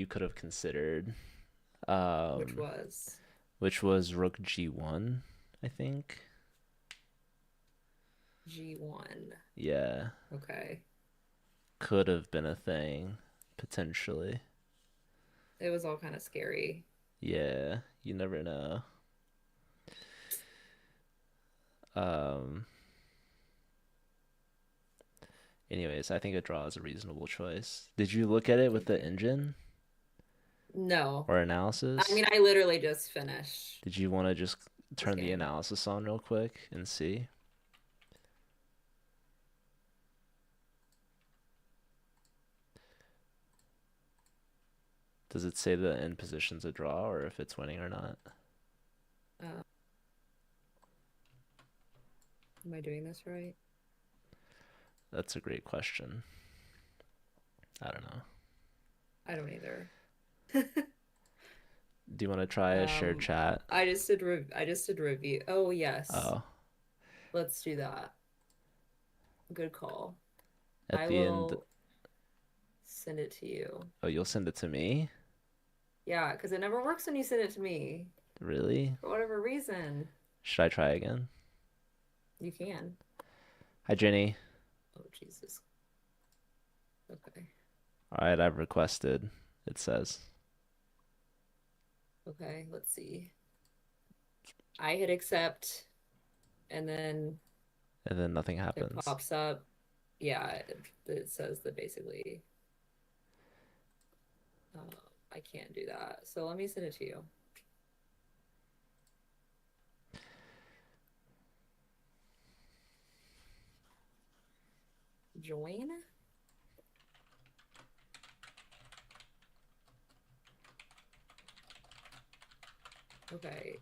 you could have considered, Which um, was which was Rook G1, I think. G1. Yeah, Okay. could have been a thing, potentially. It was all kind of scary. Yeah, you never know. Um, Anyways, I think a draw is a reasonable choice. Did you look at it with Thank the you. engine No. or I mean, analysis? I literally just finished Did you want to just this turn the game. analysis on real quick and see? Does it say the end position's a draw or if it's winning or not? Uh, am I doing this right? That's a great question. I don't know. I don't either. Do you want to try a shared Um, chat? I just did review. Oh, yes. Oh, Let's do that. Good call. at I the end. will send it to you. Oh, you'll send it to me? Yeah, because it never works when you send it to me Really? for whatever reason. Should I try again? You can. Hi, Jenny. Oh, Jesus. Okay. All right, I've requested, it says. Okay, let's see. I hit accept and then And then nothing it happens. pops up. Yeah, it says that basically uh, I can't do that. So let me send it to you. Join? Okay.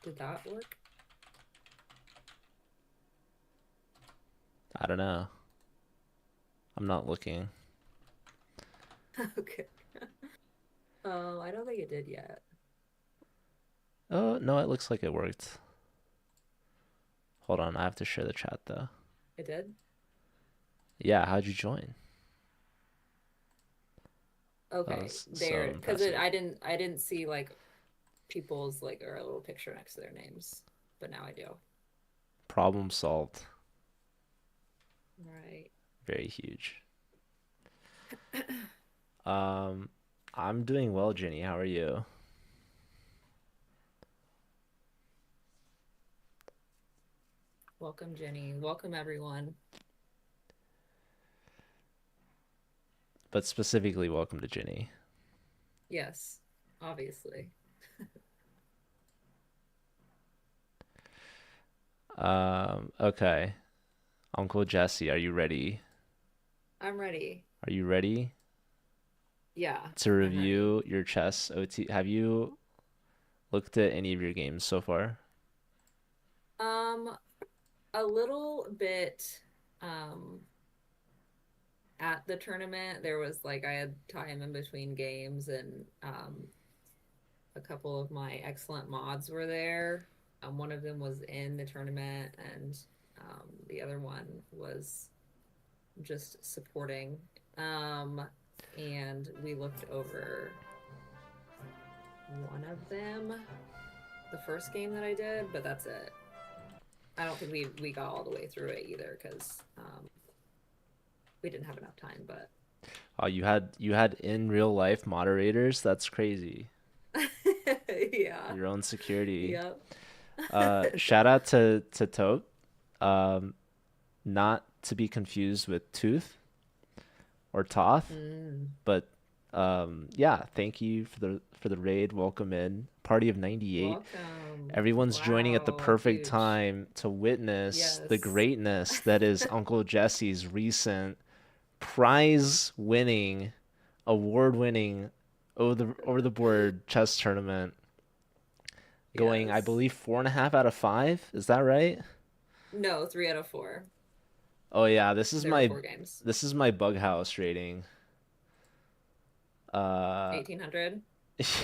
Did that work? I don't know. I'm not looking. Okay. I don't think it did yet. Oh, no, it looks like it worked. Hold on, I have to share the chat though. It did? Yeah, how'd you join? That Okay. was so There, because it impressive. I didn't see like people's like or a little picture next to their names, but now I do. Problem solved. Right. Very huge. Um, I'm doing well, Jenny. How are you? Welcome, Jenny. Welcome, everyone. But specifically, welcome to Jenny. Yes, obviously. Okay. Uncle Jesse, are you ready? I'm ready. Are you ready Yeah, to I'm ready. review your chess OT? Have you looked at any of your games so far? Um, a little bit um at the tournament there was like I had time in between games and a couple of my excellent mods were there. One of them was in the tournament and the other one was just supporting. Um, and we looked over one of them, the first game that I did, but that's it. I don't think we got all the way through it either because we didn't have enough time. But Oh, you had in real life moderators? That's crazy. yeah, Your own security. yep. Shout out to Tote. Um, Not to be confused with Tooth or Toth, Mm, but yeah, thank you for the raid. Welcome in. Party of 98. welcome. Everyone's joining at the Wow, perfect huge. time to witness the Yes. greatness that is Uncle Jesse's recent prize winning, award winning over the board chess tournament, going I Yes. believe 4.5 out of 5. Is that right? No, 3 out of 4. Oh yeah, There were 4 games. this is my bug house rating. Uh 1800.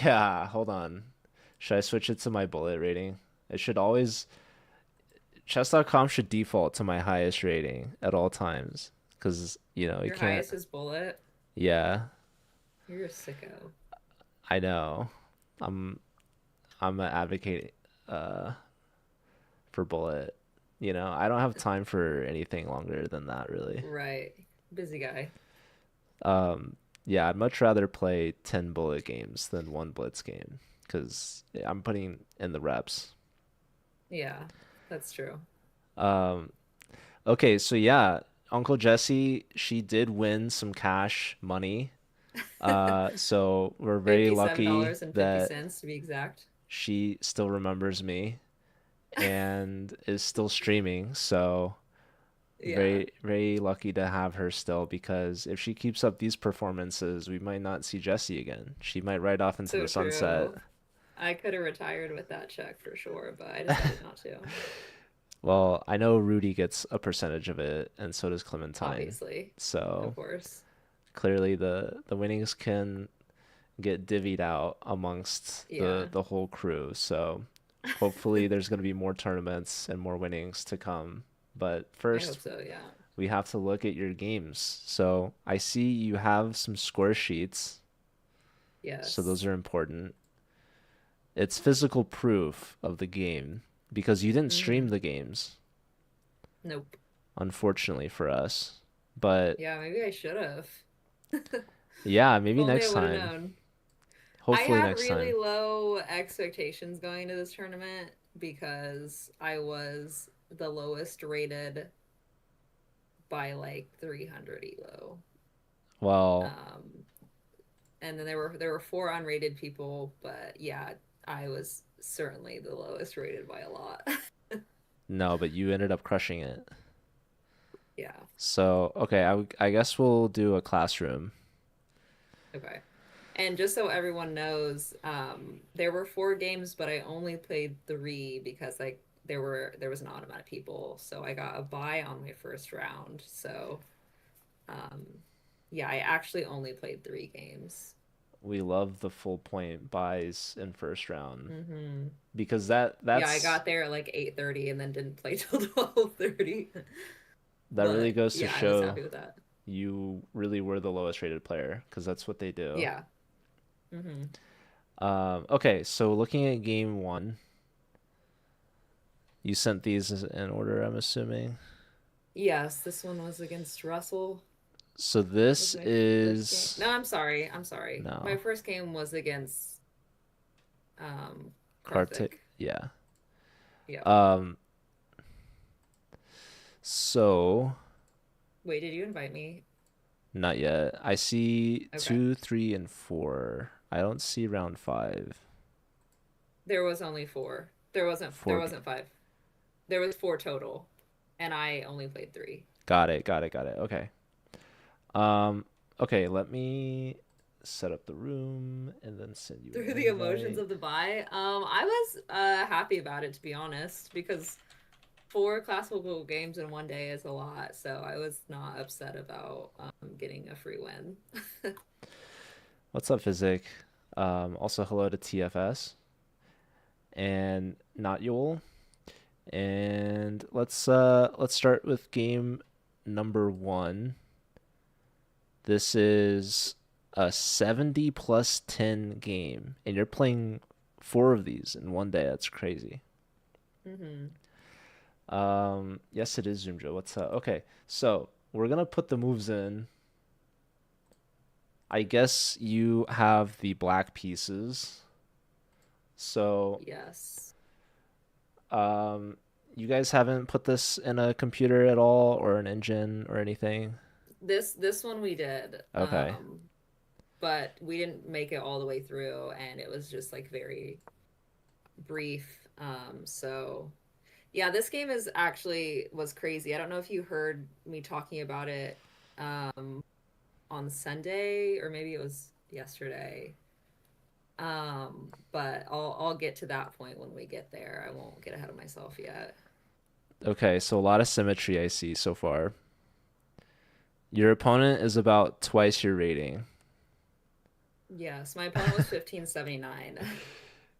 yeah, hold on. Should I switch it to my bullet rating? It should always chess.com should default to my highest rating at all times cuz you know, you Your can't. highest is bullet. Yeah. You're a sicko. I know. I'm I'm an advocate uh for bullet. You know, I don't have time for anything longer than that really. Right. Busy guy. Um yeah, I'd much rather play 10 bullet games than one blitz game because I'm putting in the reps. Yeah, that's true. Um okay, so yeah, Uncle Jesse, she did win some cash money. So we're very lucky that $57.50 to be exact. she still remembers me and is still streaming. So Yeah, very lucky to have her still because if she keeps up these performances, we might not see Jessie again. She might ride off into so the sunset. true. I could have retired with that check for sure, but I decided not to, Well, I know Rudy gets a percentage of it, and so does Clementine. obviously. Of So course. clearly the winnings can get divvied out amongst Yeah, the whole crew. So hopefully there's going to be more tournaments and more winnings to come. But I first, hope so, yeah. we have to look at your games. So I see you have some score sheets, so those Yes. are important. It's physical proof of the game because you didn't stream Mm-hmm. the games, Nope. unfortunately for us. But Yeah, maybe I should have. If yeah, maybe only I next would have time. known. I Hopefully had next really time. low expectations going to this tournament because I was the lowest rated by like 300 elo. Well, Um, and then there were four unrated people, but yeah, I was certainly the lowest rated by a lot. no, but you ended up crushing it. Yeah. So, okay, I guess we'll do a classroom. Okay. And just so everyone knows, there were four games, but I only played three because like there was an odd amount of people, so I got a bye on my first round. So um, yeah, I actually only played three games. We love the full point buys in first round Hmm. because Yeah, I that's got there at like 8:30 and then didn't play till 12:30. that really But goes to yeah, I was show happy with that. you really were the lowest rated player because that's what they do. Yeah. Hmm. Okay, so looking at game one, you sent these in order, I'm assuming. Yes, this one was against Russell. So Was this my first game. is No, I'm sorry. I'm sorry. My no first game was against Kartik. Karthik. Yeah. Yep. Um. So Wait, did you invite me? not yet. I see Okay. 2, 3, and 4. I don't see round 5. There was only four. There wasn't there 4. wasn't five. There was four total. And I only played three. Got it. Got it. Got it. Okay. Um. Okay. Let me set up the room and then send you Through an the emotions invite. of the buy. I was happy about it to be honest, because four classical games in one day is a lot, so I was not upset about getting a free win. What's up, Physic? Also hello to TFS and not Yul. And let's start with game number 1. This is a 70 plus 10 game, and you're playing 4 of these in one day. That's crazy. Hmm. Yes, it is Zoomjo. What's up? Okay, so we're gonna put the moves in. I guess you have the black pieces. So, Yes. um, you guys haven't put this in a computer at all or an engine or anything? This one we did. Okay. But we didn't make it all the way through and it was just like very brief. So yeah, this game is actually was crazy. I don't know if you heard me talking about it on Sunday or maybe it was yesterday. But I'll get to that point when we get there. I won't get ahead of myself yet. Okay, so a lot of symmetry I see so far. Your opponent is about twice your rating. Yes, my opponent was 1579.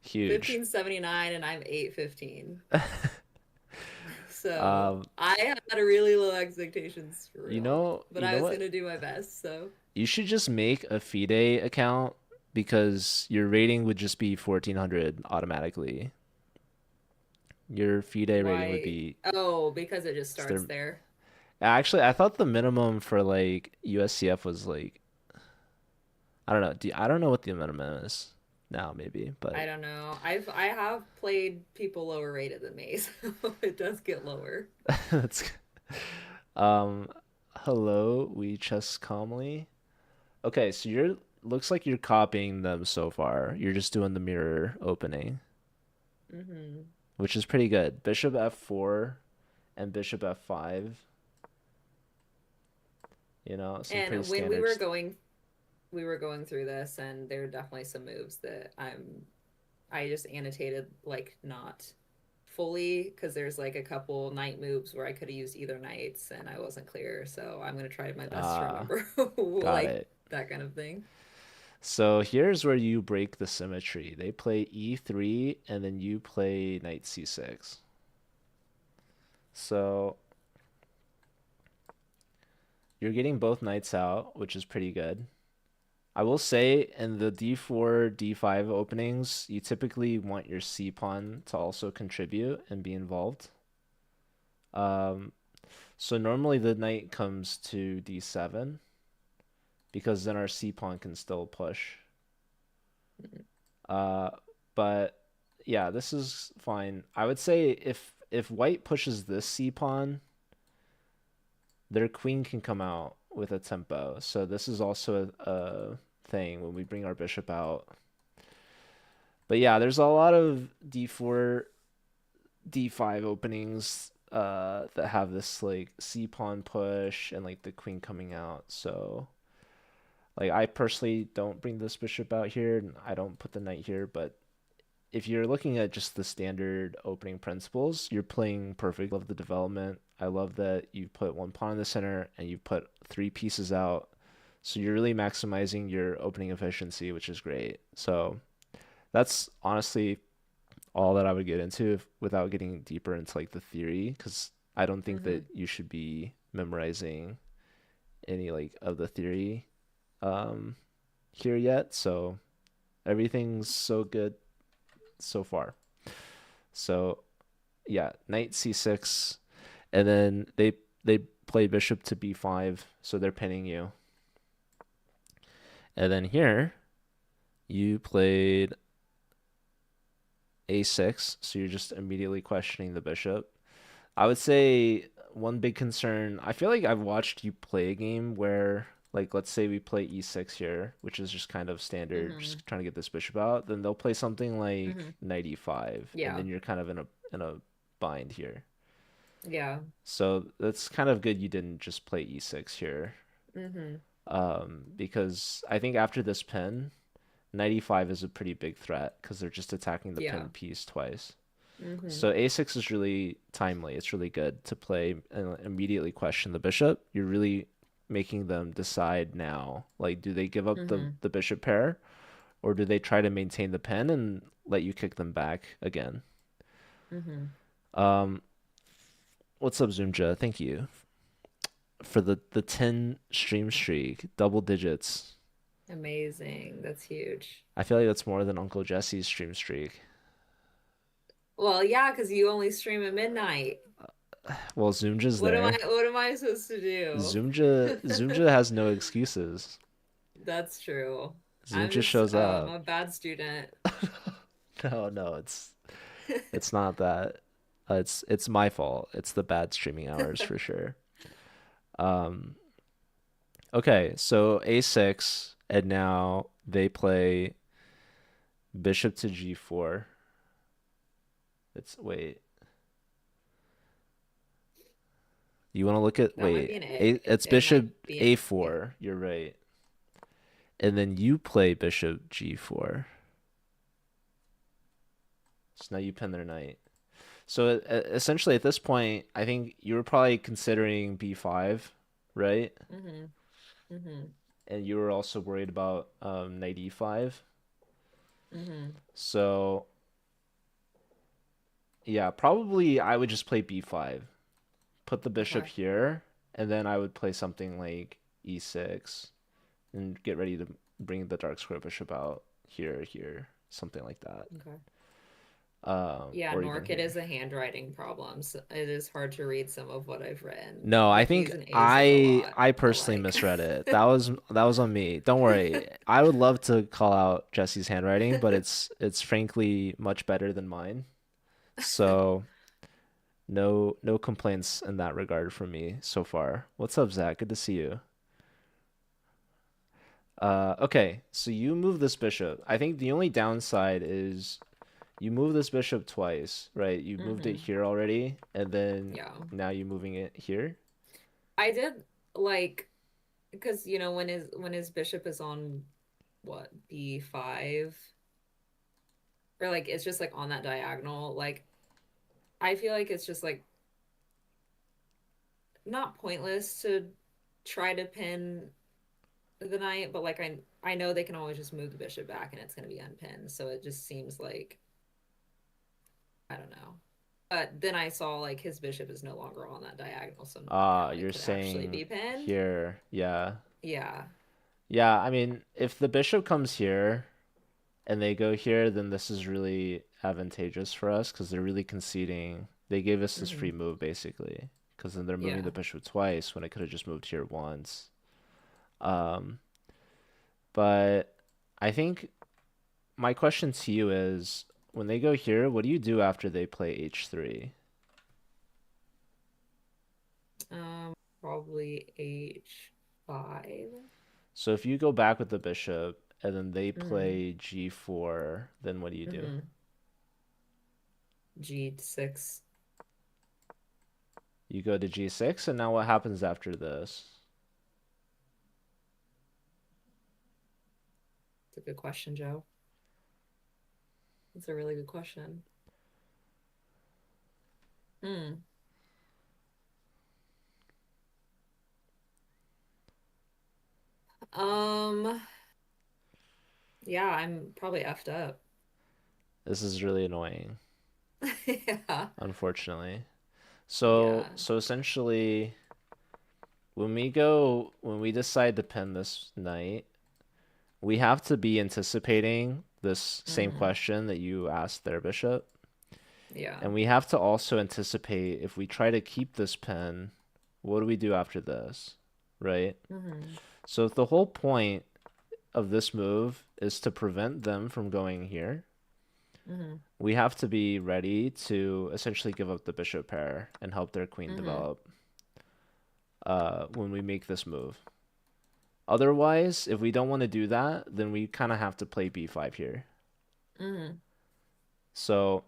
Huge. 1579 and I'm 815. So Um, I had really low expectations for you real, know, but you I know was what? gonna do my best. So You should just make a FIDE account because your rating would just be 1400 automatically. Your FIDE rating would Why? be Oh, because it just it's starts their there. actually I thought the minimum for like USCF was like I don't know. I don't know what the minimum is now maybe, but I don't know. I have played people lower rated than me, so it does get lower. that's um hello, we chess calmly. Okay, so you're looks like you're copying them so far. You're just doing the mirror opening, Hmm. which is pretty good. Bishop F4 and Bishop F5, some pretty And when standard. we were going through this, and there are definitely some moves that I just annotated like not fully because there's like a couple knight moves where I could have used either knights and I wasn't clear. So I'm gonna try my best to Ah, remember got like it. that kind of thing. So here's where you break the symmetry. They play E3 and then you play knight C6. So you're getting both knights out, which is pretty good. I will say in the D4, D5 openings, you typically want your C pawn to also contribute and be involved. Um, so normally the knight comes to D7 because then our C pawn can still push. Uh, but yeah, this is fine. I would say if white pushes this C pawn, their queen can come out with a tempo. So this is also a thing when we bring our bishop out. But yeah, there's a lot of D4, D5 openings that have this like C pawn push and like the queen coming out. So like I personally don't bring this bishop out here and I don't put the knight here, but if you're looking at just the standard opening principles, you're playing perfect. Love the development. I love that you put one pawn in the center and you put three pieces out. So you're really maximizing your opening efficiency, which is great. So that's honestly all that I would get into without getting deeper into like the theory, because I don't think Hmm. that you should be memorizing any like of the theory um, here yet. So everything's so good so far. So yeah, knight c6, and then they play bishop to b5, so they're pinning you. And then here you played a6, so you're just immediately questioning the bishop. I would say one big concern, I feel like I've watched you play a game where like let's say we play e6 here, which is just kind of standard, Hmm. just trying to get this bishop out, then they'll play something like Hmm. knight e5, and Yeah. then you're kind of in a bind here. Yeah. So that's kind of good you didn't just play e6 here. Hmm. Because I think after this pin, knight e5 is a pretty big threat because they're just attacking the Yeah. pinned piece twice. Hmm. So a6 is really timely. It's really good to play and immediately question the bishop. You're really making them decide now. Like, do they give up Hmm. the bishop pair, or do they try to maintain the pin and let you kick them back again? Hmm. Um, what's up, Zoomja? Thank you for the 10 stream streak, double digits. Amazing. That's huge. I feel like that's more than Uncle Jesse's stream streak. Well, yeah, because you only stream at midnight. Well, Zoomja's there. What am I supposed to do? Zoomja has no excuses. That's true. Zoomja shows I'm up. a bad student. No, no, it's not that. It's my fault. It's the bad streaming hours for sure. Um, okay, so A6, and now they play bishop to G4. It's wait. You want to look at That might wait. be an A, A. it's It might bishop be an yeah. A4. You're right. And then you play bishop G4. So now you pin their knight. So essentially, at this point, I think you were probably considering b5, right? Hmm. Hmm. And you were also worried about knight e5. Hmm. So yeah, probably I would just play b5, put the bishop Okay. here, and then I would play something like e6, and get ready to bring the dark square bishop out here, here, something like that. Okay. Yeah, Or even Nork, it here. is a handwriting problem. So it is hard to read some of what I've written. No, The I G's think and A's look a I lot I personally alike. misread it. That was on me. Don't worry. I would love to call out Jesse's handwriting, but it's frankly much better than mine. So no complaints in that regard from me so far. What's up, Zach? Good to see you. Okay, so you move this bishop. I think the only downside is you move this bishop twice, right? You moved it Hmm. here already, and then Yeah. now you're moving it here. I did like because when his bishop is on what B5 or like it's just like on that diagonal, like I feel like it's just like not pointless to try to pin the knight, but like I know they can always just move the bishop back and it's going to be unpinned. So it just seems like I don't know. But then I saw like his bishop is no longer on that diagonal, so Ah, now it you're could actually saying be pinned. here. Yeah. Yeah. Yeah, I mean, if the bishop comes here and they go here, then this is really advantageous for us because they're really conceding. They gave us this free Hmm. move basically, because then they're moving Yeah. the bishop twice when it could have just moved here once. Um, but I think my question to you is, when they go here, what do you do after they play h3? Um, Probably H5. So if you go back with the bishop and then they Mm-hmm. play g4, then what do you do? Mm-hmm. G6. You go to g6, and now what happens after this? It's a good question, Joe. It's a really good question. Hmm. Um, yeah, I'm probably effed up. This is really annoying, Yeah. unfortunately. So Yeah. so essentially, when we decide to pin this knight, we have to be anticipating this same Mm-hmm. question that you asked their bishop. Yeah. And we have to also anticipate if we try to keep this pin, what do we do after this? Right? Mm-hmm. So if the whole point of this move is to prevent them from going here, Mm-hmm. we have to be ready to essentially give up the bishop pair and help their queen Mm-hmm. develop when we make this move. Otherwise, if we don't want to do that, then we kind of have to play b5 here. Mm-hmm. So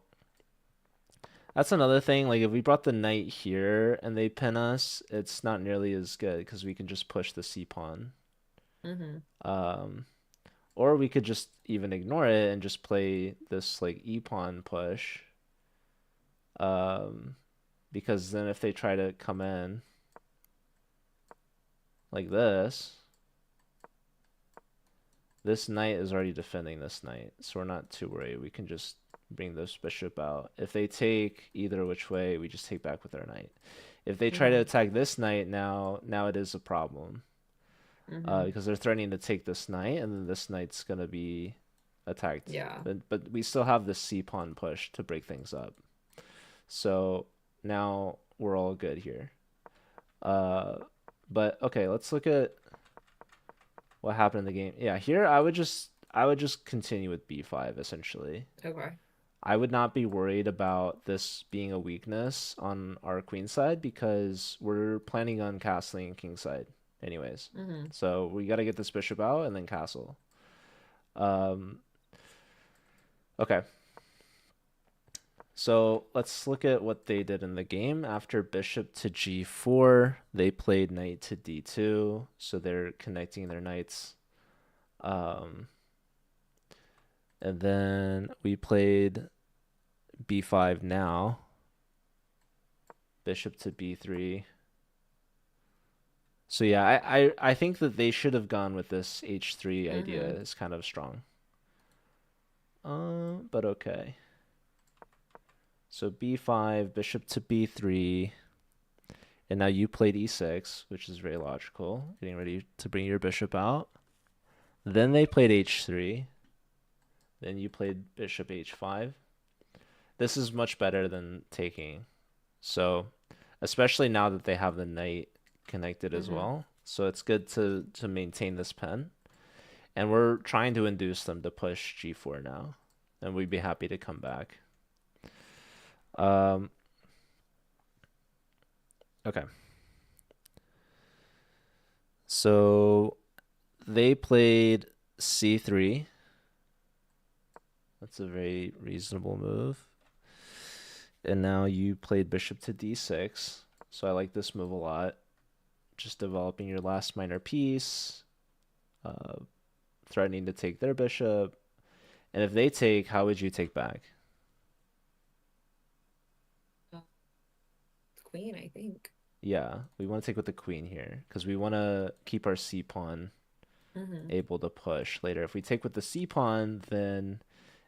that's another thing. Like if we brought the knight here and they pin us, it's not nearly as good because we can just push the c pawn. Mm-hmm. Um, or we could just even ignore it and just play this like e pawn push. Um, because then if they try to come in like this knight is already defending this knight, so we're not too worried. We can just bring this bishop out. If they take either which way, we just take back with our knight. If they try to Mm-hmm. attack this knight now it is a problem. Mm-hmm. Because they're threatening to take this knight, and then this knight's gonna be attacked. Yeah. But we still have the c pawn push to break things up. So now we're all good here. Uh, but okay, let's look at what happened in the game. Yeah, here I would just continue with b5 essentially. Okay. I would not be worried about this being a weakness on our queen side because we're planning on castling king side anyways. Mm-hmm. So we got to get this bishop out and then castle. Um, okay. So let's look at what they did in the game. After bishop to g4, they played knight to d2, so they're connecting their knights. Um, and then we played b5 now, bishop to b3. So yeah, I think that they should have gone with this h3 idea. Mm-hmm. It's kind of strong. But okay. So b5, bishop to b3, and now you played e6, which is very logical, getting ready to bring your bishop out. Then they played h3. Then you played bishop h5. This is much better than taking. So, especially now that they have the knight connected as Mm-hmm. well. So it's good to maintain this pen. And we're trying to induce them to push g4 now. And we'd be happy to come back. Um, okay. So they played c3. That's a very reasonable move. And now you played bishop to d6. So I like this move a lot. Just developing your last minor piece, uh, threatening to take their bishop. And if they take, how would you take back? Queen, I think. Yeah, we want to take with the queen here because we want to keep our c pawn Mm-hmm. able to push later. If we take with the c pawn, then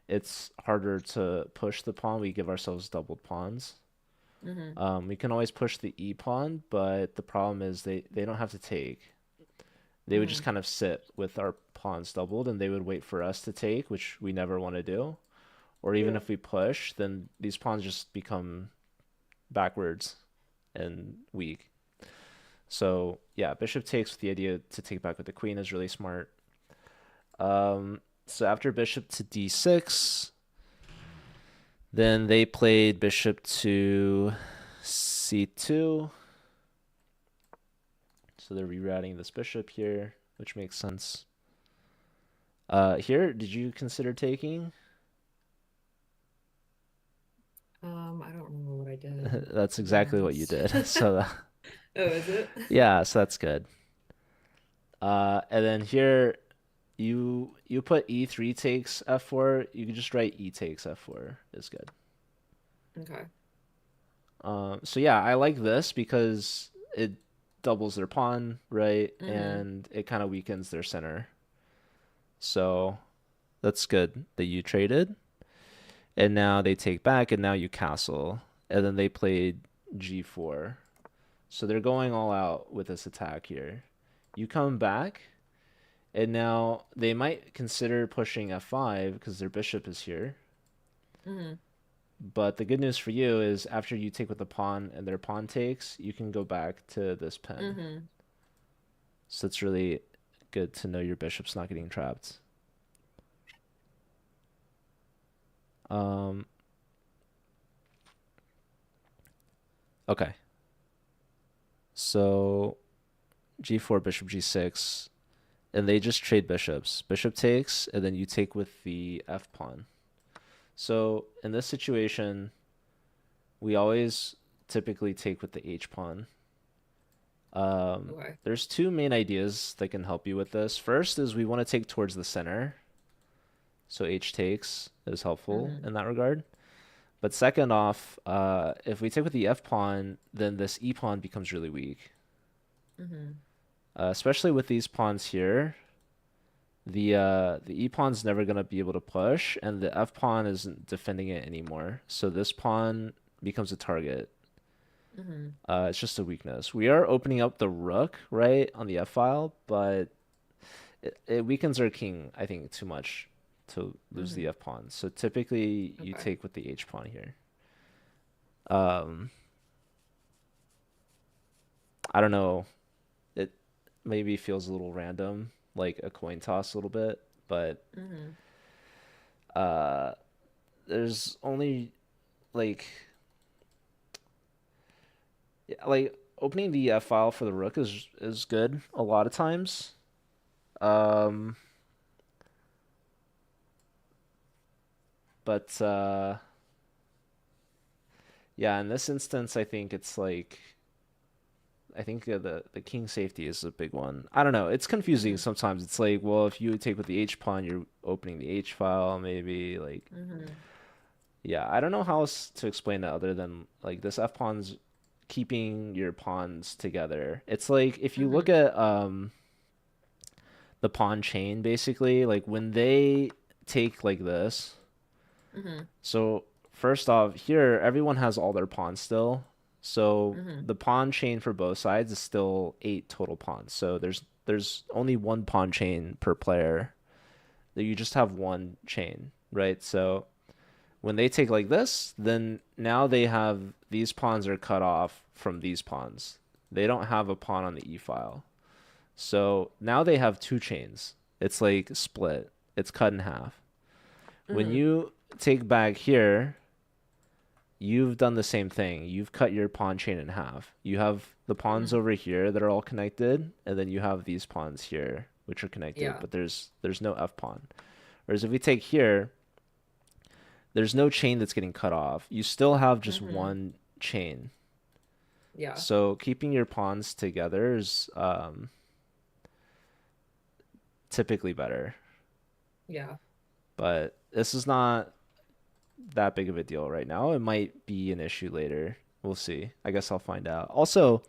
it's harder to push the pawn. We give ourselves doubled pawns. Mm-hmm. We can always push the e pawn, but the problem is they don't have to take. They would just Mm-hmm. kind of sit with our pawns doubled, and they would wait for us to take, which we never want to do. Or even Yeah. if we push, then these pawns just become backwards and weak. So yeah, bishop takes with the idea to take back with the queen is really smart. So after bishop to d6, then they played bishop to c2. So they're rerouting this bishop here, which makes sense. Here, did you consider taking? I don't remember what I did, That's to be exactly what you honest. did. So Oh, is it? yeah, so that's good. And then here you put e3 takes f4. You can just write e takes f4 is good. Okay. So yeah, I like this because it doubles their pawn, right? Mm-hmm. And it kind of weakens their center. So that's good that you traded. And now they take back, and now you castle. And then they played g4. So they're going all out with this attack here. You come back, and now they might consider pushing f5 because their bishop is here. Mm-hmm. But the good news for you is after you take with the pawn and their pawn takes, you can go back to this pen. Mm-hmm. So it's really good to know your bishop's not getting trapped. Um, okay. So g4, bishop g6, and they just trade bishops. Bishop takes, and then you take with the f pawn. So in this situation, we always typically take with the h pawn. Okay. There's two main ideas that can help you with this. First is we want to take towards the center. So h takes is helpful Mm-hmm. in that regard. But second off, if we take with the f pawn, then this e pawn becomes really weak. Mm-hmm. Especially with these pawns here, the e pawn's never gonna be able to push, and the f pawn isn't defending it anymore. So this pawn becomes a target. Mm-hmm. It's just a weakness. We are opening up the rook, right, on the f file, but it weakens our king, I think, too much to lose the Mm-hmm. f pawn. So typically you Okay. take with the h pawn here. Um, I don't know. It maybe feels a little random, like a coin toss a little bit, but Mm-hmm. uh, there's only like yeah, like opening the file for the rook is good a lot of times. Um, but yeah, in this instance, I think it's like I think the king safety is a big one. I don't know. It's confusing Mm-hmm. sometimes. It's like, well, if you take with the h pawn, you're opening the h file, maybe like Mm-hmm. yeah. I don't know how else to explain it other than like this f pawn's keeping your pawns together. It's like if you look Mm-hmm. at the pawn chain basically, like when they take like this. Mm-hmm. So first off, here everyone has all their pawns still. So Mm-hmm. the pawn chain for both sides is still 8 total pawns. So there's there's only one pawn chain per player. That you just have one chain, right? So when they take like this, then now they have these pawns are cut off from these pawns. They don't have a pawn on the e file. So now they have two chains. It's like split. It's cut in half. When Mm-hmm. you take back here, you've done the same thing. You've cut your pawn chain in half. You have the pawns Mm-hmm. over here that are all connected, and then you have these pawns here which are connected, Yeah. but there's no f pawn. Whereas if we take here, there's no chain that's getting cut off. You still have just Mm-hmm. one chain. Yeah. So keeping your pawns together is typically better. Yeah. But this is not that big of a deal right now. It might be an issue later. We'll see. I guess I'll find out. Also,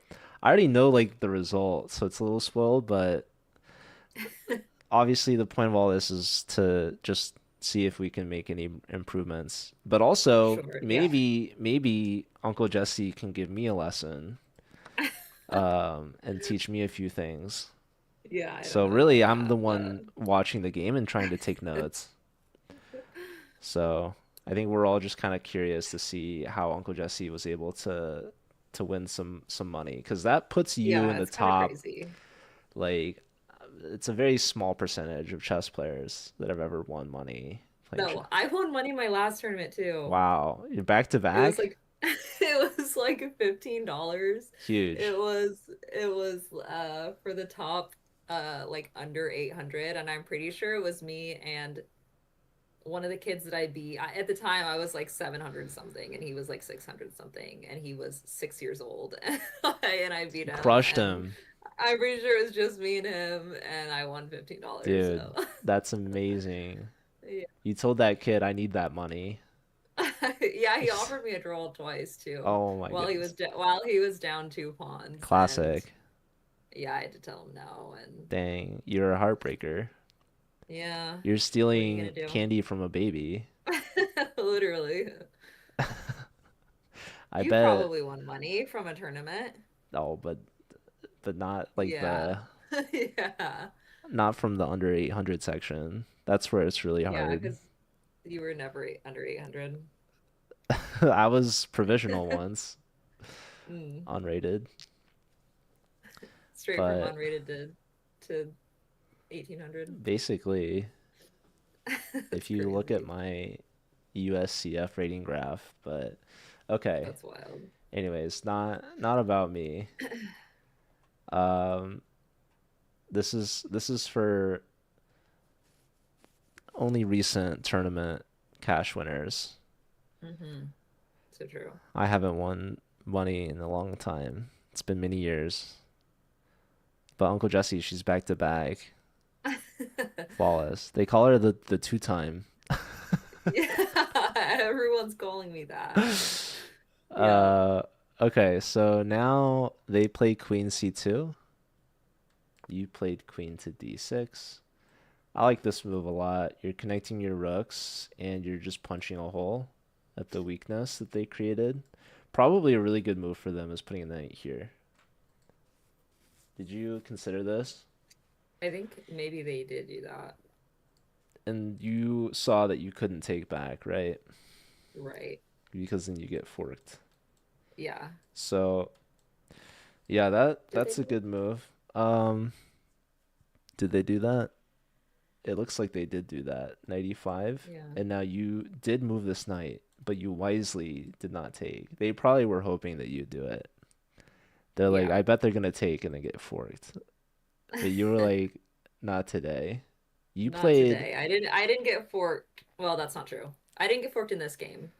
I already know like the result, so it's a little spoiled, but obviously the point of all this is to just see if we can make any improvements. But also Sure. Yeah. maybe Uncle Jesse can give me a lesson and teach me a few things. Yeah, I don't So know about really I'm the that, one watching the game and trying to take notes. So I think we're all just kind of curious to see how Uncle Jesse was able to win some money because that puts you yeah, in the it's kind of top crazy. like it's a very small percentage of chess players that have ever won money playing chess. No, I won money my last tournament too. Wow, you're back to It was back? like it was like $15. Huge. It was for the top like under 800, and I'm pretty sure it was me and one of the kids that I beat. At the time I was like 700 something and he was like 600 something and he was 6 years old and I beat You him, crushed and him, I'm pretty sure it was just me and him and I won $15. dude. So That's amazing. yeah. You told that kid I need that money. Yeah, he offered me a draw twice too, Oh my goodness. while he was down two pawns, and Classic. yeah, I had to tell him no, and Dang, you're a heartbreaker. yeah, You're what are you stealing gonna do? candy from a baby. Literally. I You bet. probably won money from a tournament. Oh, but not like Yeah. the Yeah. not from the under 800 section. That's where it's really Yeah, hard. because you were never under 800. I was provisional once, Mm. unrated, Straight from but unrated to 1800. basically, That's if you look at crazy. my USCF rating graph, but okay. That's wild. Anyways, not about me. Um, this is for only recent tournament cash winners. Mm-hmm. So true. I haven't won money in a long time. It's been many years. But Uncle Jesse, she's back to back, flawless. They call her the two time. Yeah, everyone's calling me that. Yeah. Uh, okay, so now they play Queen C2. You played Queen to D6. I like this move a lot. You're connecting your rooks and you're just punching a hole at the weakness that they created. Probably a really good move for them is putting a knight here. Did you consider this? I think maybe they did do that. And you saw that you couldn't take back, right? Right. Because then you get forked. Yeah. So yeah, that Did they that's a do that? good move. Did they do that? It looks like they did do that. 95. Yeah. And now you did move this knight, but you wisely did not take. They probably were hoping that you'd do it. They're like, Yeah. I bet they're gonna take and then get forked. But you were like, not today. You Not played today. I didn't get forked. Well, that's not true. I didn't get forked in this game.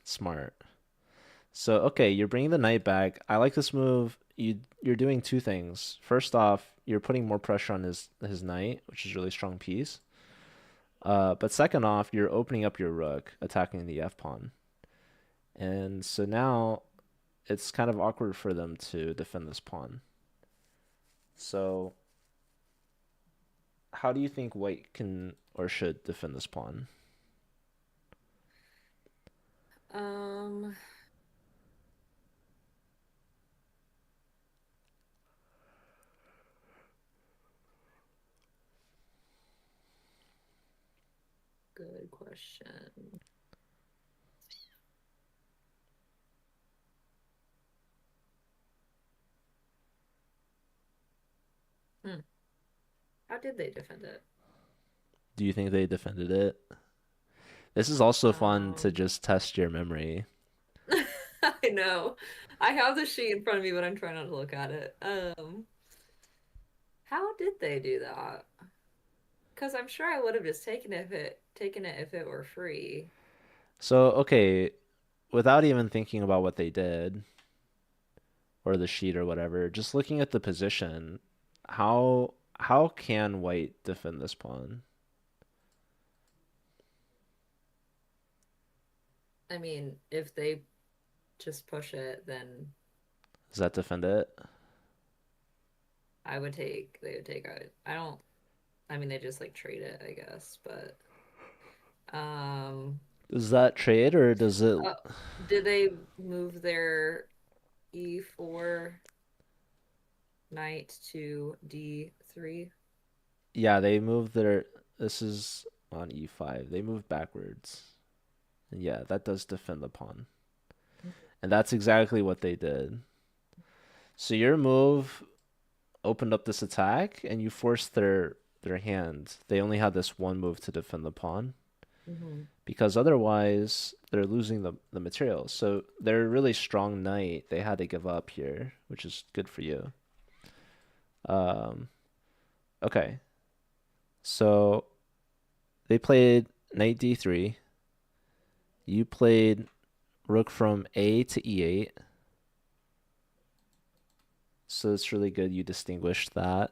smart. So okay, you're bringing the knight back. I like this move. You're doing two things. First off, you're putting more pressure on his knight, which is a really strong piece. But second off, you're opening up your rook, attacking the f pawn. And so now it's kind of awkward for them to defend this pawn. So how do you think white can or should defend this pawn? Um, good question. Hmm. How did they defend it? Do you think they defended it? This is also fun to Um, just test your memory. I know. I have the sheet in front of me, but I'm trying not to look at it. How did they do that? Because I'm sure I would have just taken it if it were free. So, okay, without even thinking about what they did or the sheet or whatever, just looking at the position, how can white defend this pawn? I mean, if they just push it, then Does that defend it? they would take I don't, I mean, they just like trade it, I guess, but, um, Does that trade or does it? uh, did they move their E4 knight to D3? Yeah, they moved their. This is on e5. They moved backwards. And yeah, that does defend the pawn. And that's exactly what they did. So your move opened up this attack and you forced their hand. They only had this one move to defend the pawn Mm-hmm. because otherwise they're losing the material. So they're a really strong knight. They had to give up here, which is good for you. Um, okay. So they played knight d3. You played rook from A to e8. So it's really good you distinguished that.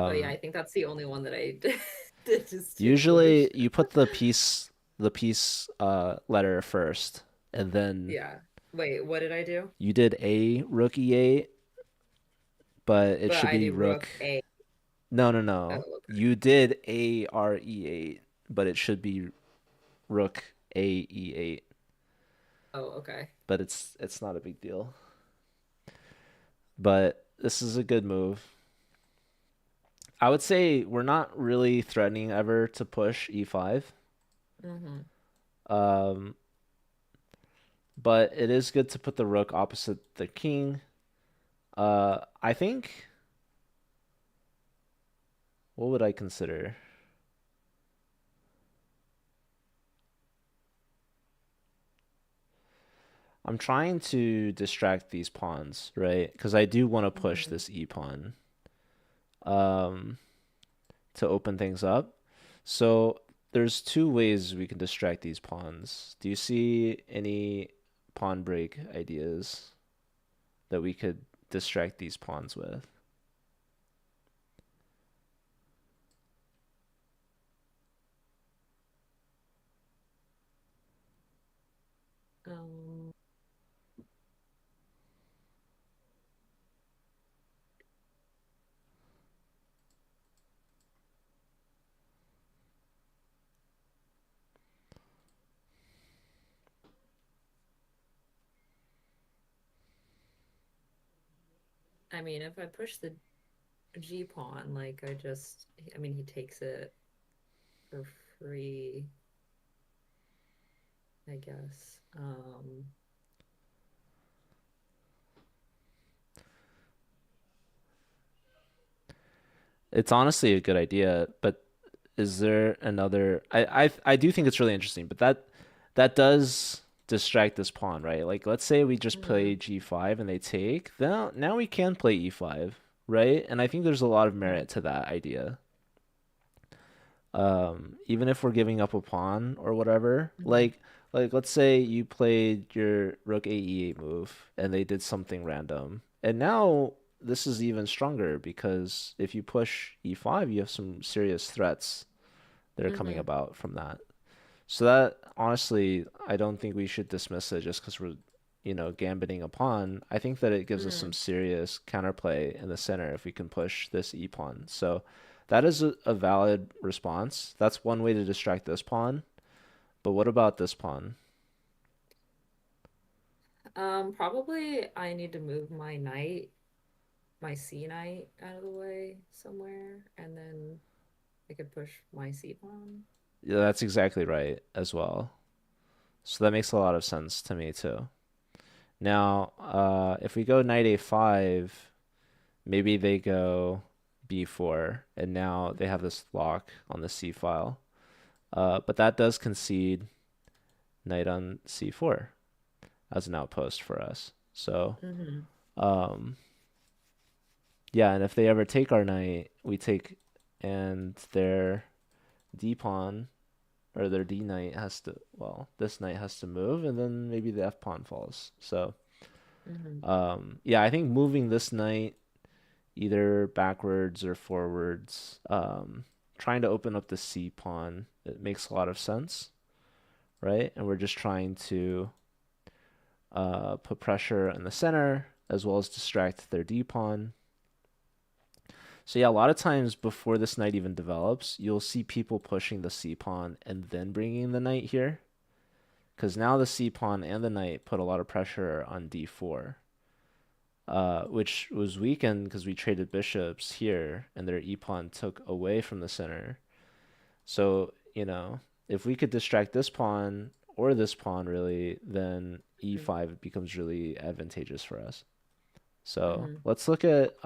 Oh yeah, Um, I think that's the only one that I did distinguish. Usually you put the piece letter first, and then Yeah. Wait, what did I do? you did a rook e8, but it But should I be do rook. rook A. No, no, Oh, no. okay. You did a r e8, but it should be rook a e8. Oh, okay. But it's not a big deal. But this is a good move. I would say we're not really threatening ever to push e5. Mm-hmm. Um, but it is good to put the rook opposite the king. I think what would I consider? I'm trying to distract these pawns, right? Because I do want to push Mm-hmm. this e pawn um, to open things up. So there's two ways we can distract these pawns. Do you see any pawn break ideas that we could distract these pawns with? Um, I mean, if I push the G pawn, like I mean, he takes it for free, I guess. It's honestly a good idea, but is there another? I do think it's really interesting, but that does distract this pawn, right? Like let's say we just play Mm-hmm. g5 and they take, then now we can play e5, right? And I think there's a lot of merit to that idea. Even if we're giving up a pawn or whatever, Mm-hmm. like let's say you played your rook a e8 move and they did something random. And now this is even stronger because if you push e5, you have some serious threats that are coming Mm-hmm. about from that. So that honestly, I don't think we should dismiss it just because we're gambiting a pawn. I think that it gives us some Mm-hmm. serious counterplay in the center if we can push this e pawn. So that is a valid response. That's one way to distract this pawn. But what about this pawn? Probably I need to move my knight, my C knight out of the way somewhere, and then I could push my C pawn. Yeah, that's exactly right as well. So that makes a lot of sense to me too. Now, if we go knight a5, maybe they go b4, and now they have this lock on the c file. But that does concede knight on c4 as an outpost for us. So, Hmm. um, yeah, and if they ever take our knight, we take, and their d pawn or their d knight has to, well, this knight has to move, and then maybe the f pawn falls. So, Hmm. yeah, I think moving this knight either backwards or forwards, trying to open up the c pawn, it makes a lot of sense, right? And we're just trying to put pressure in the center as well as distract their d pawn. So yeah, a lot of times before this knight even develops, you'll see people pushing the c pawn and then bringing the knight here, because now the c pawn and the knight put a lot of pressure on d4, which was weakened because we traded bishops here and their e pawn took away from the center. So, if we could distract this pawn or this pawn really, then e5 becomes really advantageous for us. So Hmm. let's look at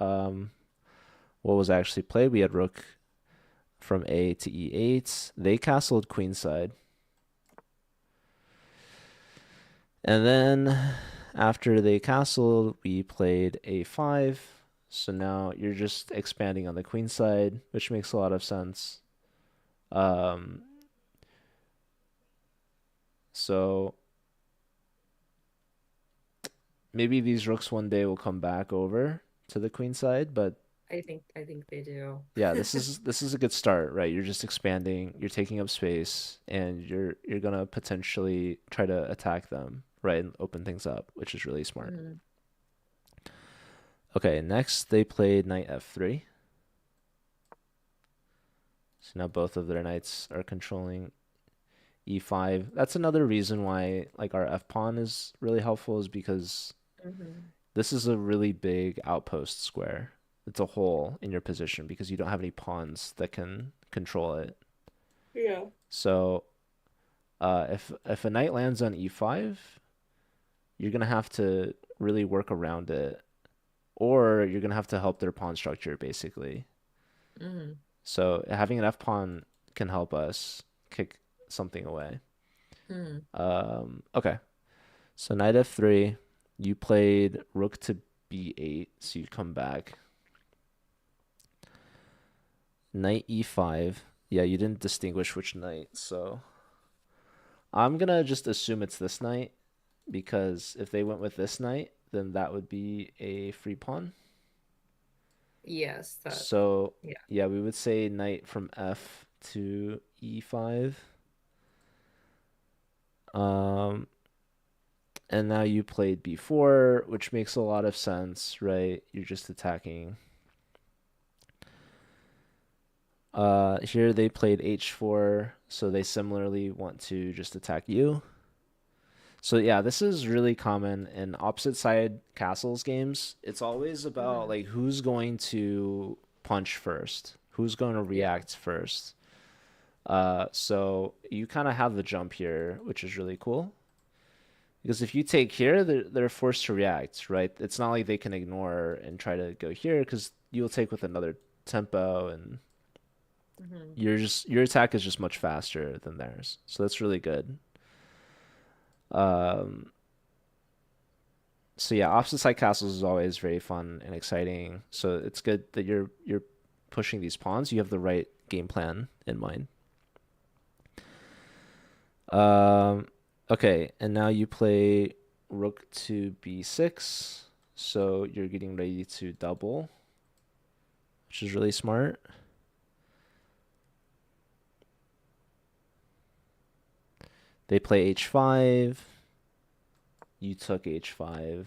what was actually played. We had rook from A to E8. They castled queenside. And then after they castled, we played A5. So now you're just expanding on the queen side, which makes a lot of sense. Um, so maybe these rooks one day will come back over to the queen side, but I think they do. yeah, this is a good start, right? You're just expanding, you're taking up space, and you're gonna potentially try to attack them, right, and open things up, which is really smart. Hmm. Okay, next they played knight f3. So now both of their knights are controlling e5. That's another reason why like our f pawn is really helpful is because Hmm. this is a really big outpost square. It's a hole in your position because you don't have any pawns that can control it. Yeah. So if a knight lands on e5, you're gonna have to really work around it, or you're gonna have to help their pawn structure basically. Hmm. So having an f pawn can help us kick something away. Hmm. Okay, so knight f3. You played rook to b8, so you come back. Knight e5. Yeah, you didn't distinguish which knight, so I'm gonna just assume it's this knight because if they went with this knight, then that would be a free pawn. Yes, that. So Yeah. yeah, we would say knight from f to e5. Um, and now you played b4, which makes a lot of sense, right? You're just attacking. Here they played h4, so they similarly want to just attack you. So yeah, this is really common in opposite side castles games. It's always about Hmm. like who's going to punch first, who's going to Yeah. react first. So you kind of have the jump here, which is really cool. Because if you take here, they're forced to react, right? It's not like they can ignore and try to go here because you'll take with another tempo and Hmm. your attack is just much faster than theirs. So that's really good. Um, so yeah, opposite side castles is always very fun and exciting. So it's good that you're pushing these pawns. You have the right game plan in mind. Um, okay, and now you play rook to b6. So you're getting ready to double, which is really smart. They play h5. You took h5.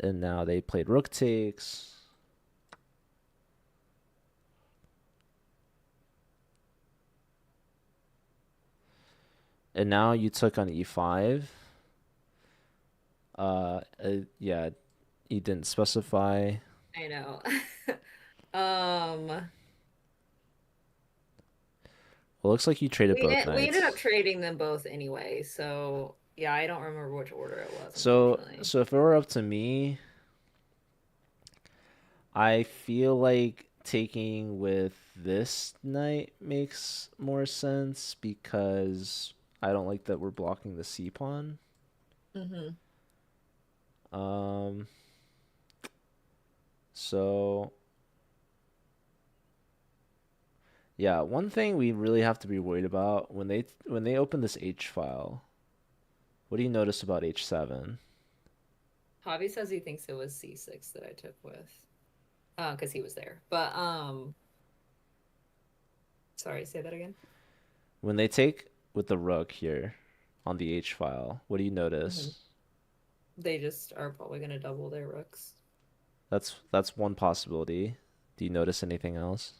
And now they played rook takes. And now you took on e5. Yeah, you didn't specify. I know. um. Well, looks like you traded both We ended up knights. trading them both anyway, so yeah, I don't remember which order it was, So, unfortunately. so if it were up to me, I feel like taking with this knight makes more sense because I don't like that we're blocking the C pawn. Mm-hmm. Um, so yeah, one thing we really have to be worried about when they open this H file, what do you notice about H7? Javi says he thinks it was C6 that I took with, because he was there. But sorry, say that again. When they take with the rook here on the H file, what do you Hmm. notice? They just are probably going to double their rooks. That's one possibility. Do you notice anything else?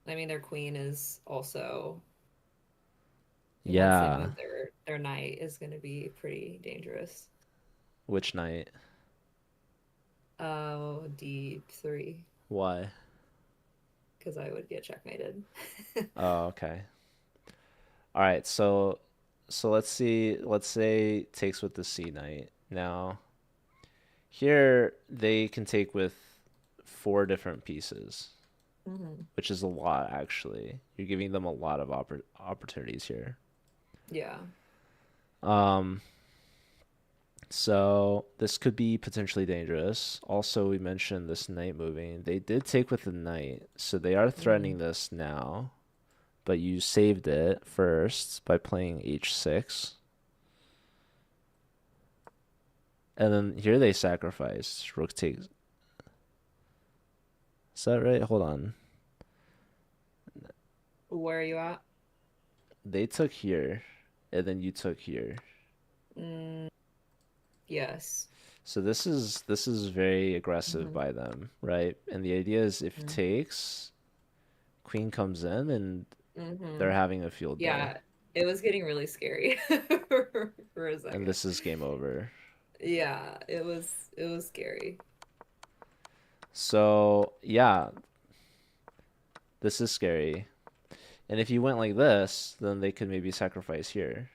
I mean, their queen is also once they Yeah, move their knight is going to be pretty dangerous. which knight? Oh, D3 Why? because I would get checkmated. Oh, okay. All right, so let's see. Let's say takes with the C knight. Now, here they can take with four different pieces, Hmm. which is a lot actually. You're giving them a lot of opportunities here. Yeah. Um, so this could be potentially dangerous. Also, we mentioned this knight moving. They did take with the knight, so they are Hmm. threatening this now, but you saved it first by playing h6. And then here they sacrifice. Rook takes. Is that right? Hold on. Where are you at? They took here, and then you took here. Mm, yes. So this is very aggressive Hmm. by them, right? And the idea is if Hmm. takes, queen comes in, and Hmm. they're having a field day. Yeah, it was getting really scary for a And second. this is game over. Yeah, it was scary. So yeah, this is scary. And if you went like this, then they could maybe sacrifice here.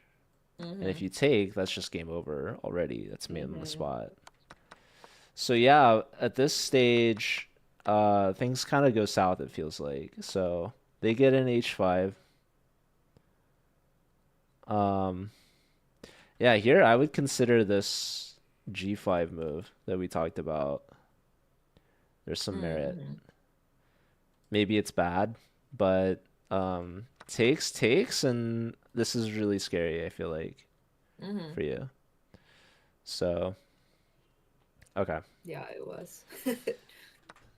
And if Hmm. you take, that's just game over already. That's man on the Hmm. spot. So yeah, at this stage, things kind of go south, it feels like. So they get an h5. Um, yeah, here I would consider this g5 move that we talked about. There's some merit. Hmm. Maybe it's bad, but takes, and this is really scary, I feel like, Hmm. for you. So, okay. Yeah, it was.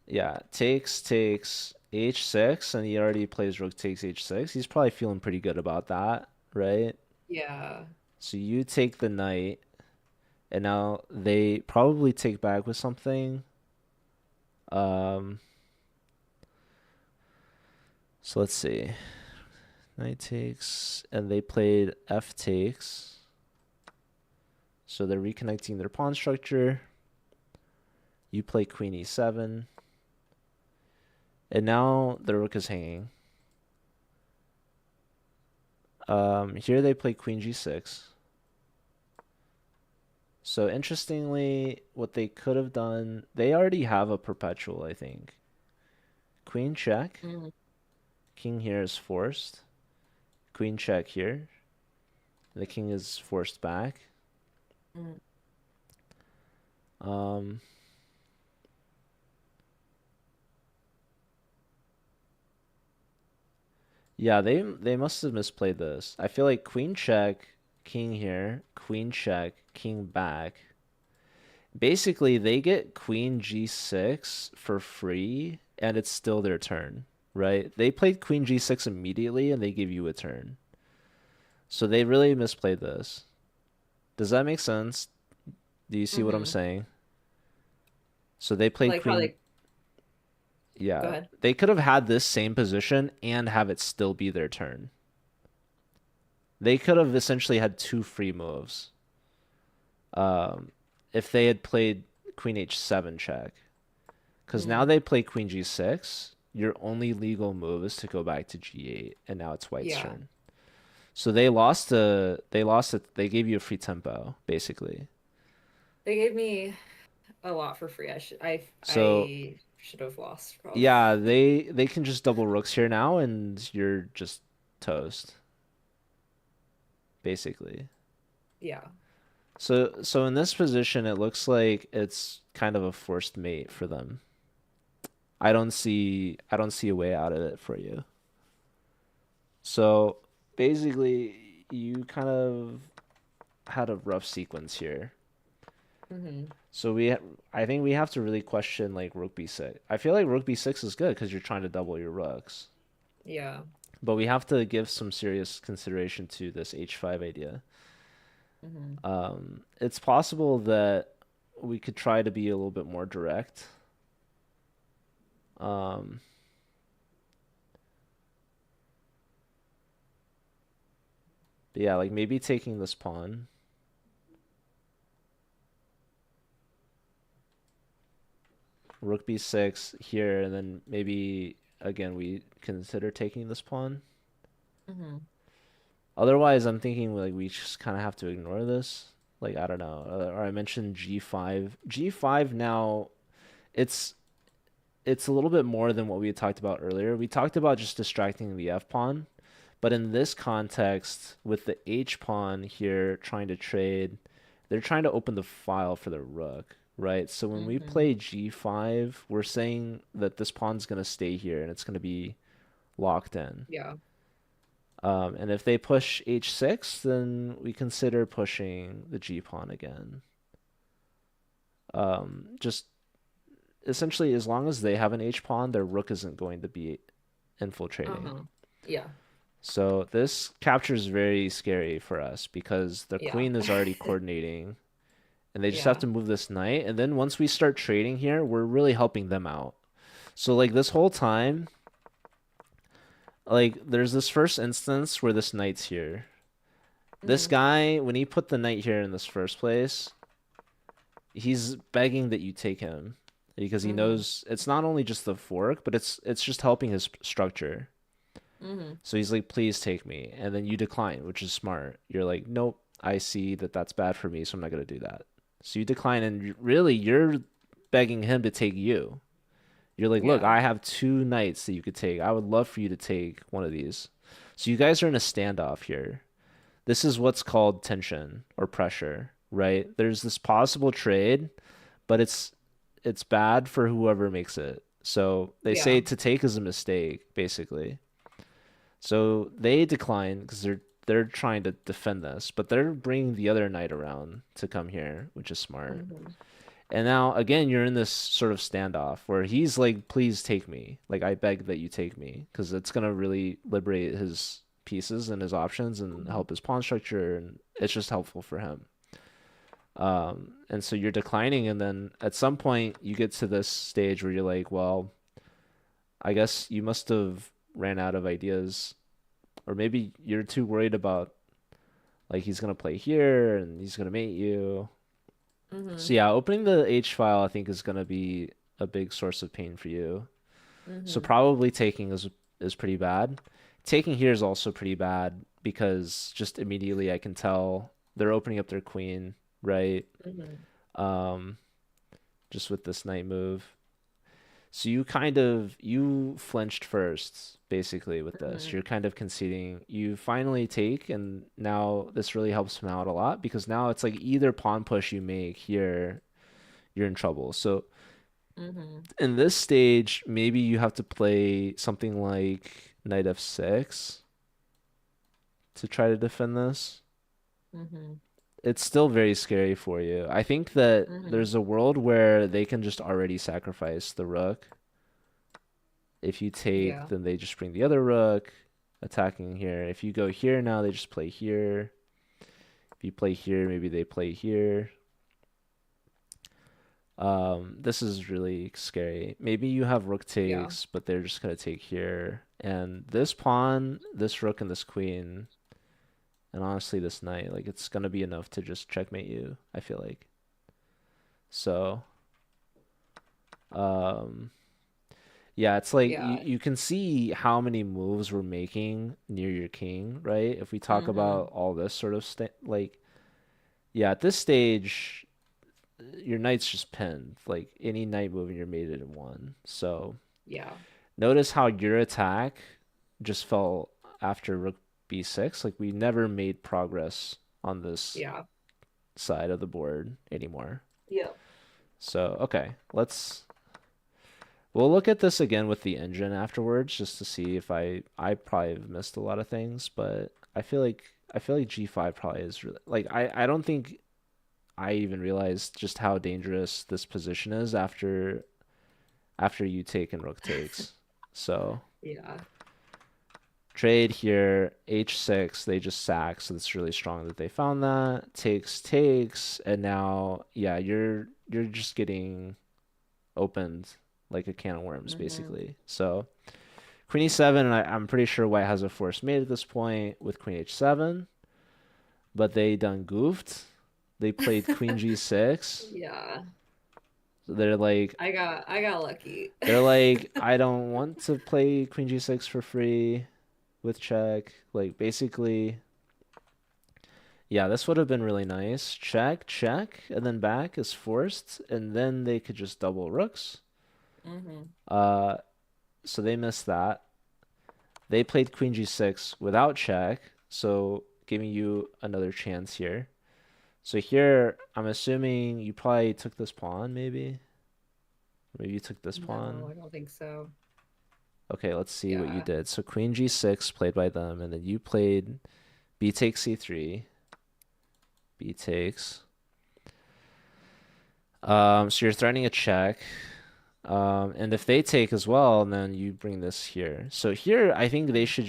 Yeah, takes h6, and he already plays rook takes h6. He's probably feeling pretty good about that, right? Yeah. So you take the knight, and now they probably take back with something. Um, so let's see. Knight takes, and they played f takes. So they're reconnecting their pawn structure. You play queen e7, and now the rook is hanging. Here they play queen g6. So interestingly, what they could have done, they already have a perpetual, I think. Queen check. Hmm. King here is forced. Queen check here. The king is forced back. Hmm. Um, yeah, they must have misplayed this. I feel like queen check, king here, queen check, king back. Basically, they get queen g6 for free, and it's still their turn, right? They played queen g6 immediately, and they give you a turn. So they really misplayed this. Does that make sense? Do you see what I'm Hmm. saying? So they played Like how queen. they go Yeah, ahead. they could have had this same position and have it still be their turn. They could have essentially had two free moves. Um, if they had played queen h7 check. Because now Hmm. they play queen g6. your only legal move is to go back to g8, and now it's white's Yeah. turn. So they gave you a free tempo, basically. They gave me a lot for free. So I should have lost probably. yeah, they can just double rooks here now, and you're just toast, basically. Yeah. So in this position, it looks like it's kind of a forced mate for them. I don't see a way out of it for you. So basically, you kind of had a rough sequence here. Hmm. So I think we have to really question like rook b6. I feel like rook b6 is good because you're trying to double your rooks, Yeah. but we have to give some serious consideration to this h5 idea. Hmm. It's possible that we could try to be a little bit more direct. Um, but yeah, like maybe taking this pawn. Rook b6 here, and then maybe again we consider taking this pawn. Hmm. Otherwise, I'm thinking like we just kind of have to ignore this. Like I don't know. Or I mentioned g5. G5 now it's it's a little bit more than what we had talked about earlier. We talked about just distracting the f pawn, but in this context, with the h pawn here trying to trade, they're trying to open the file for the rook, right? So when we Hmm. play g5, we're saying that this pawn's going to stay here and it's going to be locked in. Yeah. And if they push h6, then we consider pushing the g pawn again. Just essentially, as long as they have an h pawn, their rook isn't going to be infiltrating. Uh-huh. Yeah. So this capture is very scary for us because the Yeah. queen is already coordinating, and they just have Yeah. to move this knight. And then once we start trading here, we're really helping them out. So like this whole time, like there's this first instance where this knight's here. This Hmm. guy, when he put the knight here in this first place, he's begging that you take him because he Hmm. knows it's not only just the fork, but it's just helping his structure. Hmm. So he's like, please take me. And then you decline, which is smart. You're like, nope, I see that that's bad for me, so I'm not going to do that. So you decline, and really, you're begging him to take you. You're like, look, Yeah. I have two knights that you could take. I would love for you to take one of these. So you guys are in a standoff here. This is what's called tension or pressure, right? There's this possible trade, but it's bad for whoever makes it. So they say Yeah. to take is a mistake, basically. So they decline because they're trying to defend this, but they're bringing the other knight around to come here, which is smart. Hmm. And now again, you're in this sort of standoff where he's like, "Please take me. Like I beg that you take me because it's gonna really liberate his pieces and his options and Hmm. help his pawn structure, and it's just helpful for him." And so you're declining, and then at some point you get to this stage where you're like, "Well, I guess you must have ran out of ideas, or maybe you're too worried about like he's gonna play here and he's gonna mate you." Hmm. So yeah, opening the H file I think is gonna be a big source of pain for you. So Hmm. probably taking is pretty bad. Taking here is also pretty bad because just immediately I can tell they're opening up their queen, right? Hmm. Um, just with this knight move. So you flinched first, basically, with this. Hmm. You're kind of conceding. You finally take, and now this really helps him out a lot because now it's like either pawn push you make here, you're in trouble. So Hmm. in this stage, maybe you have to play something like knight f6 to try to defend this. Hmm. It's still very scary for you. I think that Hmm. there's a world where they can just already sacrifice the rook. If you take, Yeah. then they just bring the other rook, attacking here. If you go here now, they just play here. If you play here, maybe they play here. This is really scary. Maybe you have rook Yeah. takes, but they're just gonna take here. And this pawn, this rook, and this queen, and honestly this knight, like it's gonna be enough to just checkmate you, I feel like. So, um, Yeah, it's like Yeah. you can see how many moves we're making near your king, right? If we talk Mm-hmm. about all this sort of st like, yeah, at this stage, your knight's just pinned. Like any knight moving, you're mated in one. So Yeah. notice how your attack just fell after rook b6. Like we never made progress on this Yeah. side of the board anymore. Yep. So, okay, we'll look at this again with the engine afterwards just to see if I probably have missed a lot of things, but I feel like G5 probably is really like I don't think I even realized just how dangerous this position is after you take and rook takes. So, Yeah. trade here, h6, they just sack, so it's really strong that they found that. Takes, and now yeah, you're just getting opened like a can of worms Mm-hmm. basically. So Queen e7, and I'm pretty sure white has a forced mate at this point with Queen h7, but they done goofed. They played Queen g6. Yeah. So I got lucky. they're like I don't want to play Queen g6 for free with check. Like basically, yeah, this would have been really nice. Check, check, and then back is forced, and then they could just double rooks. Mm-hmm. Uh, so they missed that. They played Queen g6 without check, so giving you another chance here. So here, I'm assuming you probably took this pawn, maybe? Maybe you took this No, pawn. I don't think so. Okay, let's see what you Yeah. did. So Queen g6 played by them, and then you played b takes c3, b takes. So you're threatening a check. And if they take as well, then you bring this here. So here, I think they should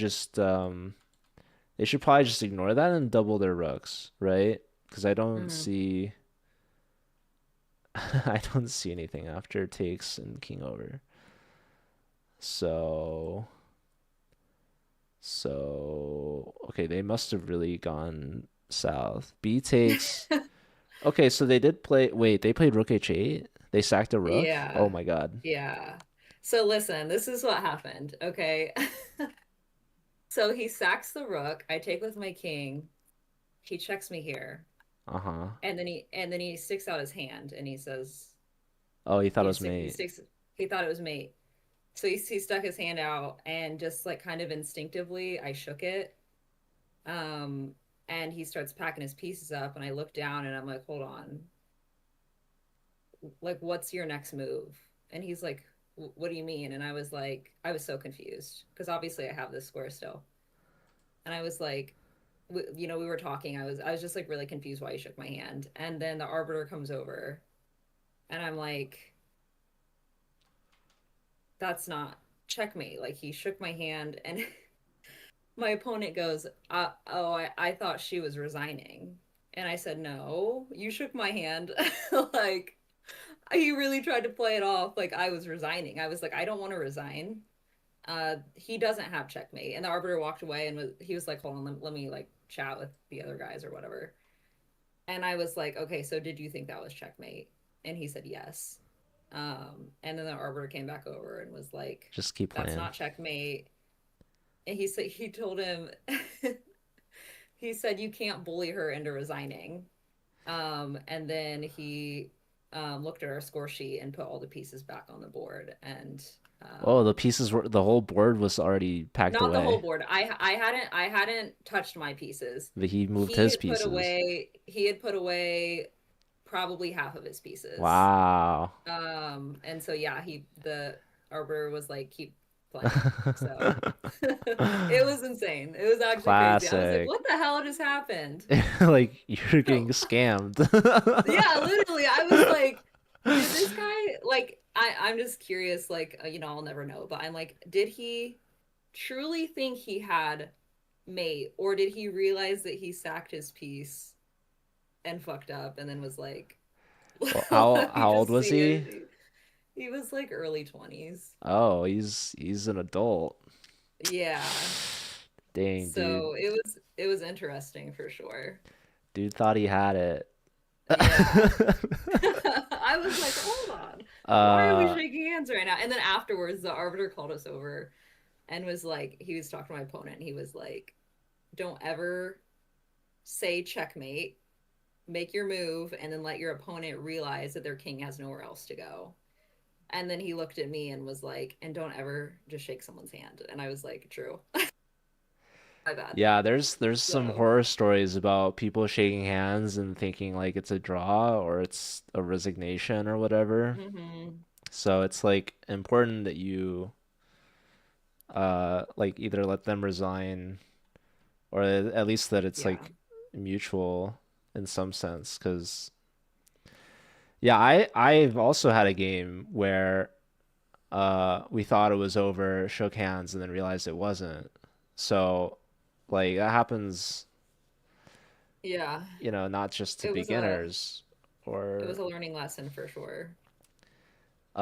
probably just ignore that and double their rooks, right? Because I don't Mm-hmm. see I don't see anything after takes and king over. So okay, they must have really gone south. B takes. Okay, so they did play. Wait, they played rook h8. They sacked a rook. Oh Yeah. my God. Yeah. So listen, this is what happened. Okay. So he sacks the rook. I take with my king. He checks me here. Uh-huh. And then he sticks out his hand and he says Oh, he thought it he was stick he mate. sticks he thought it was mate. So he stuck his hand out and just like kind of instinctively I shook it. Um and he starts packing his pieces up and I look down and I'm like, hold on, like what's your next move? And he's like, what do you mean? And I was like, I was so confused because obviously I have this square still. And I was like, we were talking. I was just like really confused why he shook my hand. And then the arbiter comes over and I'm like, that's not checkmate. Like he shook my hand and my opponent goes, oh, I thought she was resigning. And I said, no, you shook my hand. Like he really tried to play it off like I was resigning. I was like, I don't want to resign. He doesn't have checkmate. And the arbiter walked away and he was like, hold on, let me like chat with the other guys or whatever. And I was like, okay, so did you think that was checkmate? And he said yes. And then the arbiter came back over and was like, Just keep that's playing. not checkmate. And he told him, he said, you can't bully her into resigning. And then he looked at our score sheet and put all the pieces back on the board. And Oh, the whole board was already packed not the whole away. board. I hadn't touched my pieces. But he moved He his had put pieces. away he had put away probably half of his pieces. Wow. And so yeah, the arbiter was like, keep playing. So it was insane. It was actually crazy. I was like, Classic. what the hell just happened? Like you're getting scammed. Yeah, literally. I was like, did this guy like I'm just curious, like I'll never know, but I'm like, did he truly think he had mate, or did he realize that he sacked his piece and fucked up and then was like, Well, let me how old just was see he? it. He was like early 20s. Oh, he's an adult. Yeah. Dang, dude. So it was interesting for sure. Dude thought he had it. Yeah. I was like, hold on, why are we Uh, shaking hands right now? And then afterwards, the arbiter called us over and was like, he was talking to my opponent, and he was like, don't ever say checkmate, make your move, and then let your opponent realize that their king has nowhere else to go. And then he looked at me and was like, and don't ever just shake someone's hand. And I was like, true. My bad. yeah, there's some So, horror stories about people shaking hands and thinking like it's a draw or it's a resignation or whatever. hmm, So it's like important that you like either let them resign or at least that it's yeah. like mutual in some sense. Because yeah, I've also had a game where we thought it was over, shook hands, and then realized it wasn't. So like that happens, Yeah. not just to It was a beginners it was or a learning lesson for sure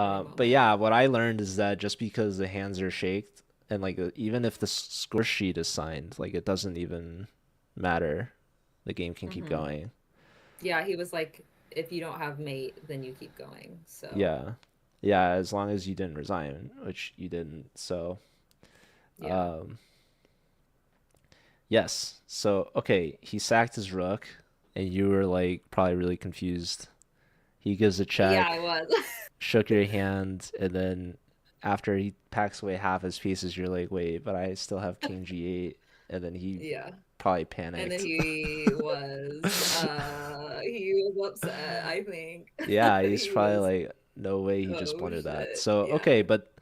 for a but moment. yeah, what I learned is that just because the hands are shaked and like even if the score sheet is signed, like it doesn't even matter. The game can keep Hmm. going. Yeah, he was like, if you don't have mate, then you keep going. So, Yeah. Yeah, as long as you didn't resign, which you didn't. So, yeah. um, yes. So, okay, he sacked his rook, and you were like probably really confused. He gives a Yeah, check, I was. shook your hand, and then after he packs away half his pieces, you're like, wait, but I still have King G8, and then he Yeah. probably And then panicked. he was upset, I think. Yeah, he's He probably was, like, no way, he just oh blundered that. shit. So, okay, Yeah. but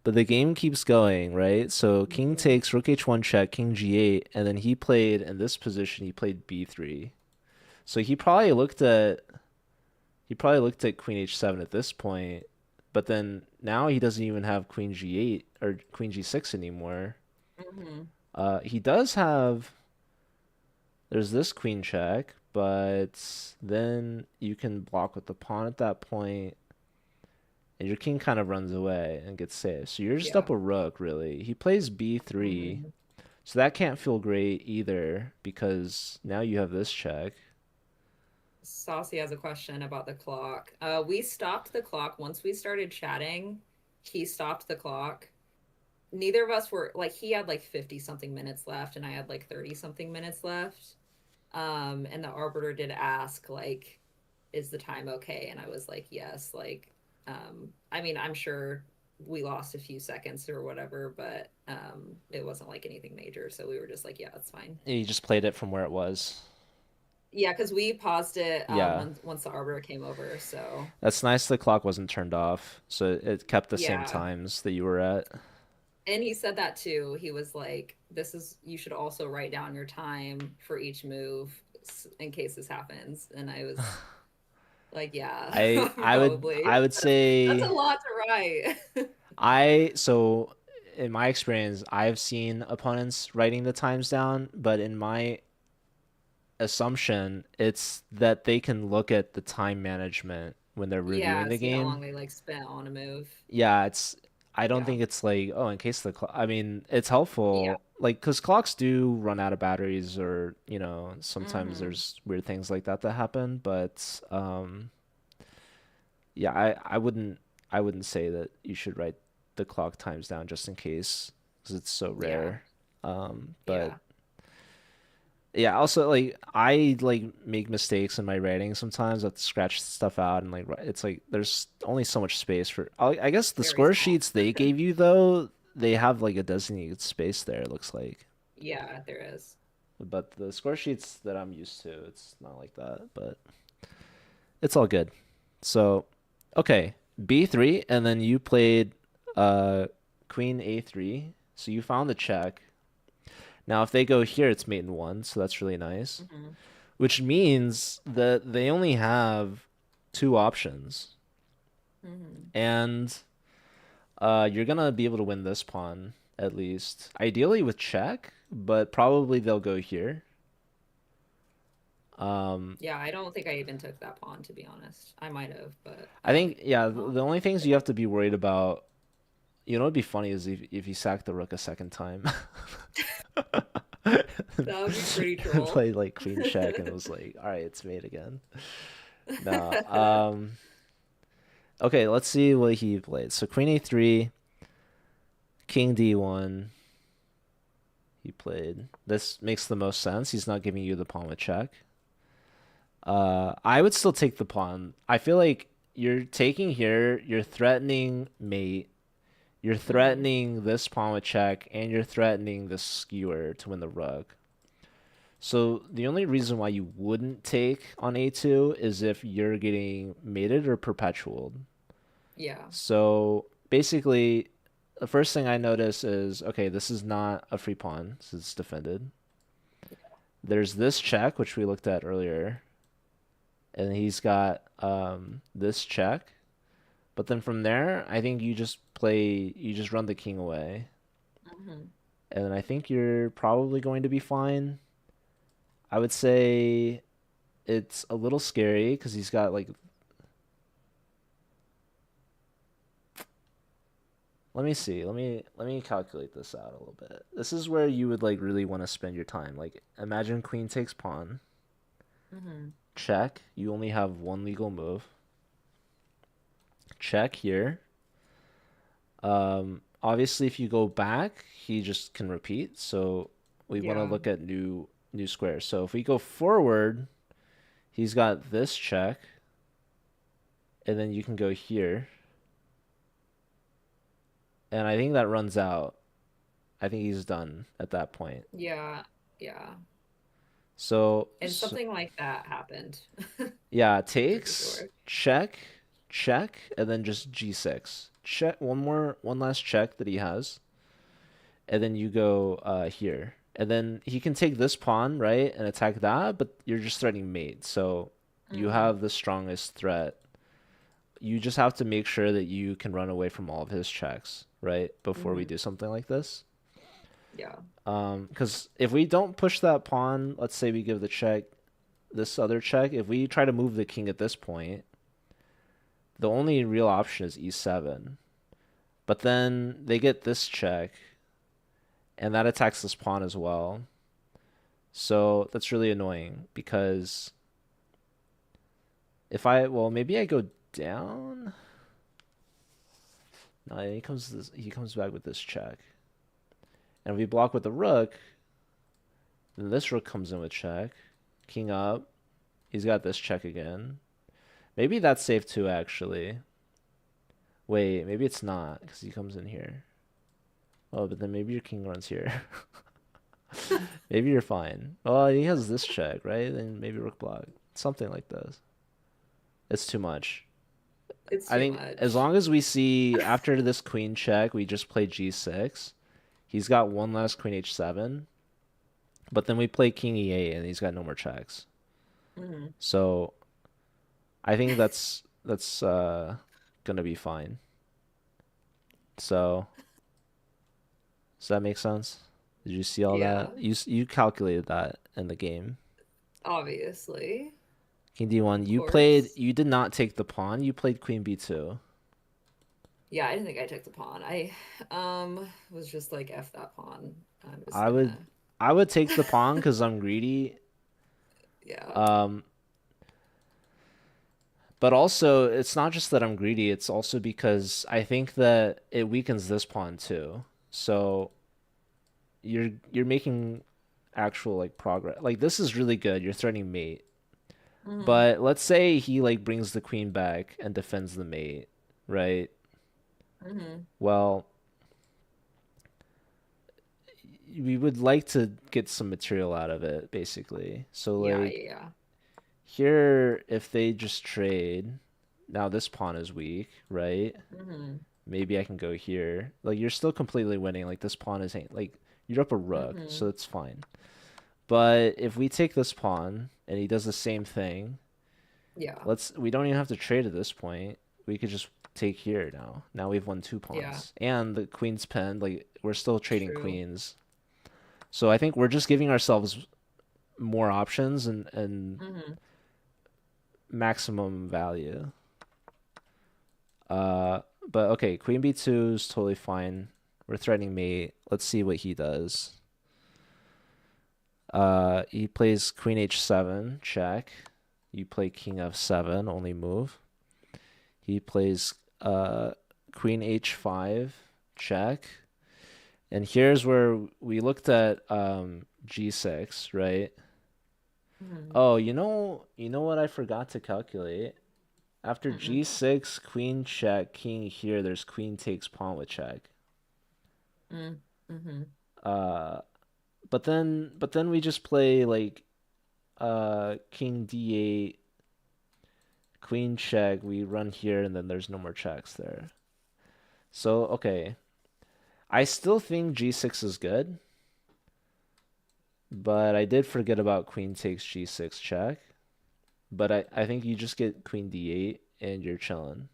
the game keeps going, right? So king Hmm. takes rook h1 check, king g8, and then he played in this position, he played b3. So he probably looked at queen h7 at this point, but then now he doesn't even have queen g8 or queen g6 anymore. Hmm. He does have there's this queen check, but then you can block with the pawn at that point and your king kind of runs away and gets saved. So you're just Yeah. up a rook, really. He plays b3, Hmm. so that can't feel great either because now you have this check. Saucy has a question about the clock. We stopped the clock once we started chatting. He stopped the clock. Neither of us were like, he had like 50 something minutes left and I had like 30 something minutes left. And the arbiter did ask, like, is the time okay? And I was like, yes. Like, I mean, I'm sure we lost a few seconds or whatever, but it wasn't like anything major. So we were just like, yeah, it's fine. He just played it from where it was. Yeah, because we paused it Yeah, once the arbiter came over. So that's nice the clock wasn't turned off, so it kept the same yeah. times that you were at. And he said that too. He was like, this is, you should also write down your time for each move in case this happens. And I was like, yeah, I I would probably. I would That's a say lot to write. so in my experience, I've seen opponents writing the times down, but in my assumption, it's that they can look at the time management when they're reviewing Yeah, the see how game. long they like spent on a move. Yeah, I don't Yeah. think it's like, oh, in case the clock, I mean, it's Yeah. helpful, like, because clocks do run out of batteries or, sometimes Hmm. there's weird things like that that happen, but yeah, I wouldn't say that you should write the clock times down just in case because it's so Yeah. rare. But Yeah. yeah, also like I like make mistakes in my writing sometimes. I have to scratch stuff out and like it's like there's only so much space for. I guess the Very score small. sheets they gave you though, they have like a designated space there, it looks like. Yeah, there is. But the score sheets that I'm used to, it's not like that, but it's all good. So, okay, B3 and then you played uh Queen A3. So you found the check. Now if they go here it's mate in 1, so that's really nice. Hmm. Which means that they only have two options. Hmm. And you're gonna be able to win this pawn at least. Ideally with check, but probably they'll go here. Um, Yeah, I don't think I even took that pawn, to be honest. I might have, but I think yeah, oh, the only things you have to be worried about, what'd be funny is if you sack the rook a second time. that would be pretty troll. Played like queen check and was like, all right, it's mate again. No. Okay, let's see what he played. So queen a3, king d1. He played. This makes the most sense. He's not giving you the pawn with check. I would still take the pawn. I feel like you're taking here, you're threatening mate, you're Mm-hmm. threatening this pawn with check, and you're threatening this skewer to win the rook. So the only reason why you wouldn't take on a2 is if you're getting mated or perpetual. Yeah. So basically, the first thing I notice is, okay, this is not a free pawn, so it's defended. There's this check, which we looked at earlier, and he's got this check. But then from there, I think you just run the king away, Mm-hmm. and then I think you're probably going to be fine. I would say it's a little scary because he's got like, let me see, let me calculate this out a little bit. This is where you would like really want to spend your time. Like imagine queen takes pawn, Mm-hmm. check. You only have one legal move. Check here. Obviously, if you go back, he just can repeat. So we want to Yeah. look at new squares. So if we go forward, he's got this check, and then you can go here, and I think that runs out. I think he's done at that point. Yeah. Yeah. So, And so something like that happened yeah, for takes, sure. check, check, and then just g6. Check one last check that he has, and then you go here. And then he can take this pawn, right, and attack that, but you're just threatening mate. So you Mm-hmm. have the strongest threat. You just have to make sure that you can run away from all of his checks, right, before we Mm-hmm. do something like this. Yeah. Because if we don't push that pawn, let's say we give the check, this other check, if we try to move the king at this point, the only real option is e7. But then they get this check, and that attacks this pawn as well. So that's really annoying because if well, maybe I go down. No, he comes back with this check. And if we block with the rook, then this rook comes in with check. King up. He's got this check again. Maybe that's safe too, actually. Wait, maybe it's not because he comes in here. Oh, but then maybe your king runs here. Maybe you're fine. Well, he has this check, right? Then maybe rook block. Something like this. It's too much. It's I too think as much. long as we see after this queen check, we just play g6. He's got one last queen h7, but then we play king e8 and he's got no more checks. Mm-hmm. So I think that's gonna be fine. So does that make sense? Did you see all that? Yeah. You calculated that in the game. Obviously. King d1. Of course. You did not take the pawn. You played queen b2. Yeah, I didn't think I took the pawn. I was just like F that pawn. I'm just I would gonna I would take the pawn because I'm greedy. yeah. Um, but also it's not just that I'm greedy. It's also because I think that it weakens this pawn too. So you're making actual like progress. Like this is really good. You're threatening mate. Mm-hmm. But let's say he like brings the queen back and defends the mate, right? Mm-hmm. Well, we would like to get some material out of it, basically. So Yeah, like yeah, here, if they just trade, now this pawn is weak, right? yeah. Mm-hmm. Maybe I can go here. Like you're still completely winning. Like this pawn is like you're up a rook, Mm-hmm. so it's fine. But if we take this pawn and he does the same thing, Yeah. we don't even have to trade at this point. We could just take here now. Now we've won two Yeah. pawns. And the queen's pinned, like we're still trading True. queens. So I think we're just giving ourselves more options and Mm-hmm. maximum value. Uh but okay, queen b2 is totally fine. We're threatening mate. Let's see what he does. He plays queen h7, check. You play king f7, only move. He plays queen h5 check. And here's where we looked at g6, right? Mhm. Oh, you know what I forgot to calculate? After Mm-mm. g6, queen check, king here, there's queen takes pawn with check. Mm. Mm-hmm. Uh, but then we just play like king d8, queen check, we run here and then there's no more checks there. So, okay. I still think g6 is good, but I did forget about queen takes g6 check. But I think you just get queen d8 and you're chilling.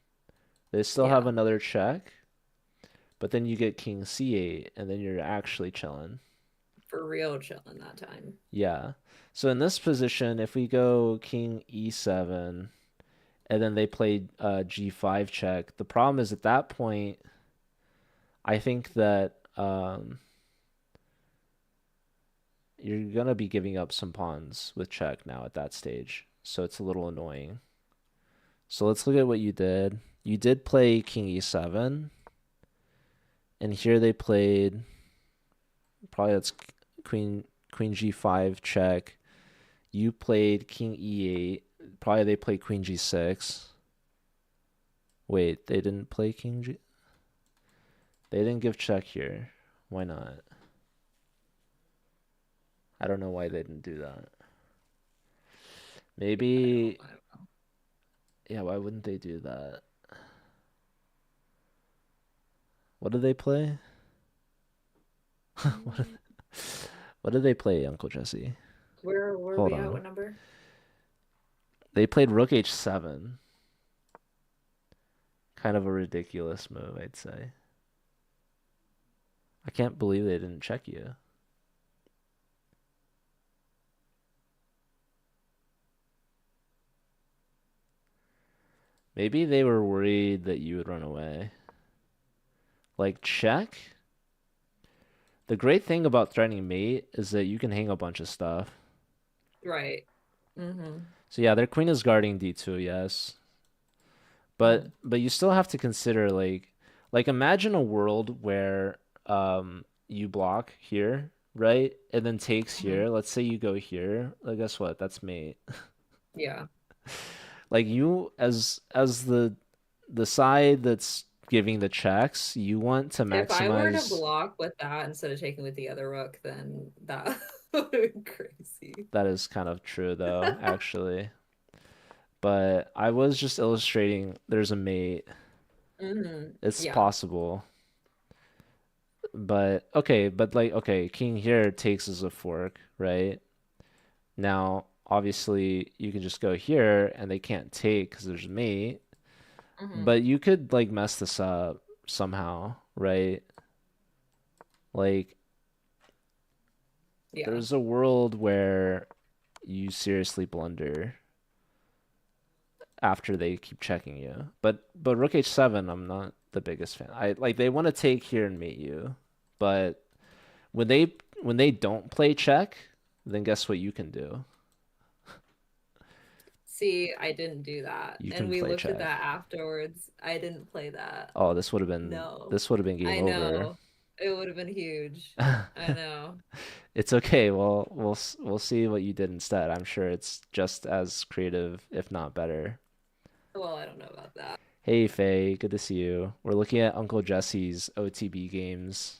They still have Yeah, another check, but then you get king c8 and then you're actually chilling. for real chilling that time. Yeah. So in this position, if we go king e7 and then they play g5 check, the problem is at that point, I think that you're gonna be giving up some pawns with check now at that stage. So it's a little annoying. So let's look at what you did. You did play king e7, and here they played probably that's queen g5 check. You played king e8. Probably they played queen g6. Wait, they didn't play king g. They didn't give check here. Why not? I don't know why they didn't do that. Yeah, I don't, Maybe, I don't know. yeah, why wouldn't they do that? What did they play? What did, Mm. what did they play, Uncle Jesse? Where Hold we at? on. What number? They played rook h7. Kind of a ridiculous move, I'd say. I can't believe they didn't check you. Maybe they were worried that you would run away. Like, check? The great thing about threatening mate is that you can hang a bunch of stuff. Right. Mm-hmm. So yeah, their queen is guarding d2, yes. Mm-hmm. But you still have to consider like imagine a world where you block here, right? And then takes Mm-hmm. here. Let's say you go here. Well, guess what? That's mate. Yeah. Like you as the side that's giving the checks, you want to If I were to maximize. block with that instead of taking with the other rook, then that would be crazy. That is kind of true though, actually. But I was just illustrating there's a mate. Mm-hmm. It's Yeah. possible. But okay, but like okay, king here takes as a fork, right? Now, obviously, you can just go here and they can't take because there's mate. Mm-hmm. But you could like mess this up somehow, right? Like Yeah. there's a world where you seriously blunder after they keep checking you. But rook h7, I'm not the biggest fan. I like they want to take here and mate you, but when they don't play check, then guess what you can do? See, I didn't do that. You And can we play looked at check. that afterwards. I didn't play that. Oh, No. this would have been game I over. know. It would have been huge. I know. It's okay. Well, we'll see what you did instead. I'm sure it's just as creative, if not better. Well, I don't know about that. Hey Faye, good to see you. We're looking at Uncle Jesse's OTB games.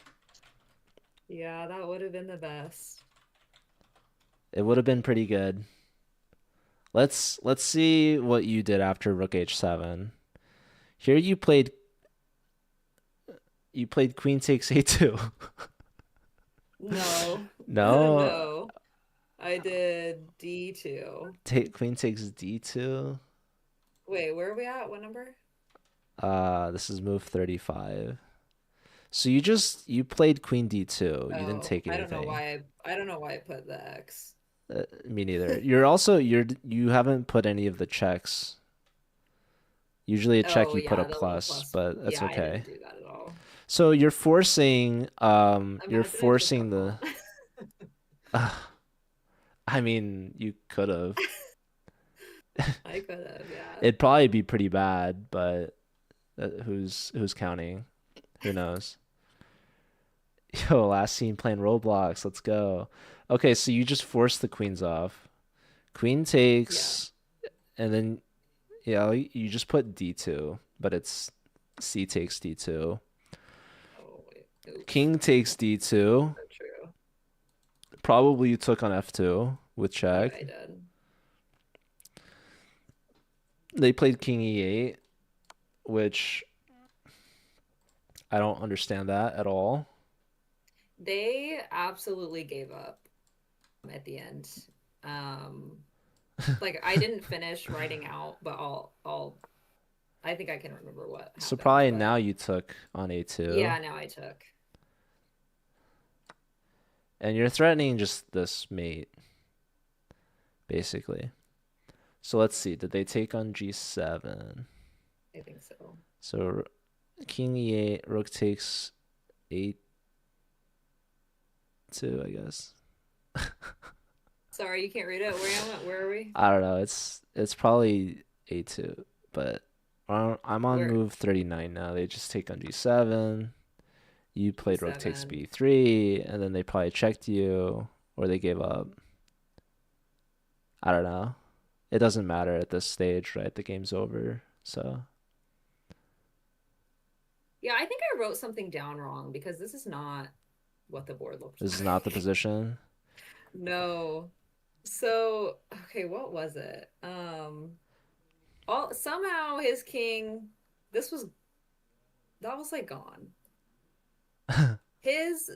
Yeah, that would have been the best. It would have been pretty good. Let's see what you did after Rook H7. Here you played Queen takes A2. No. No, No. I did D2. take Queen takes D2. Wait, where are we at? What number? This is move 35. So you played Queen D2. You didn't Oh, take anything. I don't know why I put the X. Me neither. You haven't put any of the checks. Usually a check Oh you put a yeah, the little plus, plus. but that's Yeah, I didn't okay. do that at all. So you're Imagine I took the forcing the pawn. I mean, you could have. I could have, yeah. It'd probably be pretty bad, but who's counting? Who knows? Yo, last scene playing Roblox. Let's go. Okay, so you just force the queens off. Queen Yeah. takes, and then yeah, you just put D2, but it's C takes D2. Oh, wait. Oops. King takes D2. So true. Probably you took on F2 with Yeah, check. I did. They played King E8, which I don't understand that at all. They absolutely gave up at the end. Um, like I didn't finish writing out, but I think I can remember what So happened. probably now But you took on A2, yeah, now I took. and you're threatening just this mate, basically. So let's see. Did they take on G7? I think so. So King E8, Rook takes A2, I guess. Sorry, you can't read it. Where am I? Where are we? I don't know. It's probably A2, but I'm on Where? move 39 now. They just take on G7. You played Rook takes G7. B3, and then they probably checked you, or they gave up. I don't know. It doesn't matter at this stage, right? The game's over. So Yeah, I think I wrote something down wrong because this is not what the board looked this is not the like. position. No. So, okay, what was it? All somehow his king, this was that was like gone. His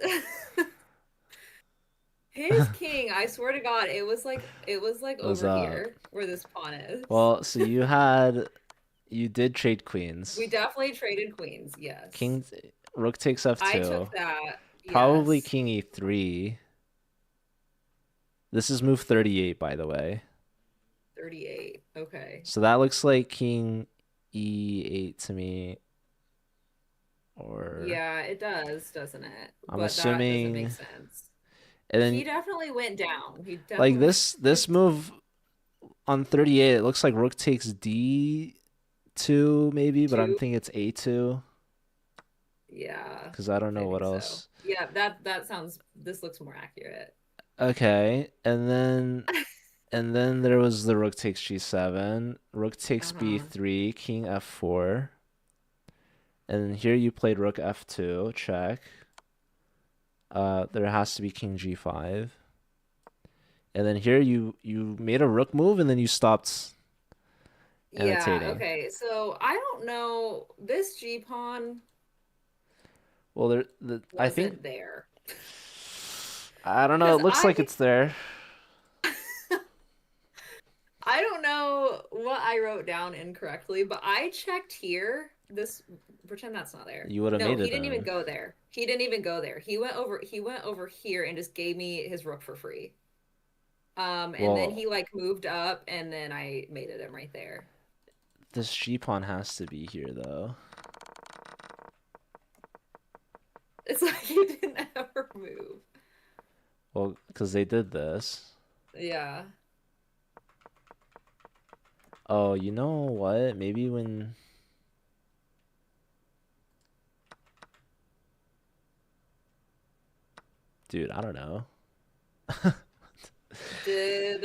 his king, I swear to God, it was like Was over here where this pawn is. well, so you did trade We queens. definitely traded queens, yes. King Rook takes I took F2. that, Probably yes. King E3. This is move 38, by the way. 38. Okay. So that looks like King E8 to me, or Yeah, it does, doesn't it? I'm But that doesn't make assuming. sense. And He then definitely went down. He like definitely this move on 38, it looks like Rook takes D2 maybe, but I'm two. thinking it's A2 Yeah, because I don't I know what think so. else. Yeah, that sounds this looks more accurate. Okay, and then there was the Rook takes G7, Rook takes Uh-huh. B3, King F4, and here you played Rook F2, check. There has to be King G5. And then here you made a rook move and then you stopped Yeah, annotating. okay. So I don't know. This G pawn Well, I think wasn't there. I don't know. Because It looks like it's there. I don't know what I wrote down incorrectly, but I checked here. This pretend that's not there. You would have No, made he it didn't even then. go there. He didn't even go there. He went over here and just gave me his rook for free. And then Well, he like moved up and then I mated him right there. this G pawn has to be here though. It's like he didn't ever move. Well, because they did this. Yeah. Oh, you know what? Maybe when. Dude, I don't know. Did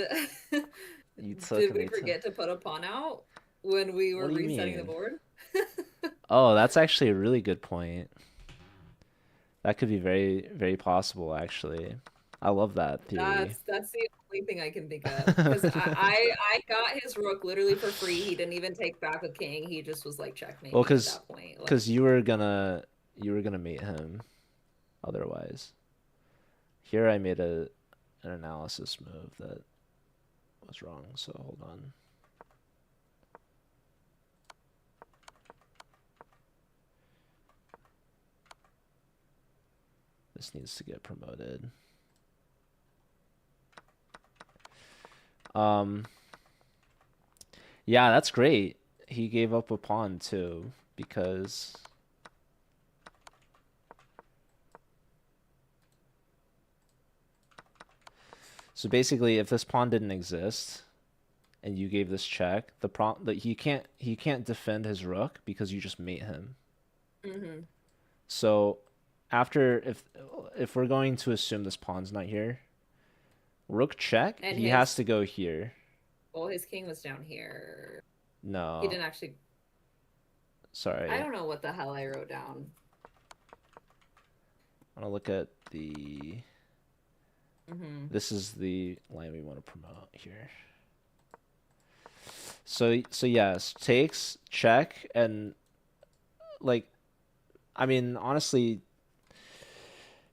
You took did and we they took. forget to put a pawn out when we What were do you resetting the mean? board? Oh, that's actually a really good point. That could be very, very possible, actually. I love that theory. That's the only thing I can think of because I got his rook literally for free. He didn't even take back a king. He just was like checkmate Well, me at cause, that point. Like, cause you were gonna mate him otherwise. Here I made an analysis move that was wrong. So hold on. This needs to get promoted. Um, yeah, that's great. He gave up a pawn too because so basically if this pawn didn't exist, and you gave this check, the problem that he can't defend his rook because you just mate him. Mm-hmm. So after if we're going to assume this pawn's not here, rook check, And he has his to go here. well, his king was down here. He No, didn't actually. I sorry. don't know what the hell I wrote down. I want to look at the. Mm-hmm. This is the line we want to promote here. So yes, takes check and like I mean honestly,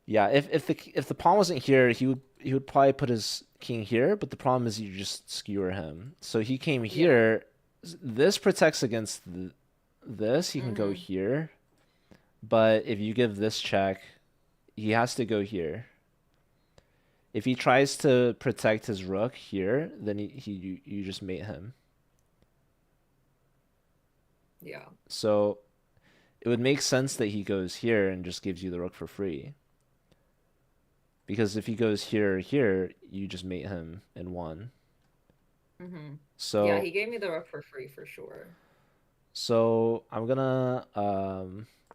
yeah. If the pawn wasn't here, he would probably put his king here. But the problem is you just skewer him. So he came Yeah. here. This protects against this. He can go Mm-hmm. here. But if you give this check, he has to go here. If he tries to protect his rook here, then you just mate him. Yeah. So it would make sense that he goes here and just gives you the rook for free. Because if he goes here or here, you just mate him in one. Mm-hmm. Yeah, So he gave me the rook for free for sure. so I'm gonna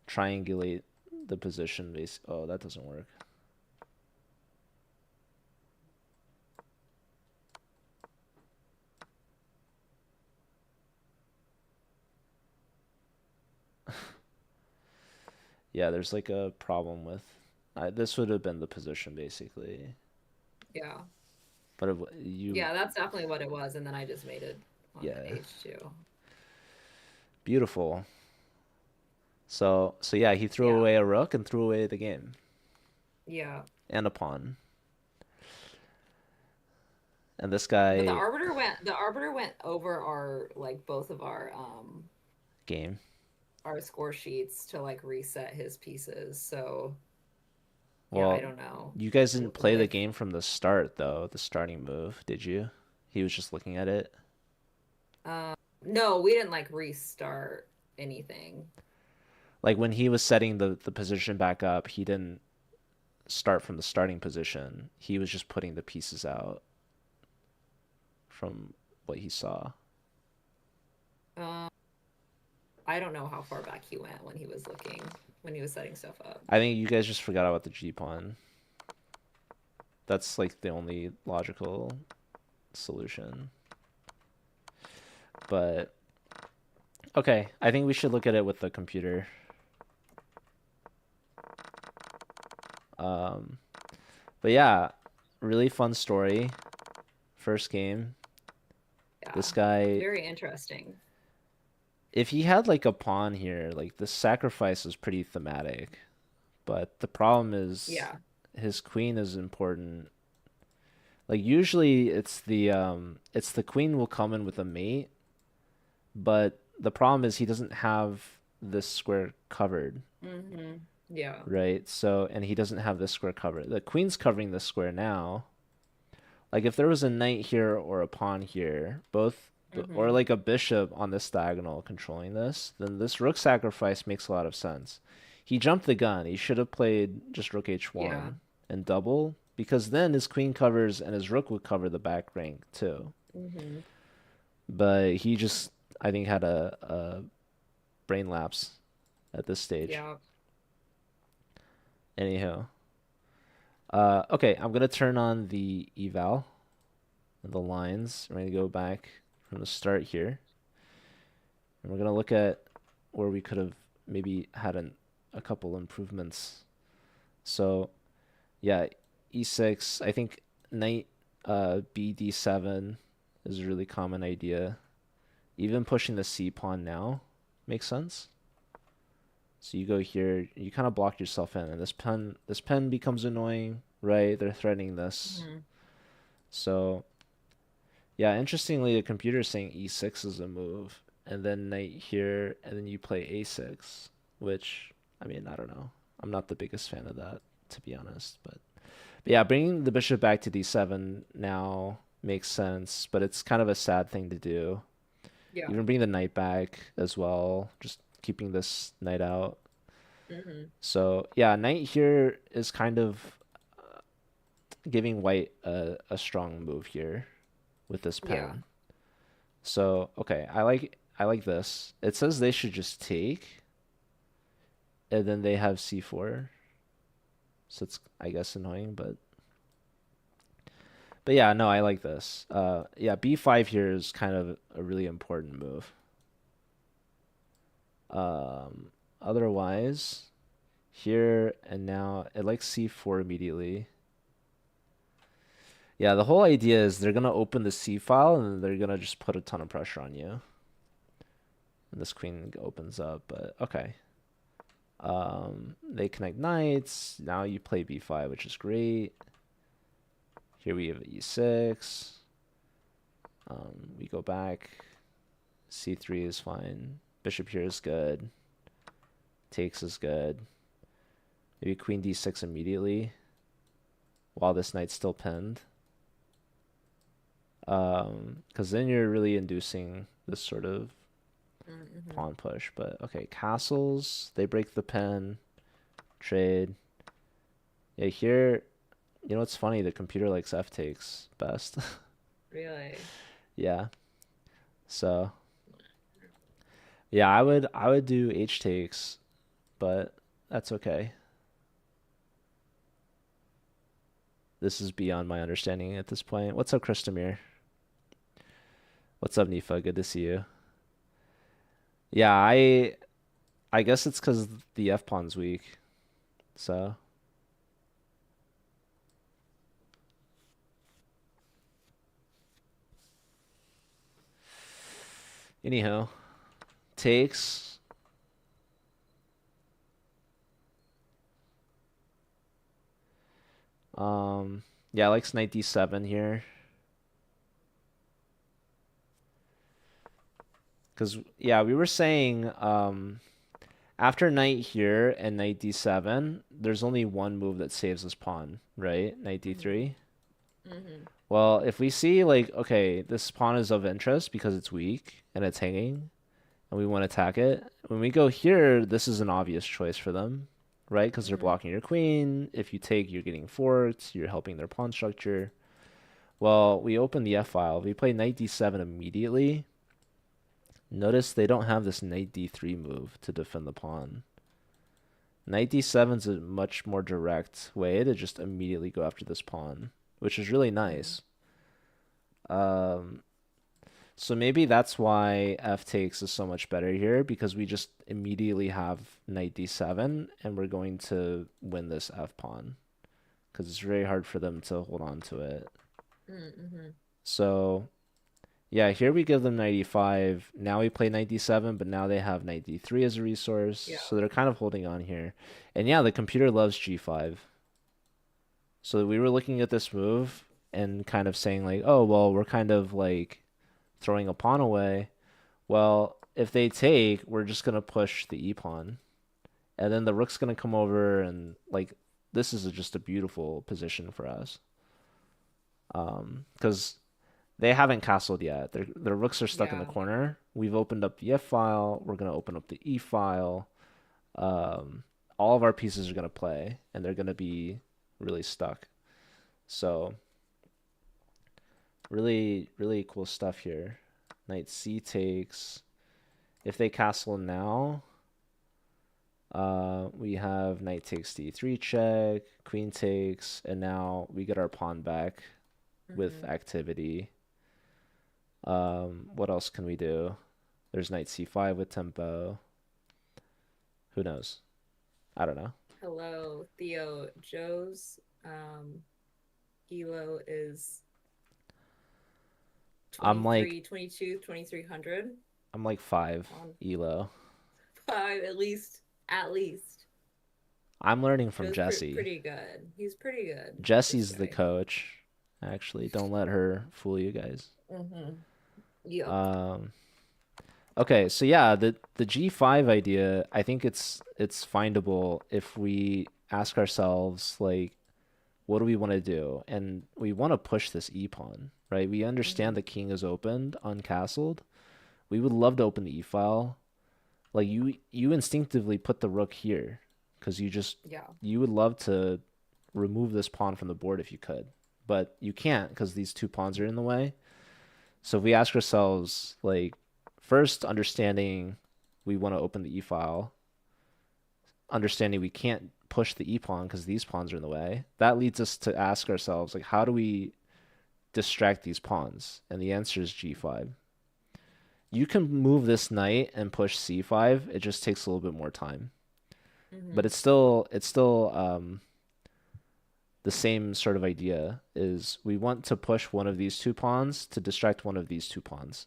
triangulate the position base. Oh, that doesn't work. Yeah, there's like a problem with this would have been the position basically. Yeah. But you Yeah, that's definitely what it was. And then I just made it on yeah, H2. beautiful. So yeah, he threw Yeah. away a rook and threw away the game Yeah. and a pawn. And this But guy the arbiter went over our like both of game. our score sheets to like reset his pieces. So yeah, I Well, don't know. you guys didn't play the With game from the start though, the starting move, did you? He was just looking at it. no, we didn't like restart anything. Like when he was setting the position back up, he didn't start from the starting position. He was just putting the pieces out from what he saw. Um, I don't know how far back he went when he was looking when he was setting stuff up. I think you guys just forgot about the G pawn. That's like the only logical solution. But okay, I think we should look at it with the computer. Um, but yeah, really fun story. First game. Yeah, This guy, very interesting. if he had like a pawn here, like the sacrifice is pretty thematic. But the problem is Yeah. his queen is important. Like usually it's the queen will come in with a mate, but the problem is he doesn't have this square covered, Mm-hmm. Yeah. right? So and he doesn't have this square covered. The queen's covering this square now. Like if there was a knight here or a pawn here, both or Mm-hmm. like a bishop on this diagonal controlling this, then this rook sacrifice makes a lot of sense. He jumped the gun. He should have played just rook Yeah. h1 and double because then his queen covers and his rook would cover the back rank too. Mm-hmm. But he just I think had a brain lapse at this stage. Yeah. Anyhow, okay, I'm gonna turn on the eval and the lines. We're gonna go back from the start here. And we're gonna look at where we could have maybe had a couple improvements. So yeah, e6. I think knight b d7 is a really common idea. Even pushing the c pawn now makes sense. So you go here, you kind of block yourself in, and this pen becomes annoying, right? They're threatening this. Mm-hmm. So yeah, interestingly, the computer's saying e6 is a move, and then knight here, and then you play a6, which, I mean, I don't know. I'm not the biggest fan of that, to be honest. But yeah, bringing the bishop back to d7 now makes sense, but it's kind of a sad thing to do. Yeah. Even bring the knight back as well, just keeping this knight out. Mm-hmm. So yeah, knight here is kind of giving white a strong move here with this Yeah. pen. So, okay, I like this. It says they should just take, and then they have c4. So it's, I guess, annoying, but yeah, no, I like this. Yeah, b5 here is kind of a really important move. Um, Otherwise, here and now, it likes c4 immediately. Yeah, the whole idea is they're gonna open the c file and they're gonna just put a ton of pressure on you. And this queen opens up, but okay. They connect knights. Now you play b5, which is great. Here we have e6. We go back. c3 is fine. Bishop here is good. Takes is good. Maybe queen d6 immediately while this knight's still pinned. Because then you're really inducing this sort of Mm-hmm. pawn push. But okay, castles, they break the pin, trade. Yeah, here, you know what's funny? The computer likes f takes best. Really? Yeah. So yeah, I would do h takes, but that's okay. This is beyond my understanding at this point. What's up, Kristamir? What's up, Nifa? Good to see you. Yeah, I guess it's because the f pawn's weak. So anyhow, takes. Yeah, I like knight d7 here. Because, yeah, we were saying after knight here and knight d7, there's only one move that saves this pawn, right? Knight Mm-hmm. d3. Mm-hmm. Well, if we see, like, okay, this pawn is of interest because it's weak and it's hanging, and we want to attack it, when we go here, this is an obvious choice for them, right? Because they're Mm-hmm. blocking your queen. If you take, you're getting forked. You're helping their pawn structure. Well, we open the f file. We play knight d7 immediately. Notice they don't have this knight d3 move to defend the pawn. Knight d7 is a much more direct way to just immediately go after this pawn, which is really Mm-hmm. nice. Um, so maybe that's why f takes is so much better here because we just immediately have knight d7 and we're going to win this f pawn because it's very hard for them to hold on to it. Mm-hmm. So yeah, here we give them knight e5. Now we play knight d7, but now they have knight d3 as a resource. Yeah. So they're kind of holding on here. And yeah, the computer loves g5. So we were looking at this move and kind of saying like, oh, well, we're kind of like throwing a pawn away. Well, if they take, we're just going to push the e pawn. And then the rook's going to come over and like this is just a beautiful position for us. Because they haven't castled yet. Their rooks are stuck in the Yeah. corner. We've opened up the F file. We're gonna open up the E file. Um, all of our pieces are gonna play, and they're gonna be really stuck. So really, really cool stuff here. Knight C takes. If they castle now, we have knight takes D3 check, queen takes, and now we get our pawn back with Mm-hmm. activity. What else can we do? There's knight c5 with tempo. Who knows? I don't know. Hello, Theo. Joe's Elo is I'm like 2300 I'm like 5 on elo. 5 at least. At least. I'm learning from Joe's Jessie. pretty good. He's pretty good, this Jessie's the guy. coach. Actually, don't let her fool you guys. Mm-hmm. Yep. Um okay, so yeah, the G5 idea, I think it's findable if we ask ourselves like what do we want to do? And we want to push this E pawn, right? We understand Mm-hmm. the king is opened, uncastled. We would love to open the E file. Like you instinctively put the rook here because Yeah. you would love to remove this pawn from the board if you could, but you can't because these two pawns are in the way. So if we ask ourselves, like, first understanding we want to open the E file, understanding we can't push the E pawn because these pawns are in the way, that leads us to ask ourselves, like, how do we distract these pawns? And the answer is G5. You can move this knight and push C5. It just takes a little bit more time. But Mm-hmm. it's still the same sort of idea is we want to push one of these two pawns to distract one of these two pawns.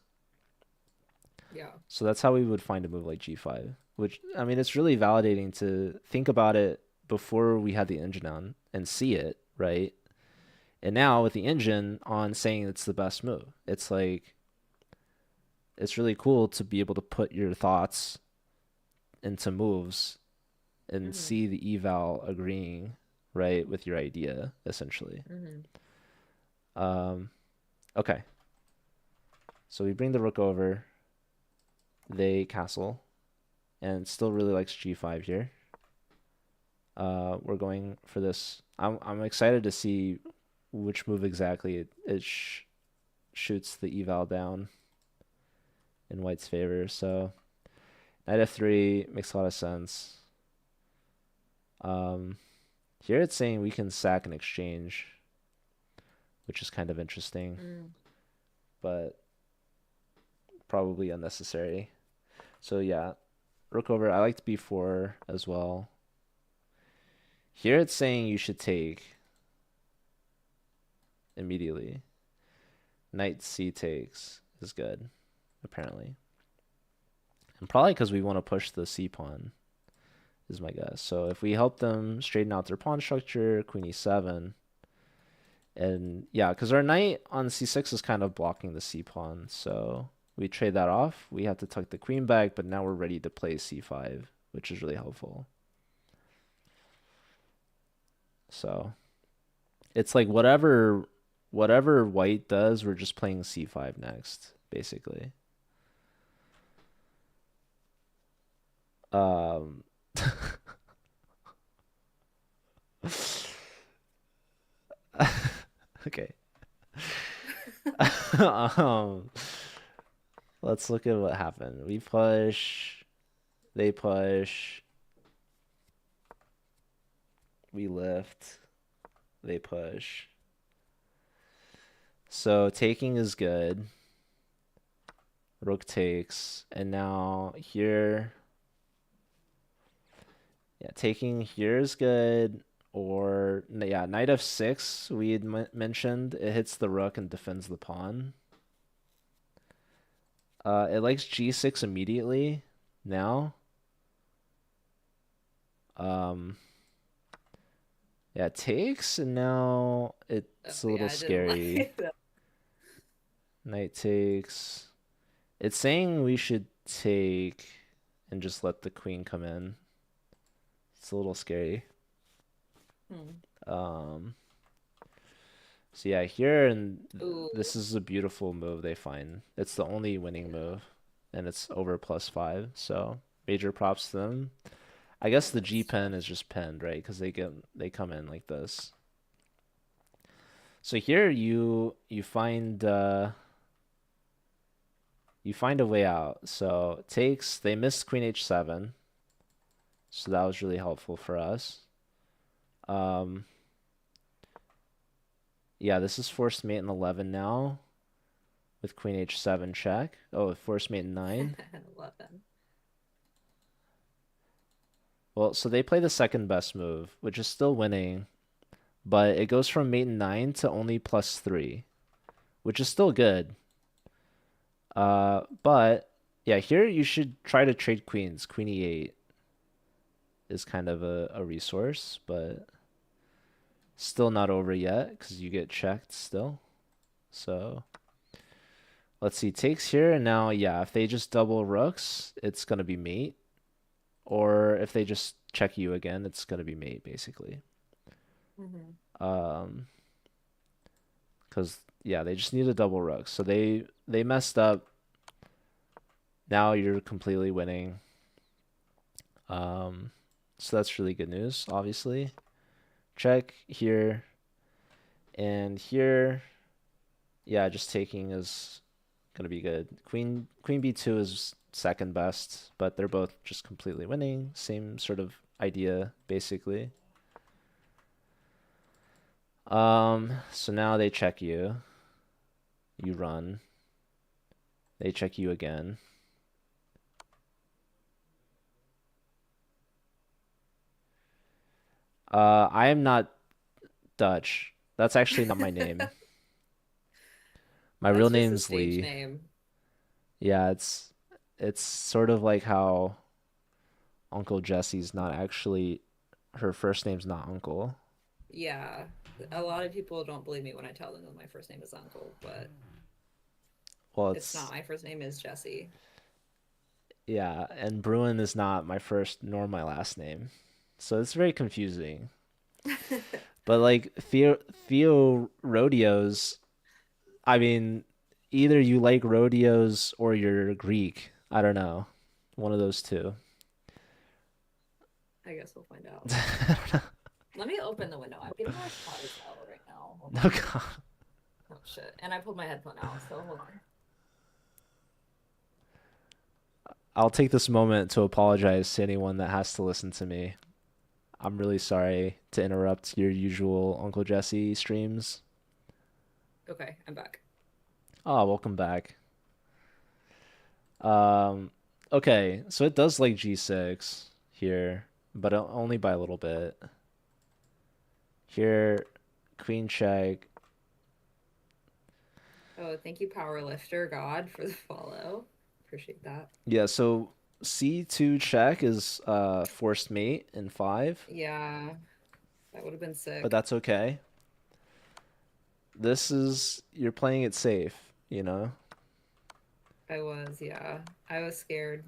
Yeah. So that's how we would find a move like G5, which I mean it's really validating to think about it before we had the engine on and see it, right? And now with the engine on saying it's the best move, it's like it's really cool to be able to put your thoughts into moves and Mm-hmm. see the eval agreeing, right, with your idea, essentially. Mm-hmm. Um, okay, so we bring the rook over, they castle, and still really likes g5 here. We're going for this. I'm excited to see which move exactly it shoots the eval down in white's favor. So knight f3 makes a lot of sense. Um, Here it's saying we can sack and exchange, which is kind of interesting, Mm. but probably unnecessary. So yeah, rook over. I liked b4 as well. Here it's saying you should take immediately. Knight c takes is good, apparently. And probably because we want to push the c pawn, is my guess. So if we help them straighten out their pawn structure, queen e7, and yeah, because our knight on c6 is kind of blocking the c pawn, so we trade that off. We have to tuck the queen back, but now we're ready to play c5, which is really helpful. So it's like whatever white does, we're just playing c5 next, basically. Um, okay. um, let's look at what happened. We push, they push, we lift, they push. So taking is good. Rook takes, and now here, yeah, taking here is good. Or yeah, knight f6 we had mentioned it hits the rook and defends the pawn. It likes g6 immediately now. Um, yeah, it takes, and now Oh it's a little yeah, I didn't scary. like that. Knight takes. It's saying we should take and just let the queen come in. It's a little scary. Hmm. Um, so yeah, here and Ooh. this is a beautiful move they find. It's the only winning Yeah. move, and it's over +5. So major props to them. I guess the G That's pen tough. is just pinned, right? Because they come in like this. So here you find a way out. So it takes they missed queen h7, so that was really helpful for us. Um, yeah, this is forced mate in 11 now with queen h7 check. Oh, forced mate in 9. 11. Well, so they play the second best move, which is still winning, but it goes from mate in 9 to only +3, which is still good. But yeah, here you should try to trade queens. Queen e8 is kind of a resource, but still not over yet because you get checked still. So let's see, takes here, and now yeah, if they just double rooks, it's gonna be mate. Or if they just check you again, it's gonna be mate basically. Hmm. Um, because yeah, they just need a double rook. So they messed up. Now you're completely winning. Um, so that's really good news, obviously. Check here and here. Yeah, just taking is gonna be good. Queen b2 is second best, but they're both just completely winning. Same sort of idea, basically. So now they check you. You run. They check you again. I am not Dutch. That's actually not my name. My real That's just a name's stage Lee. name. Yeah, it's sort of like how Uncle Jesse's not actually her first name's not Uncle. Yeah. A lot of people don't believe me when I tell them that my first name is Uncle, but Well, it's not. it's My first name is Jesse. yeah, and Bruin is not my first nor my last name. So it's very confusing. But like Theo rodeos, I mean, either you like rodeos or you're Greek. I don't know. One of those two. I guess we'll find out. Let me open the window. I'm getting my hot as hell right now. Hold No, on. God. Oh shit. And I pulled my headphone out, so hold on. I'll take this moment to apologize to anyone that has to listen to me. I'm really sorry to interrupt your usual Uncle Jesse streams. Okay, I'm back. Oh, welcome back. Um, okay, so it does like G6 here, but only by a little bit. Here, Queen check. Oh, thank you, Power Lifter God, for the follow. Appreciate that. Yeah, so C2 check is forced mate in 5, Yeah, that would have been but sick. that's okay. This is you're playing it safe, you know? I was, yeah. I was scared.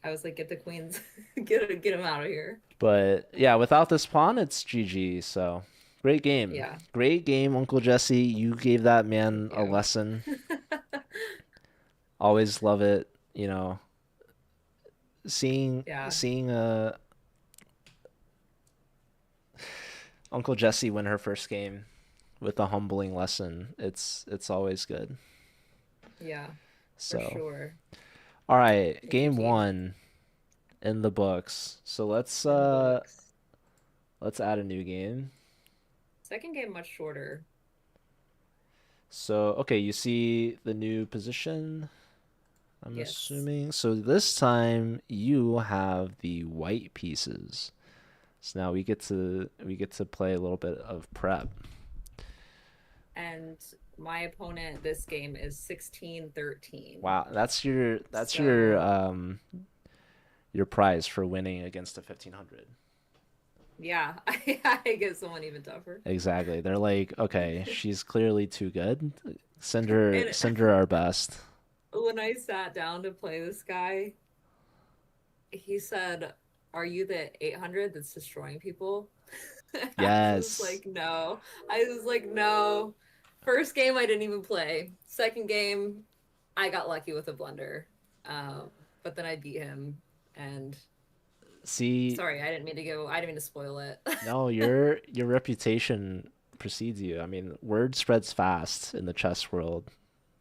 I was like, get the queens, get him out of here. But yeah, without this pawn, it's GG. So great game. Yeah, Great game, Uncle Jesse. You gave that thank man a you. lesson. Always love it, seeing Yeah, seeing Uncle Jesse win her first game with a humbling lesson. It's always good. yeah, for So, sure. all right, Thank you, game team. 1 in the books. So In the books. let's add a new game. Second game much shorter. So, okay, you see the new position, I'm Yes. assuming. So this time you have the white pieces. So now we get to play a little bit of prep. And my opponent this game is 16-13. Wow, that's So, your prize for winning against a 1500. yeah, I get someone even tougher. Exactly. They're like, okay, she's clearly too good. And Send her our best. when I sat down to play this guy, he said, "Are you the 800 that's destroying people?" I was Yes. like, "No." I was like, "No." First game I didn't even play. Second game I got lucky with a blunder. Um, but then I beat him and See, sorry, I didn't mean to spoil it. no, your reputation precedes you. I mean, word spreads fast in the chess world,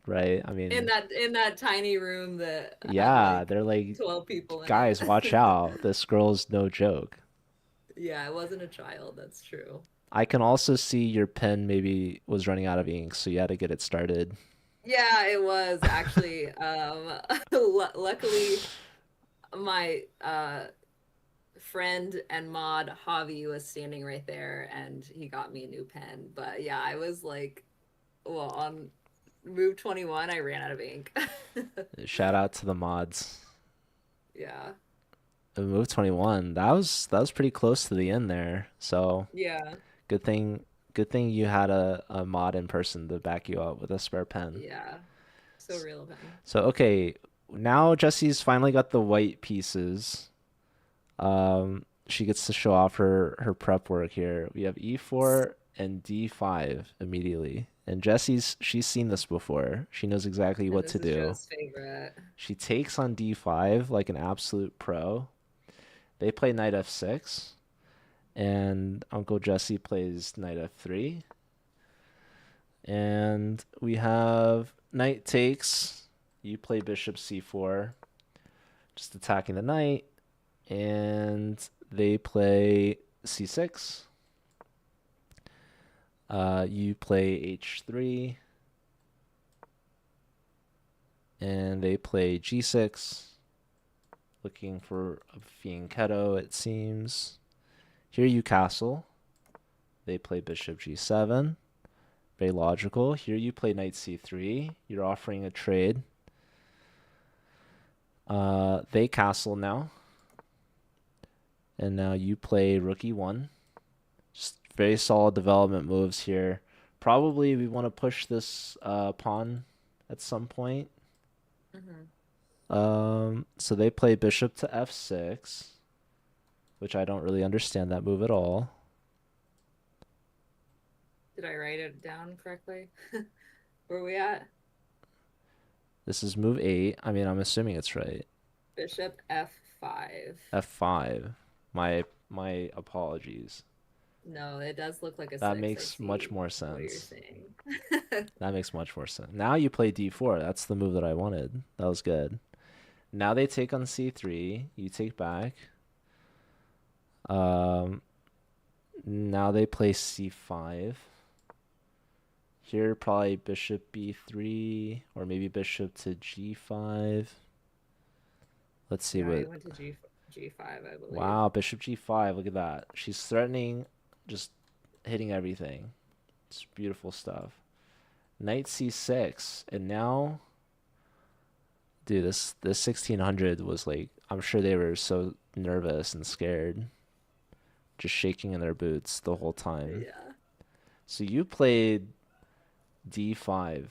right? I mean, In that tiny room that had yeah, like they're like, 12 people in guys, watch it. out. This girl's no joke. Yeah, I wasn't a child, that's true. I can also see your pen maybe was running out of ink, so you had to get it started. Yeah, it was actually luckily my friend and mod Javi was standing right there and he got me a new pen. But yeah, I was like, well, on move 21, I ran out of ink. Shout out to the mods. Yeah. Move 21. That was pretty close to the end there. So Yeah. good thing good thing you had a mod in person to back you up with a spare pen. Yeah. So real pen. So okay, now Jesse's finally got the white pieces. She gets to show off her prep work here. We have e4 and d5 immediately. And she's seen this before. She knows exactly And what this to is do. Joe's favorite. She takes on d5 like an absolute pro. They play knight f6, and Uncle Jesse plays knight f3. And we have knight takes, You play bishop c4, just attacking the knight, and they play c6. You play h3, and they play g6, looking for a fianchetto, it seems. Here you castle. They play bishop g7. Very logical. Here you play knight c3. You're offering a trade. They castle now. And now you play rook e1. Just very solid development moves here. Probably we want to push this pawn at some point. So they play bishop to f6, which I don't really understand that move at all. Did I write it down correctly? Where are we at? This is move 8. I mean, I'm assuming it's right. Bishop f5. F5. My apologies. No, it does look like a That 6. I makes much see more what you're sense. saying. That makes much more sense. Now you play d4. That's the move that I wanted. That was good. Now they take on c3. You take back. Now they play c5. Here, probably bishop b3, or maybe bishop to g5. Let's see Yeah, he what... went to G5, I believe. Wow, bishop g5. Look at that. She's threatening, just hitting everything. It's beautiful stuff. Knight c6. And now... Dude, this 1600 was like... I'm sure they were so nervous and scared. Just shaking in their boots the whole time. Yeah. So you played d5.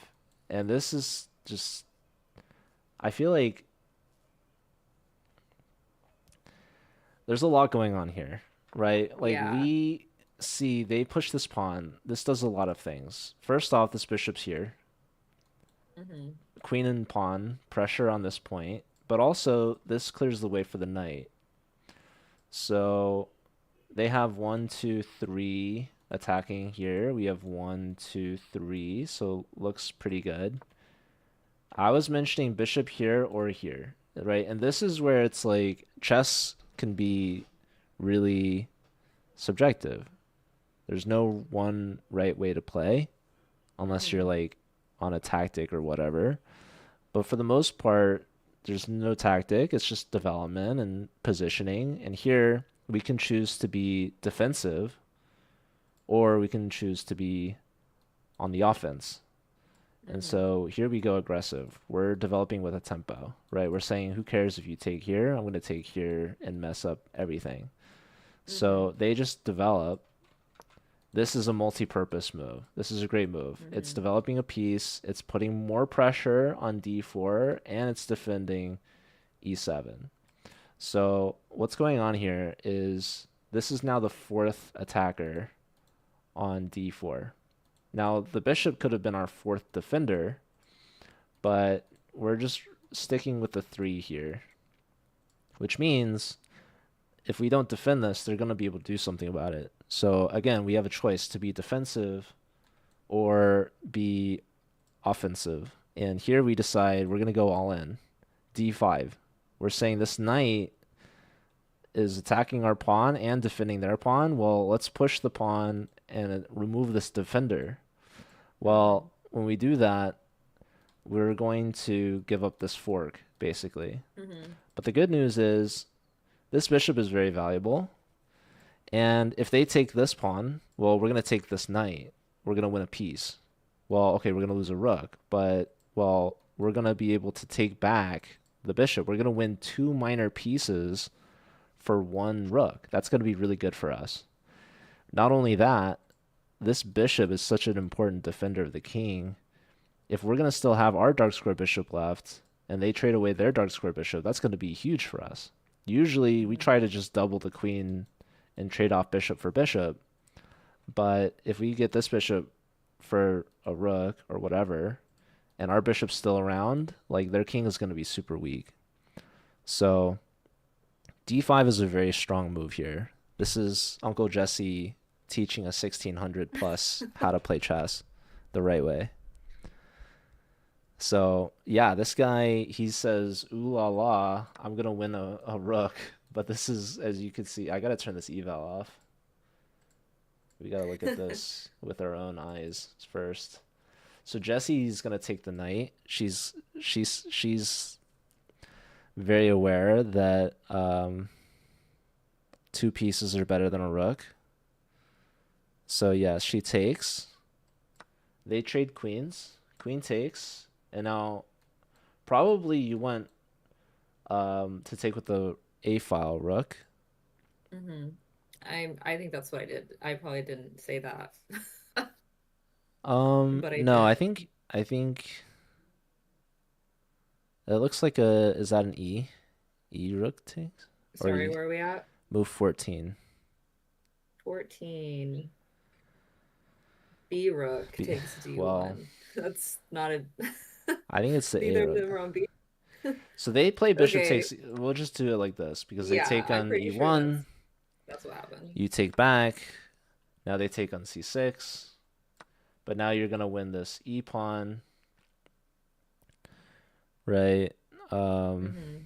And this is just... I feel like there's a lot going on here, right? Like Yeah. we see they push this pawn. This does a lot of things. First off, this bishop's here. Hmm. Queen and pawn, pressure on this point. But also, this clears the way for the knight. So they have 1, 2, 3 attacking here. We have 1, 2, 3. So looks pretty good. I was mentioning bishop here or here, right? And this is where it's like chess can be really subjective. There's no one right way to play unless you're Hmm. like on a tactic or whatever. But for the most part, there's no tactic. It's just development and positioning. And here we can choose to be defensive or we can choose to be on the offense. And Hmm. so here we go aggressive. We're developing with a tempo, right? We're saying, who cares if you take here? I'm going to take here and mess up everything. Hmm. So they just develop. This is a multi-purpose move. This is a great move. It's Hmm. developing a piece. It's putting more pressure on d4, and it's defending e7. So what's going on here is this is now the fourth attacker on d4. Now, the bishop could have been our fourth defender, but we're just sticking with the 3 here, which means if we don't defend this, they're going to be able to do something about it. So again, we have a choice to be defensive or be offensive. And here we decide we're going to go all in. d5. We're saying this knight is attacking our pawn and defending their pawn. Well, let's push the pawn and remove this defender. Hmm. Well, when we do that, we're going to give up this fork, basically. Hmm. But the good news is this bishop is very valuable. And if they take this pawn, well, we're going to take this knight. We're going to win a piece. Well, okay, we're going to lose a rook. But, well, we're going to be able to take back the bishop. We're going to win 2 minor pieces for 1 rook. That's going to be really good for us. Not only that, this bishop is such an important defender of the king. If we're going to still have our dark square bishop left and they trade away their dark square bishop, that's going to be huge for us. Usually we try Hmm. to just double the queen and trade off bishop for bishop. But if we get this bishop for a rook or whatever, and our bishop's still around, like their king is going to be super weak. So d5 is a very strong move here. This is Uncle Jesse teaching a 1600 plus how to play chess the right way. So yeah, this guy he says, "Ooh la la, I'm gonna win a rook." But this is, as you can see, I gotta turn this eval off. We gotta look at this with our own eyes first. So Jesse's gonna take the knight. She's very aware that two pieces are better than a rook. So yes, she takes. They trade queens. Queen takes, and now probably you want to take with the a file rook. Hmm. I think that's what I did. I probably didn't say that, but I No, I did. think I think it looks like a, is that an E? E rook takes? Or Sorry, you where are we at? move 14. 14. B rook B, takes well, D1. That's not a I think it's the A neither of rook. them are on B. So they play bishop Okay, takes. We'll just do it like this because they yeah, take I'm on pretty sure E1, that's what happened. you take back. Now they take on C6, but now you're gonna win this E pawn, right? Um, Hmm.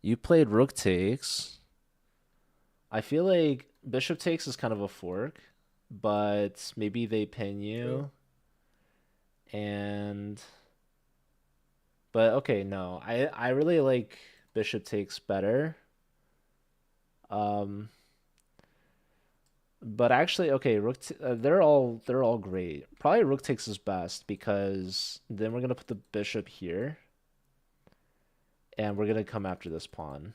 you played rook takes. I feel like bishop takes is kind of a fork, but maybe they pin True. you and but okay, no. I really like bishop takes better. Um but actually okay, they're all great. Probably rook takes is best because then we're going to put the bishop here and we're going to come after this pawn.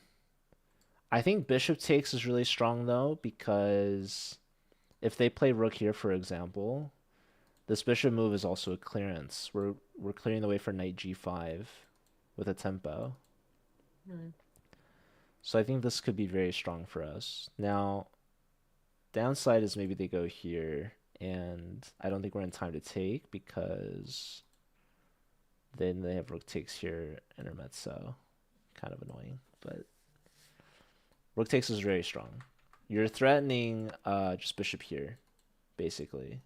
I think bishop takes is really strong though because if they play rook here for example, this bishop move is also a clearance. We're clearing the way for knight g5 with a tempo. Hmm. So I think this could be very strong for us. Now, downside is maybe they go here, and I don't think we're in time to take because then they have rook takes here, intermezzo. Kind of annoying, but rook takes is very strong. You're threatening just bishop here, basically.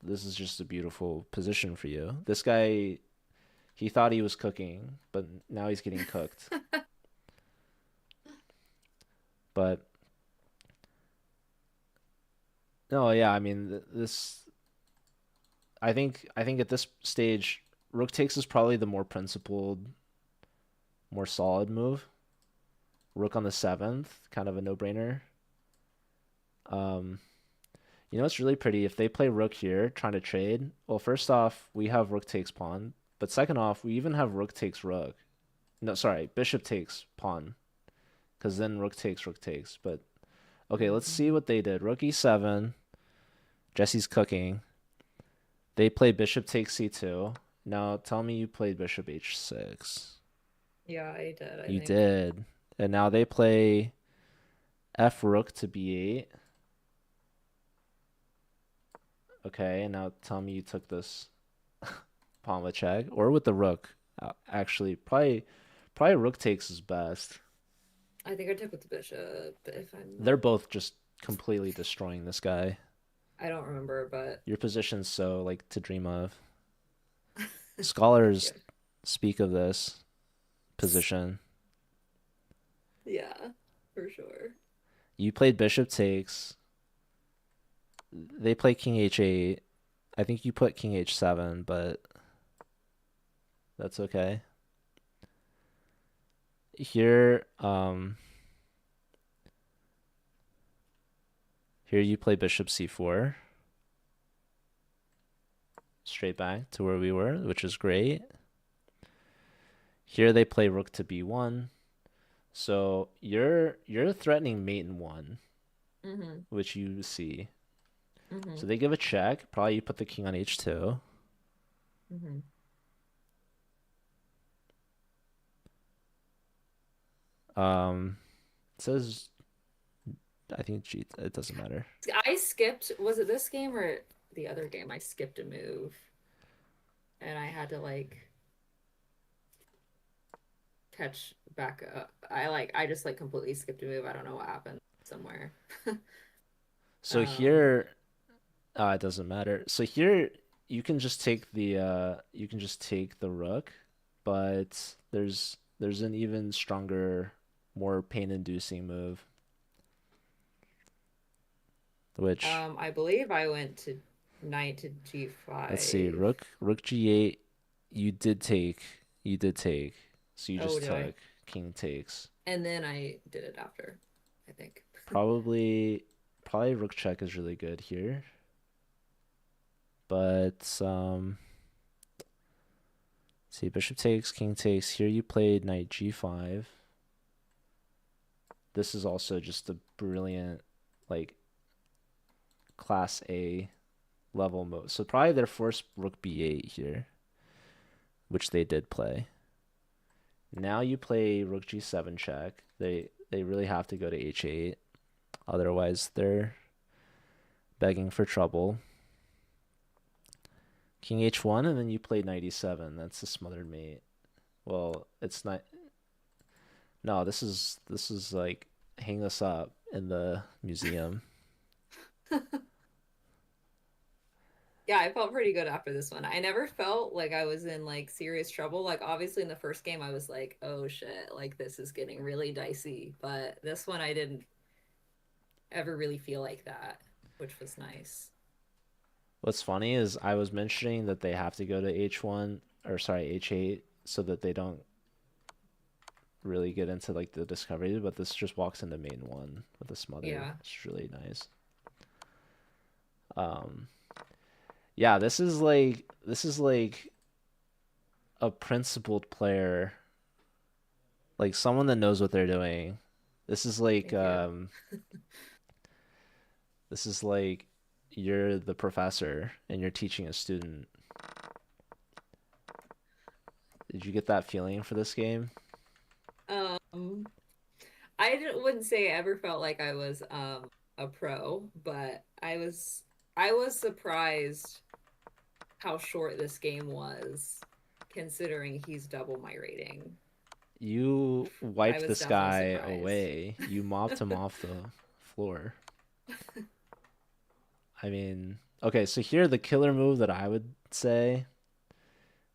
This is just a beautiful position for you. This guy, he thought he was cooking, but now he's getting cooked. But no, yeah, I mean this. I think at this stage, rook takes is probably the more principled, more solid move. Rook on the seventh, kind of a no-brainer. Um, you know it's really pretty if they play rook here, trying to trade. Well, first off, we have rook takes pawn, but second off, we even have rook takes rook. No, sorry, bishop takes pawn, because then rook takes rook takes. But okay, let's see Hmm. what they did. Rook e7. Jesse's cooking. They play bishop takes c2. Now tell me you played bishop h6. Yeah, I did, I You think. did. And now they play f rook to b8. Okay, and now tell me you took this pawn with check or with the rook. Actually, probably rook takes is best. I think I took with the bishop, if I'm They're not. both just completely destroying this guy. I don't remember, but Your position's so like to dream of. thank you. Scholars speak of this position. Yeah, for sure. You played bishop takes. They play king h8. I think you put king h7, but that's okay. Here, here you play bishop c4, straight back to where we were, which is great. Here they play rook to b1. So you're threatening mate in one, Hmm. which you see. So Hmm. they give a check. Probably you put the king on h2. Hmm. It says I think G. It doesn't matter. I skipped, was it this game or the other game? I skipped a move and I had to like catch back up. I just like completely skipped a move. I don't know what happened somewhere. So Um, here, it doesn't matter. So here you can just take the rook, but there's an even stronger, more pain-inducing move, which I believe I went to knight to let's see, g5. rook g8, you did take, so you Oh, just did I? took, king takes. And then I did it after, I think. Probably probably rook check is really good here, but see, bishop takes, king takes. Here you played knight g5. This is also just a brilliant, like, class A level move. So probably their forced rook b8 here, which they did play. Now you play rook g7 check. They really have to go to h8. Otherwise, they're begging for trouble. King h1, and then you play knight e7. That's a smothered mate. Well, it's not. No, this is like hang this up in the museum. Yeah, I felt pretty good after this one. I never felt like I was in like serious trouble. Like obviously in the first game I was like, "Oh shit, like this is getting really dicey." But this one I didn't ever really feel like that, which was nice. What's funny is I was mentioning that they have to go to h1 or sorry h8 so that they don't really get into like the discovery, but this just walks into main one with a smother. Yeah. It's really nice. Um, yeah, this is like a principled player, like someone that knows what they're doing. This is like Thank you. this is like you're the professor and you're teaching a student. Did you get that feeling for this game? Um wouldn't say I ever felt like I was a pro, but I was surprised how short this game was considering he's double my rating. You I wiped was this definitely guy surprised. away. You mopped him off the floor. I mean, okay, so here the killer move that I would say,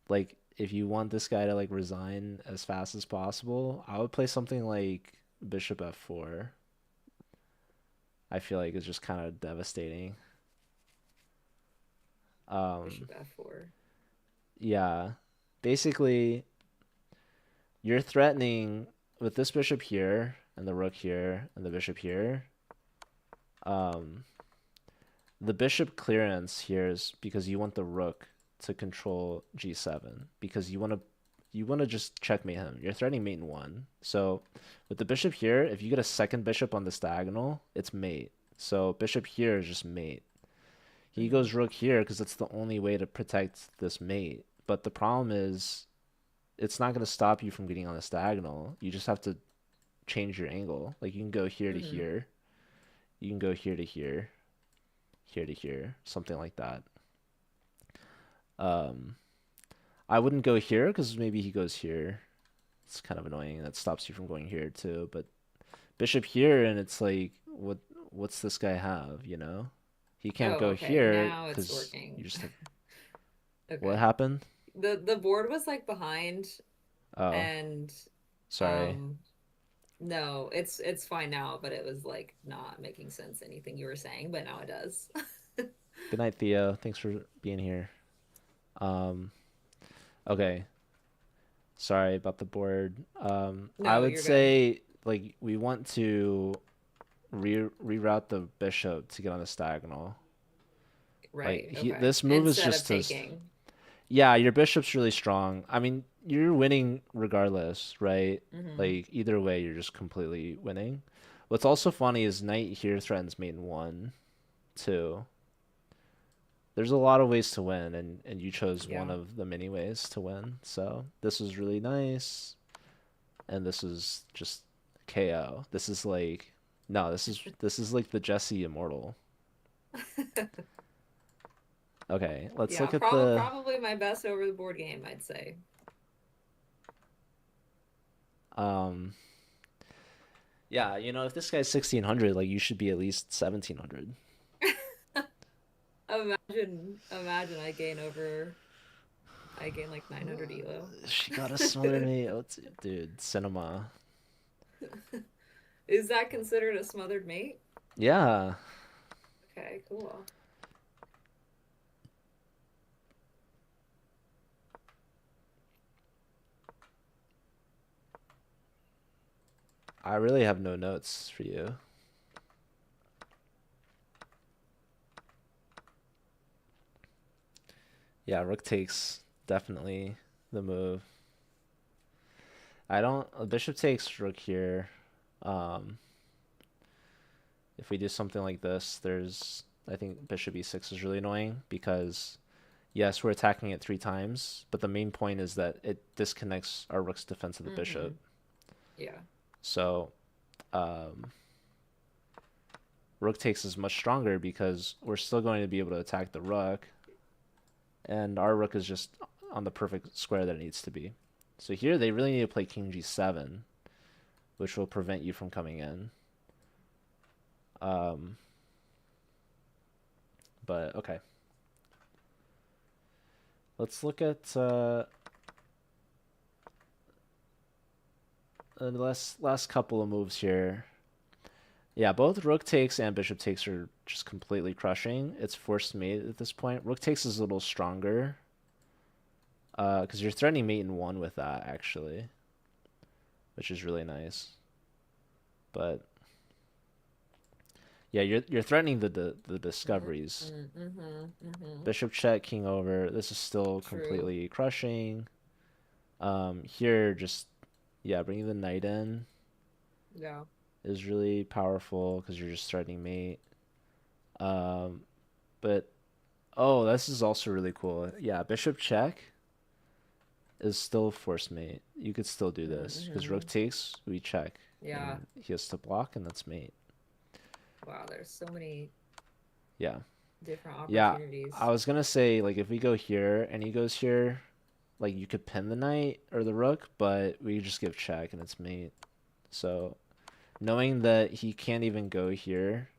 like if you want this guy to like resign as fast as possible, I would play something like Bishop f4. I feel like it's just kind of devastating. Um, Bishop f4. yeah. Basically, you're threatening with this bishop here and the rook here and the bishop here. Um, the bishop clearance here is because you want the rook to control g7 because you want to just checkmate him. You're threatening mate in one. So with the bishop here, if you get a second bishop on this diagonal, it's mate. So bishop here is just mate. He Mm-hmm. goes rook here because it's the only way to protect this mate. But the problem is it's not going to stop you from getting on this diagonal. You just have to change your angle. Like you can go here to Mm-hmm. here. You can go here to here, here to here, something like that. Um, I wouldn't go here because maybe he goes here. It's kind of annoying. That stops you from going here too. But bishop here, and it's like, what's this guy have? You know, he can't Oh, go okay. here Now it's because you working. just have. What Okay. happened? The board was like behind Oh, and sorry. um no, it's fine now, but it was like not making sense anything you were saying, but now it does. Good night, Theo. Thanks for being here. Um, okay. Sorry about the board. I No, would you're good. say like we want to reroute the bishop to get on this diagonal. Like Right. he Okay. this move is Instead of just to taking. yeah, your bishop's really strong. I mean, you're winning regardless, right? Hmm. Like either way, you're just completely winning. What's also funny is knight here threatens mate in one, too. There's a lot of ways to win, and you chose one Yeah. of the many ways to win. So this is really nice, and this is just KO. This is like no, this is like the Jesse Immortal. Okay, let's Yeah, look at the probably my best over the board game, I'd say. um yeah, if this guy's 1600, like you should be at least 1700. Imagine I gain like 900 elo. She got a smothered mate. Oh, dude, cinema. Is that considered a smothered mate? Yeah, Okay, cool. I really have no notes for you. Yeah, rook takes definitely the move. I don't. Bishop takes rook here. Um, if we do something like this, I think bishop e6 is really annoying because yes, we're attacking it 3 times, but the main point is that it disconnects our rook's defense of the Mm-hmm. bishop. Yeah. So, um, rook takes is much stronger because we're still going to be able to attack the rook, and our rook is just on the perfect square that it needs to be. So here they really need to play king g7, which will prevent you from coming in. Um, but okay, let's look at the last couple of moves here. Yeah, both rook takes and bishop takes are just completely crushing. It's forced mate at this point. Rook takes is a little stronger because you're threatening mate in one with that actually, which is really nice. But yeah, you're threatening the discoveries. Mm-hmm. Mm-hmm. Mm-hmm. Bishop check, king over. This is still True. completely crushing. Here just yeah, bringing the knight in Yeah. is really powerful because you're just threatening mate. Um, but oh, this is also really cool. Yeah, bishop check is still force mate. You could still do this because Mm-hmm. rook takes, we check, Yeah. and he has to block, and that's mate. Wow, there's so many Yeah, different yeah. I opportunities. was gonna say like if we go here and he goes here, like you could pin the knight or the rook, but we just give check and it's mate. So knowing that he can't even go here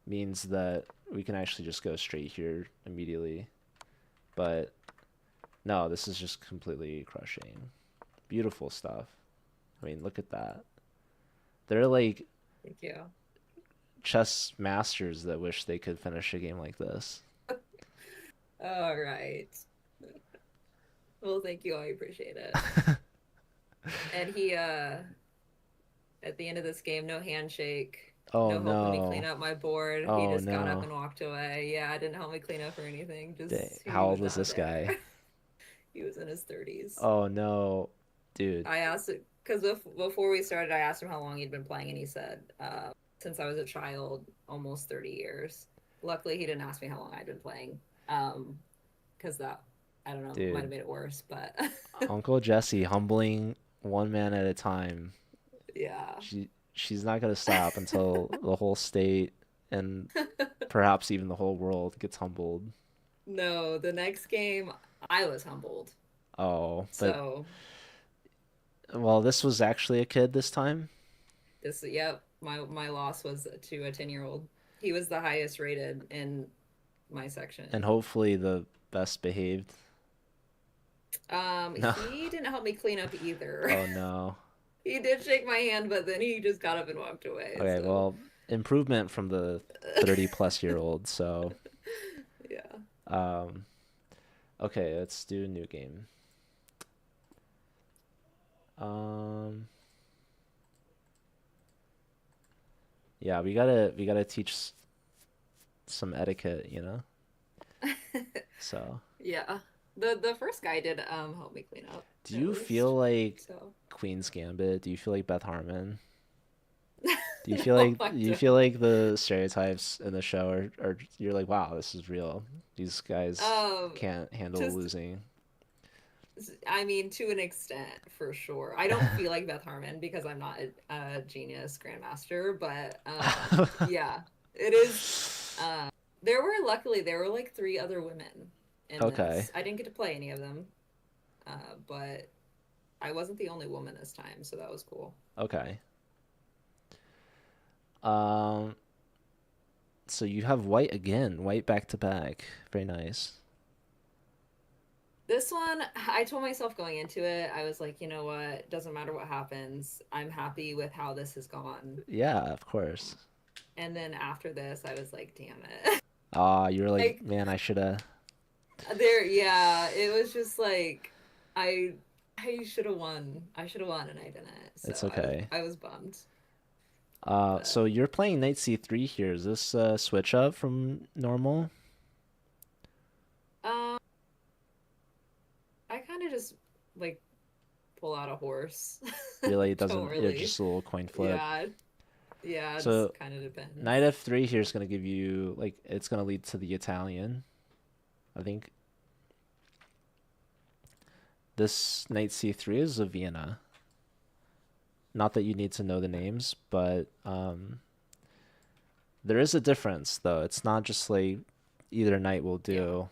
means that we can actually just go straight here immediately. But no, this is just completely crushing. Beautiful stuff. I mean, look at that. They're like Thank you. chess masters that wish they could finish a game like this. All right. Well, thank you. I appreciate it. And he at the end of this game, no handshake, Oh no helping me clean no. up my board. He Oh just got up no. and walked away. Yeah, didn't help me clean up or anything. Dang. Just he How old was was not this there. guy? He was in his 30s. Oh no. Dude. I asked because before we started, I asked him how long he'd been playing, and he said, since I was a child, almost 30 years. Luckily, he didn't ask me how long I'd been playing, because that, I don't know, might have Dude. made it worse, but Uncle Jesse humbling one man at a time. yeah. She's not gonna stop until the whole state and perhaps even the whole world gets humbled. No, the next game, I was humbled. Oh, but So, well, this was actually a kid this time, yep, my loss was to a 10-year-old. He was the highest rated in my and section. hopefully the best behaved. No. He didn't help me clean up either. Oh no. He did shake my hand, but then he just got up and walked away. Okay, So, well, improvement from the 30 plus year old. So, yeah. um, okay, let's do a new game. Um, yeah, we gotta teach some etiquette, you know? So, Yeah. The first guy did help me clean up do at you feel least. like So, Queen's Gambit? Do you feel like Beth Harmon? no, I Do you feel don't. like the stereotypes in the show are you're like, wow, this is real. These guys Um, can't handle just losing. I mean, to an extent, for sure. I don't feel like Beth Harmon because I'm not a genius grandmaster, but yeah, it is. Uh, luckily there were like three other women in Okay. this. I didn't get to play any of them, but I wasn't the only woman this time, so that was cool. Okay. Um So you have white again, white back to back. Very nice. This one, I told myself going into it, I was like, you know what? Doesn't matter what happens. I'm happy with how this has gone. Yeah, of course. And then after this, I was like, damn it. Ah, you're like, Like man, I should have. there, yeah, it was just like I I should have won. I should have won and I didn't. So It's okay. I was bummed. So But you're playing knight c3 here. Is this switch up from normal? um I kind of just like pull out a horse. Really, it Don't doesn't. You're really. just a little coin flip. Yeah. Yeah, it just So kind of knight depends. f3 here is going to give you like it's going to lead to the Italian. I think this knight c3 is a Vienna. Not that you need to know the names, but there is a difference though. It's not just like either knight will Yeah. do.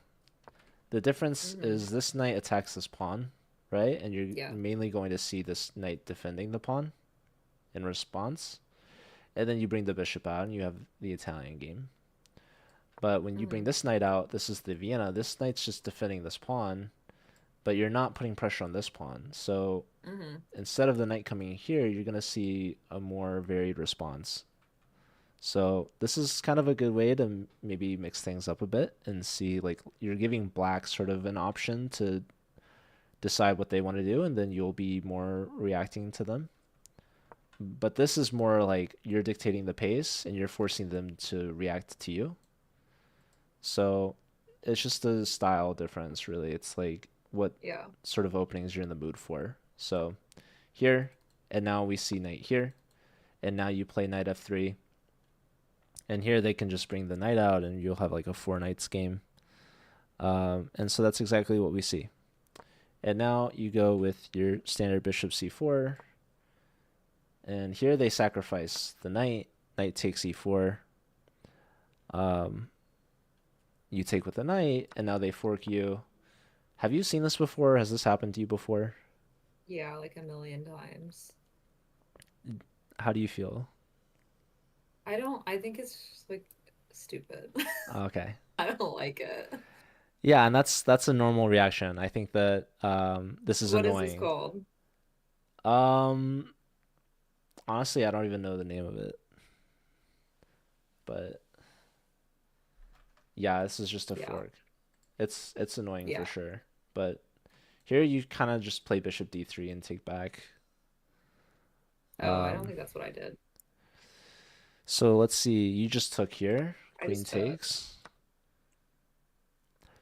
The difference Hmm. is this knight attacks this pawn, right? And you're Yeah. mainly going to see this knight defending the pawn in response. And then you bring the bishop out and you have the Italian game. But when you bring Hmm. this knight out, this is the Vienna. This knight's just defending this pawn, but you're not putting pressure on this pawn. So Hmm. instead of the knight coming here, you're going to see a more varied response. So this is kind of a good way to maybe mix things up a bit and see like you're giving black sort of an option to decide what they want to do, and then you'll be more reacting to them. But this is more like you're dictating the pace and you're forcing them to react to you. So it's just a style difference, really. It's like what Yeah. sort of openings you're in the mood for. So here, and now we see knight here, and now you play knight f3, and here they can just bring the knight out, and you'll have like a four knights game. And so that's exactly what we see. And now you go with your standard bishop c4, and here they sacrifice the knight. Knight takes e4. Um, you take with the knight, and now they fork you. Have you seen this before? Has this happened to you before? Yeah, like a million times. How do you feel? I think it's just like stupid. Okay. I don't like it. Yeah, and that's a normal reaction. I think that this is What is this annoying. called? Um, Honestly, I don't even know the name of it, but yeah, this is just a Yeah. fork. It's annoying for Yeah. sure. But here you kind of just play bishop d3 and take back. Oh, I don't Um, think that's what I did. so let's see. You just took here. I Queen just took. takes.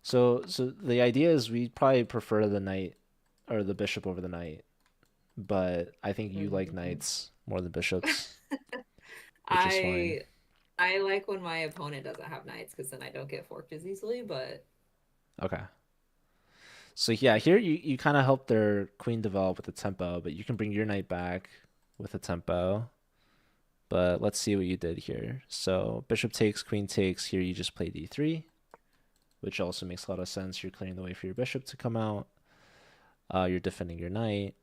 So the idea is we probably prefer the knight or the bishop over the knight, but I think you like Mhm. knights more than bishops, which is fine. I I like when my opponent doesn't have knights because then I don't get forked as easily, but Okay. So yeah, here you kind of help their queen develop with the tempo, but you can bring your knight back with the tempo. But let's see what you did here. So bishop takes, queen takes. Here you just play d3, which also makes a lot of sense. You're clearing the way for your bishop to come out. You're defending your knight.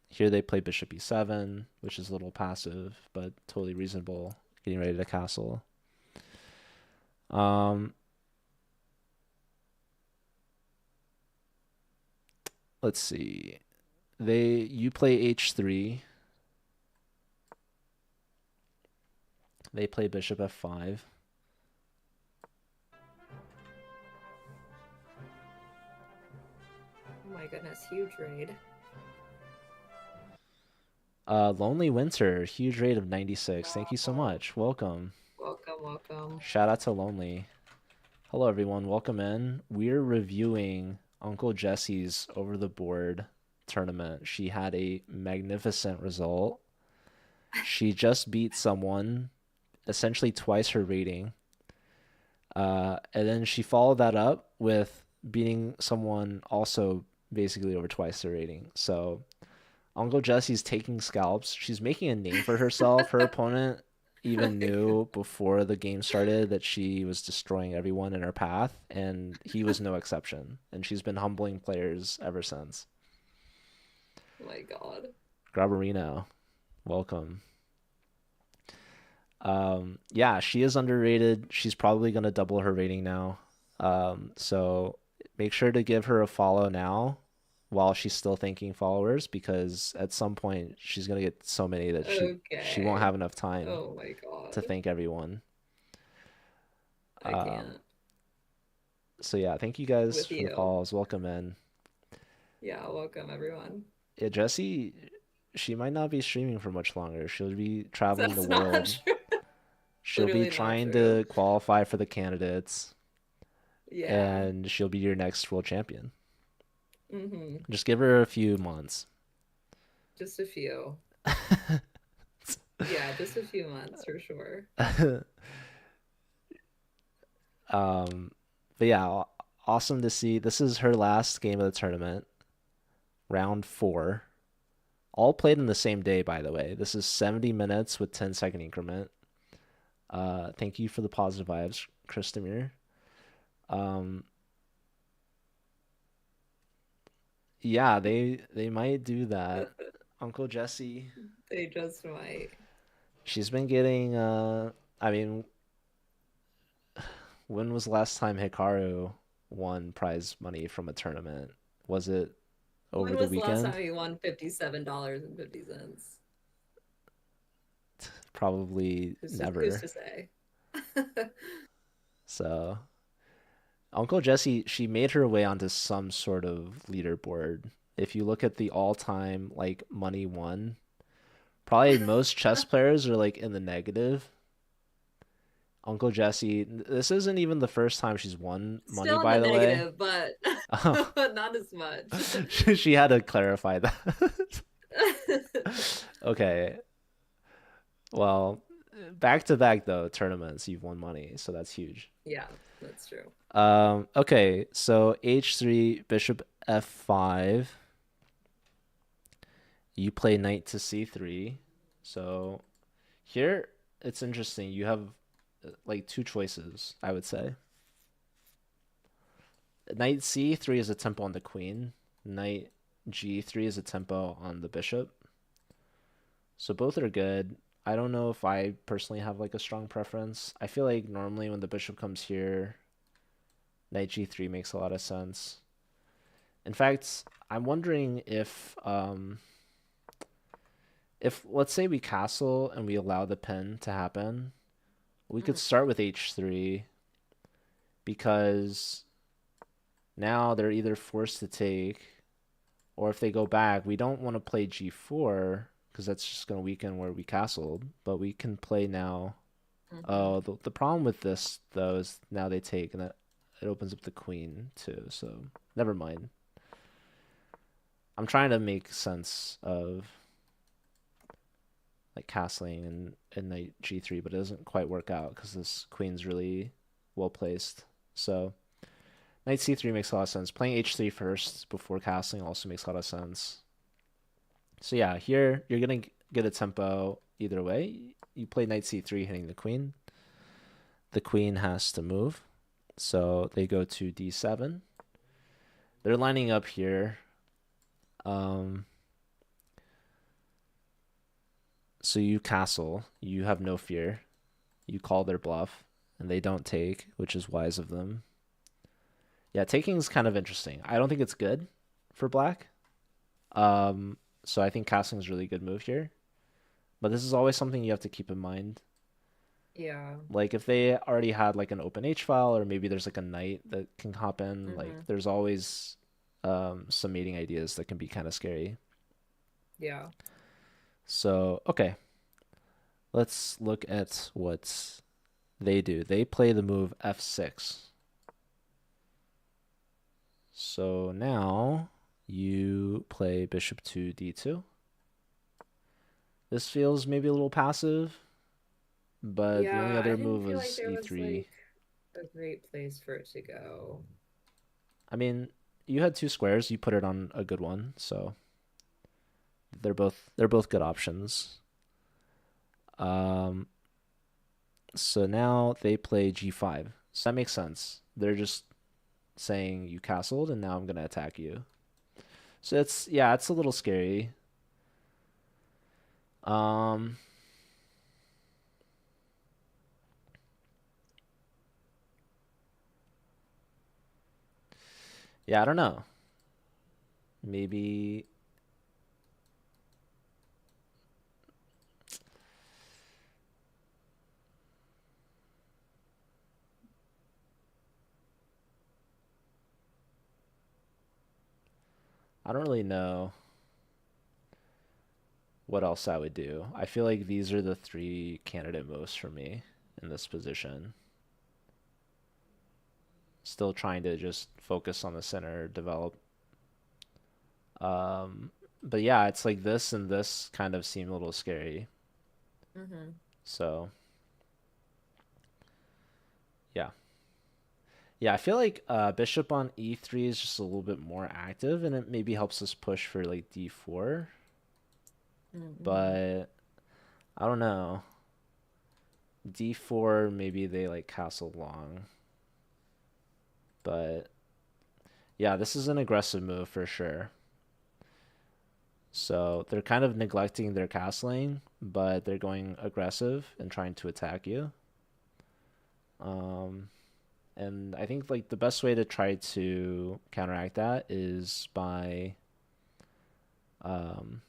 Here they play bishop e7, which is a little passive, but totally reasonable. Getting ready to castle. Um, let's see. You play h3. They play bishop f5. oh my goodness, huge raid. Lonely Winter, huge rate of 96. Thank you so Wow. much. Welcome. Welcome, welcome. Shout out to Lonely. Hello, everyone. Welcome in. We're reviewing Uncle Jessie's over the board tournament. She had a magnificent result. She just beat someone, essentially twice her rating. And then she followed that up with beating someone also basically over twice their rating. So Uncle Jesse's taking scalps. She's making a name for herself. Her opponent Oh even my knew God. before the game started that she was destroying everyone in her path, and he was no exception. And she's been humbling players ever since. Oh my God. Grabarino, welcome. Yeah, she is underrated. She's probably gonna double her rating now. So make sure to give her a follow now while she's still thanking followers because at some point she's gonna get so many that she won't Okay. have enough time Oh my to God. thank everyone. I Um, can't so yeah, thank you guys with for the you. follows. Welcome in. Yeah, welcome everyone. Yeah, Jesse, she might not be streaming for much longer. She'll be traveling the That's not world. true. She'll be Literally not trying true. to qualify for the candidates, Yeah. and she'll be your next world champion. Mm-hmm. Just give her a few months. Just a few. Yeah, just a few months for sure. um, but yeah, awesome to see. This is her last game of the tournament, round four. All played in the same day, by the way. This is 70 minutes with 10-second increment. Thank you for the positive vibes, Christomir. Um, yeah, they might do that. Uncle Jesse, They just might. she's been getting I mean, when was the last time Hikaru won prize money from a tournament? Was it over When the was the last weekend? time you won $57.50? Probably Who's never. to say? So, Uncle Jesse, she made her way onto some sort of leaderboard. If you look at the all-time like money won, probably most chess players are like in the negative. Uncle Jesse, this isn't even the first time she's won money, Still in the by the way. negative, but Oh, not as much. she had to clarify that. Okay, well, back to back though tournaments, you've won money, so that's huge. Yeah, that's true. Okay, so H3, Bishop F5. You play Knight to C3. So here it's interesting. You have like two choices, I would say. Knight C3 is a tempo on the queen. Knight G3 is a tempo on the bishop. So both are good. I don't know if I personally have like a strong preference. I feel like normally when the bishop comes here, Knight G3 makes a lot of sense. In fact, I'm wondering if let's say we castle and we allow the pin to happen, we could Mhm. start with H3 because now they're either forced to take, or if they go back, we don't want to play G4 because that's just going to weaken where we castled. But we can play now. Mhm. Oh, the problem with this though is now they take, and that it opens up the queen too. So never mind. I'm trying to make sense of like castling and knight G3, but it doesn't quite work out because this queen's really well placed. So knight C3 makes a lot of sense. Playing H3 first before castling also makes a lot of sense. So yeah, here you're gonna get a tempo either way. You play knight C3 hitting the queen. The queen has to move. So they go to D7. They're lining up here. Um, so you castle. You have no fear. You call their bluff, and they don't take, which is wise of them. Yeah, taking is kind of interesting. I don't think it's good for black. Um, so I think castling is a really good move here. But this is always something you have to keep in mind. Yeah. Like if they already had like an open H file, or maybe there's like a knight that can hop in, like Mhm. there's always some mating ideas that can be kind of scary. Yeah. So, okay, let's look at what they do. They play the move F6. So now you play bishop to D2. This feels maybe a little passive, but the only Yeah, I other didn't move feel like was there was E3. like a great place for it to go. I mean, you had two squares, you put it on a good one, so they're both good options. Um, so now they play G5. So that makes sense. They're just saying you castled and now I'm gonna attack you. So it's yeah, it's a little scary. Um, Yeah, I don't know. Maybe I don't really know what else I would do. I feel like these are the three candidate moves for me in this position. Still trying to just focus on the center, develop. Um, but yeah, it's like this and this kind of seem a little scary. Mm-hmm. So yeah. Yeah, I feel like bishop on e3 is just a little bit more active and it maybe helps us push for like d4, Mm-hmm. but I don't know. D4 maybe they like castle long, but yeah, this is an aggressive move for sure. So they're kind of neglecting their castling, but they're going aggressive and trying to attack you. Um, and I think like the best way to try to counteract that is by um,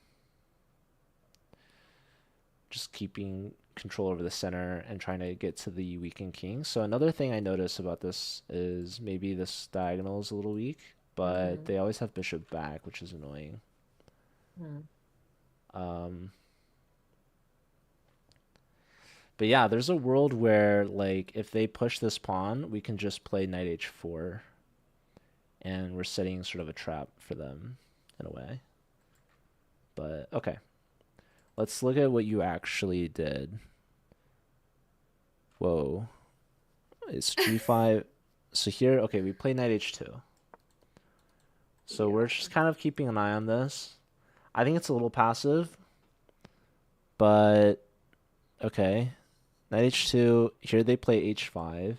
just keeping control over the center and trying to get to the weakened king. So another thing I notice about this is maybe this diagonal is a little weak, but Mm-hmm. they always have bishop back, which is annoying. Mm-hmm. Um, but yeah, there's a world where like if they push this pawn, we can just play knight h4 and we're setting sort of a trap for them in a way. But okay, let's look at what you actually did. Whoa, it's g5. So here, okay, we play knight h2. So we're Yeah. just kind of keeping an eye on this. I think it's a little passive, but okay. Knight h2. Here they play h5.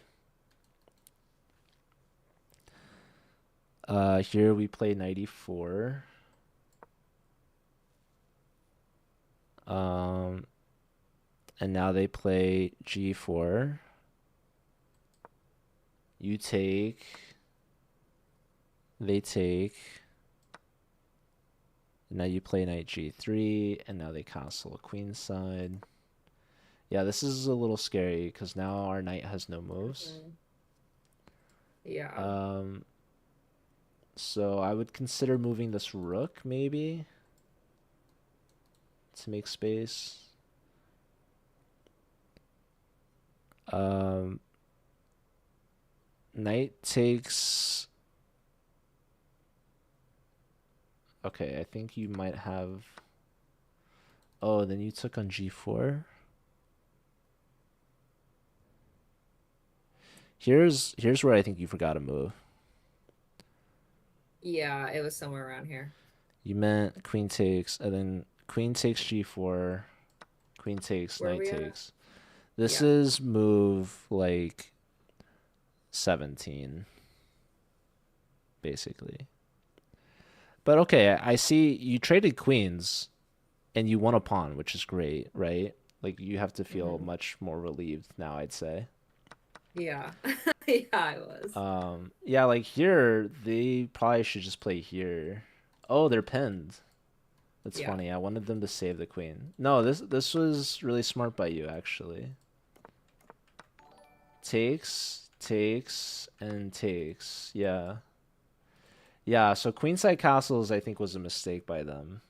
Here we play knight e4. Um, and now they play g4. You take. They take. Now you play knight g3, and now they castle queenside. Yeah, this is a little scary because now our knight has no moves. Mm-hmm. Yeah. Um, so I would consider moving this rook maybe to make space. Um, Knight takes. Okay, I think you might have. Oh, then you took on g4. Here's where I think you forgot a move. Yeah, it was somewhere around here. You meant queen takes, and then queen takes g4, queen takes, Where are knight we at? takes. This Yeah. is move like 17, basically. But okay, I see you traded queens and you won a pawn, which is great, right? Like you have to feel Mm-hmm. much more relieved now, I'd say. Yeah. Yeah, I was. Yeah, like here they probably should just play here. Oh, they're pinned. That's Yeah. funny. I wanted them to save the queen. No, this was really smart by you actually. Takes, takes, and takes. Yeah. Yeah, so queenside castles I think was a mistake by them.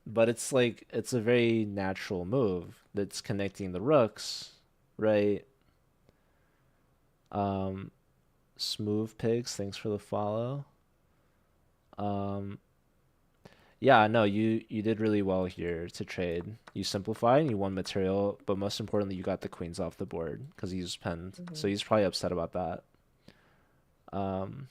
But it's like it's a very natural move that's connecting the rooks, right? Um, Smooth pigs, thanks for the follow. Um, yeah, no, you did really well here to trade. You simplified and you won material, but most importantly, you got the queens off the board because he's pinned. So Mm-hmm. he's probably upset about that. Um,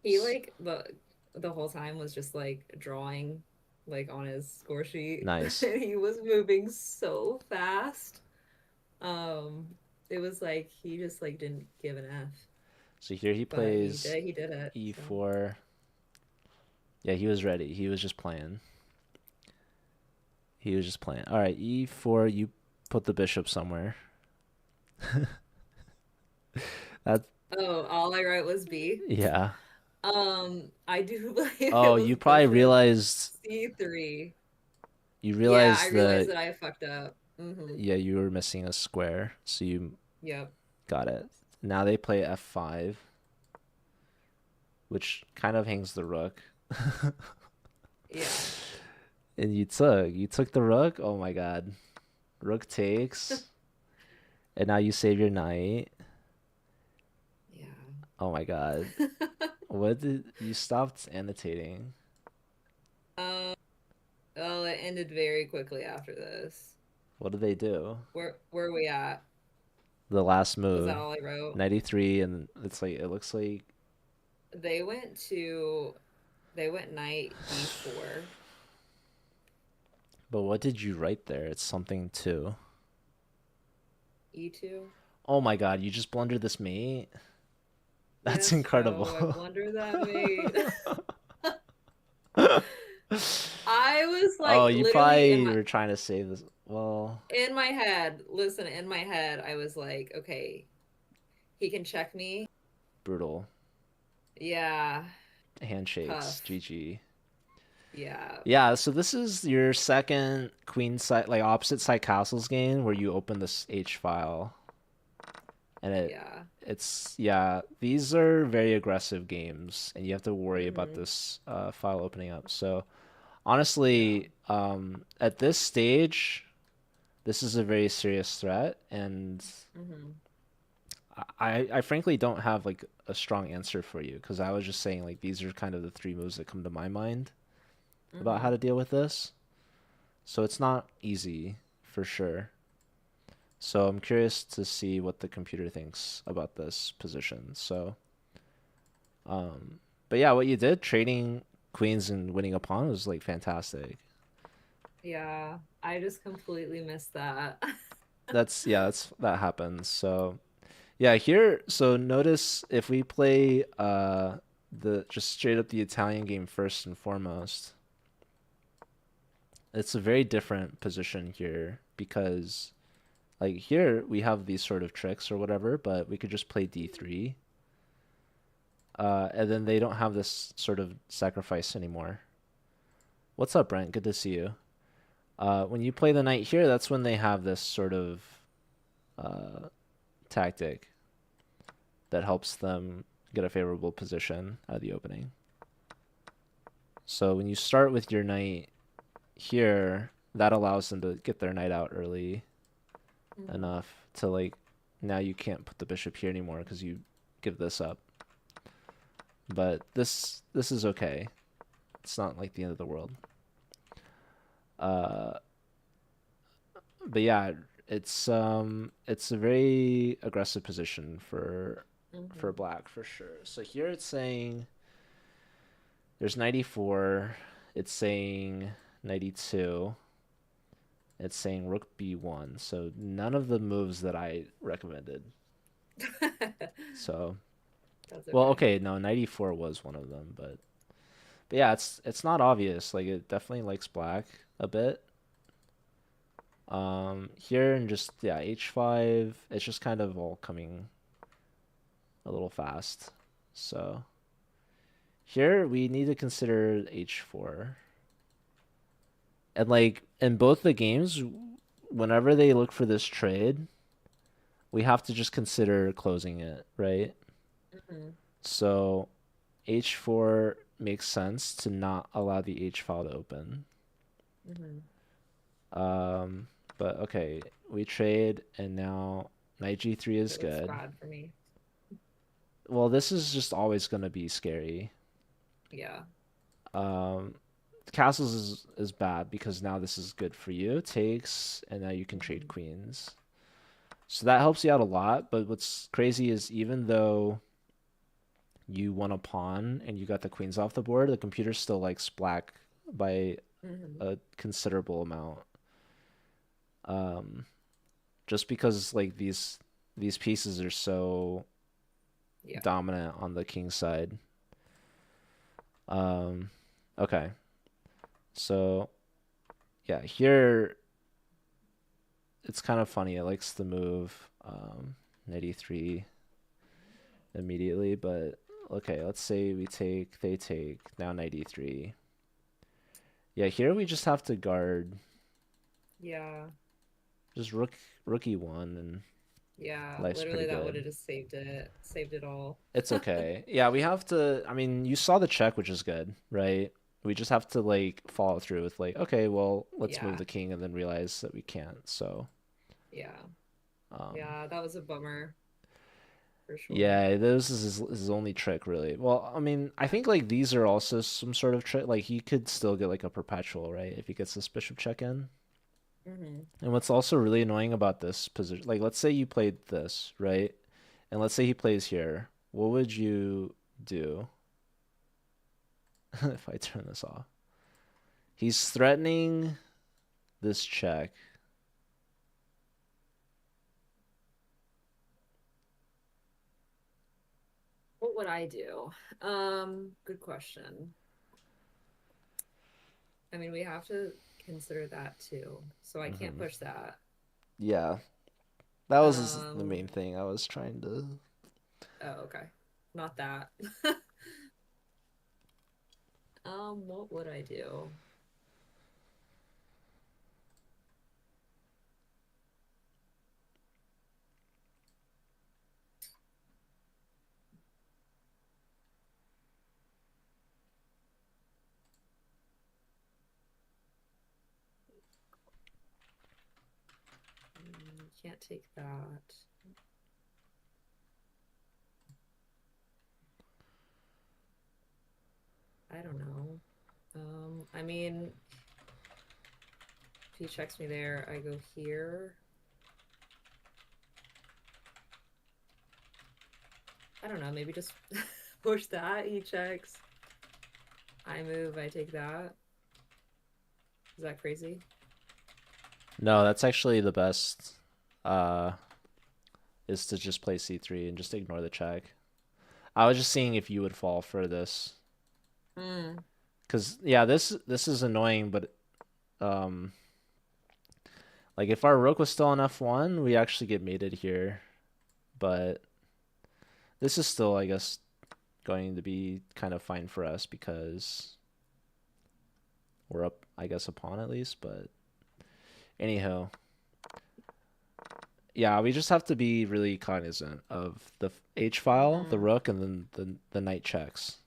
He like the whole time was just like drawing like on his score sheet. nice. And he was moving so fast. Um, it was like he just like didn't give an F, So here he but plays he did it. So e4. Yeah, he was ready. He was just playing. He was just playing. All right, e4. You put the bishop somewhere. That Oh, all I wrote was B. Yeah. I do believe it Oh, was you probably bishop realized C3. you Yeah, I realized realized that that I fucked up. Mm-hmm. yeah, you were missing a square, so you Yep. got it. Now they play f5, which kind of hangs the rook. Yeah. And you took the rook. Oh my God. Rook takes, and now you save your knight. Yeah. Oh my God. What did you stopped annotating? Um, well, it ended very quickly after this. What did they do? Where are we at? The last Was that move, all I wrote? 93, and it's like it looks like. They went to they went knight D4. But what did you write there? It's something too. E2. Oh my God, you just blundered this mate. That's Yes, incredible. Joe, I blundered that mate. I was Oh, like you literally probably were trying to save this. Well, in my head, listen, in my head, I was like, okay, he can check me. brutal. Yeah, Handshakes. tough. GG. Yeah. Yeah, so this is your second queen side, like opposite side castles game where you open this H file, and Yeah. it's yeah, these are very aggressive games, and you have to worry about Mm-hmm. this file opening up. So Yeah. honestly, at this stage, this is a very serious threat, and Mm-hmm. I frankly don't have like a strong answer for you because I was just saying like these are kind of the three moves that come to my mind about how Mm-hmm. to deal with this. So it's not easy for sure. So I'm curious to see what the computer thinks about this position. So, um, but yeah, what you did trading queens and winning a pawn was like fantastic. Yeah. I just completely missed that. That's yeah, that happens. So yeah, here so notice if we play the just straight up the Italian game first and foremost, it's a very different position here because like here we have these sort of tricks or whatever, but we could just play d3. And then they don't have this sort of sacrifice anymore. What's up, Brent? Good to see you. When you play the knight here, that's when they have this sort of uh, tactic that helps them get a favorable position at the opening. So when you start with your knight here, that allows them to get their knight out early Mm-hmm. enough to like now you can't put the bishop here anymore because you give this up. But this is okay. It's not like the end of the world. Uh, but yeah, it's a very aggressive position for Mm-hmm. black for sure. So here it's saying there's 94, it's saying 92, it's saying rook b1. So none of the moves that I recommended. So That's well, okay. okay, no, 94 was one of them, but yeah, it's not obvious. Like it definitely likes black a bit. Here and just yeah, h5, it's just kind of all coming a little fast. So here we need to consider h4. And like in both the games, whenever they look for this trade, we have to just consider closing it, right? Mm-hmm. So h4 makes sense to not allow the h file to open. Mm-hmm. Um, but okay, we trade and now knight g3 is It looks good. bad for me. Well, this is just always going to be scary. Yeah. Um, castles is bad because now this is good for you. Takes, and now you can trade Mm-hmm. queens. So that helps you out a lot. But what's crazy is even though you won a pawn and you got the queens off the board, the computer still likes black by Mm-hmm. a considerable amount. Um, just because like these pieces are so Yeah. dominant on the king side. Um, okay, so yeah, here it's kind of funny. It likes the move 93. immediately, but okay, let's say we take, they take, now 93. Yeah, here we just have to guard Yeah. just rookie one, and Yeah. life's pretty Literally that would good. have just saved it. Saved it all. It's okay. Yeah, we have to, I mean, you saw the check, which is good, right? We just have to like follow through with like, okay, well, let's move Yeah. the king and then realize that we can't. So, Yeah. um, Yeah, that was a bummer for sure. yeah, this is his only trick, really. Well, I mean, I think like these are also some sort of trick. Like he could still get like a perpetual, right? If he gets this bishop check in. Hmm. And what's also really annoying about this position, like let's say you played this, right? And let's say he plays here. What would you do if I turn this off? He's threatening this check. What would I do? Good question. I mean, we have to consider that too. So I can't Hmm. push that. Yeah, that was the Um, main thing I was trying to. oh, okay. Not that. What would I do? Can't take that. I don't know. I mean, if he checks me there, I go here. I don't know, maybe just push that. He checks. I move, I take that. Is that crazy? No, that's actually the best. Uh, is to just play c3 and just ignore the check. I was just seeing if you would fall for this. Mm. Cause yeah, this is annoying, but um, like if our rook was still on f1, we actually get mated here. But this is still, I guess, going to be kind of fine for us because we're up, I guess, a pawn at least. But anyhow, yeah, we just have to be really cognizant of the h file, the Mm-hmm. rook, and then the knight checks.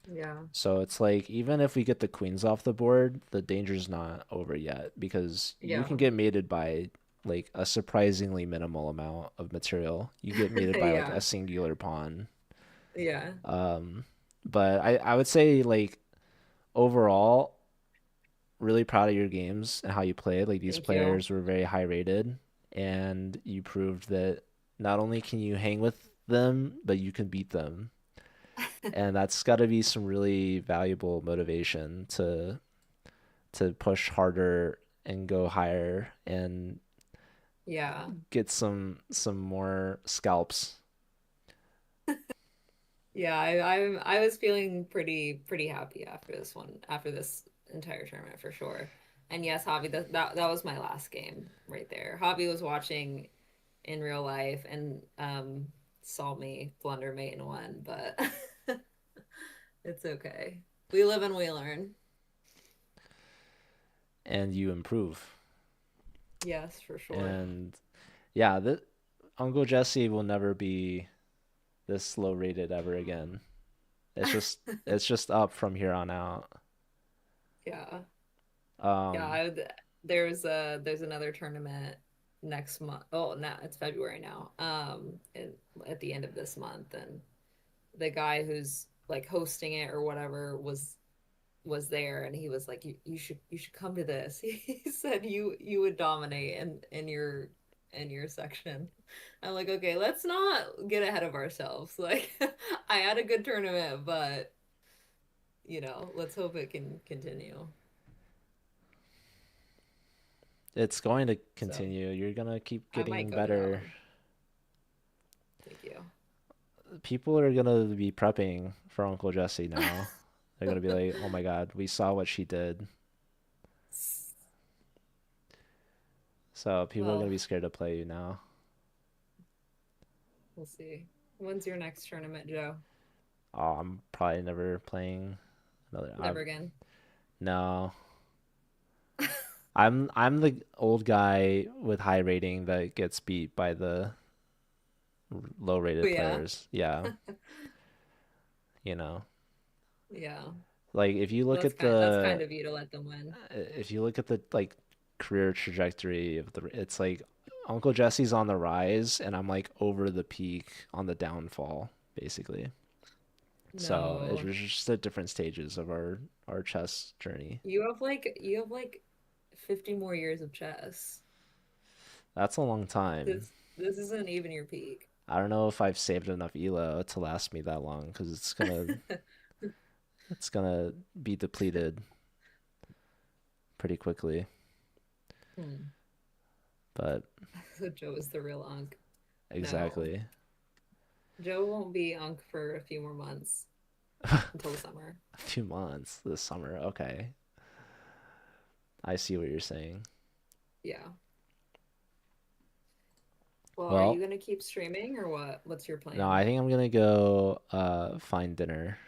Yeah. So it's like even if we get the queens off the board, the danger's not over yet because you Yeah. can get mated by like a surprisingly minimal amount of material. You get mated by like Yeah. a singular pawn. Yeah. Um, but I would say like overall, really proud of your games and how you played. Like these Thank you. players were very high rated, and you proved that not only can you hang with them, but you can beat them. And that's got to be some really valuable motivation to push harder and go higher and Yeah. get some more scalps. Yeah, I was feeling pretty happy after this one, after this entire tournament for sure. And yes, Javi, that was my last game right there. Javi was watching in real life and saw me blunder mate and won, but it's okay. We live and we learn. And you improve. Yes, for sure. And yeah, Uncle Jesse will never be this low rated ever again. It's just it's just up from here on out. Yeah. Yeah, Um, I would, there's another tournament next month. Oh, no, it's February now. At the end of this month, and the guy who's like hosting it or whatever was there, and he was like, you should come to this. He said you would dominate in your section. I'm like, okay, let's not get ahead of ourselves. Like, I had a good tournament, but let's hope it can continue. it's going to So continue. You're gonna keep I might getting go to that better. one. Thank you. People are gonna be prepping for Uncle Jesse now. They're gonna be like, "Oh my God, we saw what she did." So people are gonna Well, be scared to play you now. we'll see. When's your next tournament, Joe? Oh, I'm probably never playing another. Never again. No, I'm the old guy with high rating that gets beat by the low Oh rated yeah. players. Yeah, you know. Yeah. Like That's kind of you to let them win. if you look at the like career trajectory of the it's like Uncle Jesse's on the rise and I'm like over the peak on the downfall basically. So it's No. just at different stages of our chess journey. You have like 50 more years of chess. That's a long time. This isn't even your peak. I don't know if I've saved enough elo to last me that long because it's gonna be depleted pretty quickly. Hmm. But So Joe is the real unk. No. exactly. Joe won't be unk for a few more months until the summer. A few months this summer. Okay. I see what you're saying. Yeah. Well, are you Well, gonna keep streaming or what? What's your no, plan? I think I'm gonna go find dinner.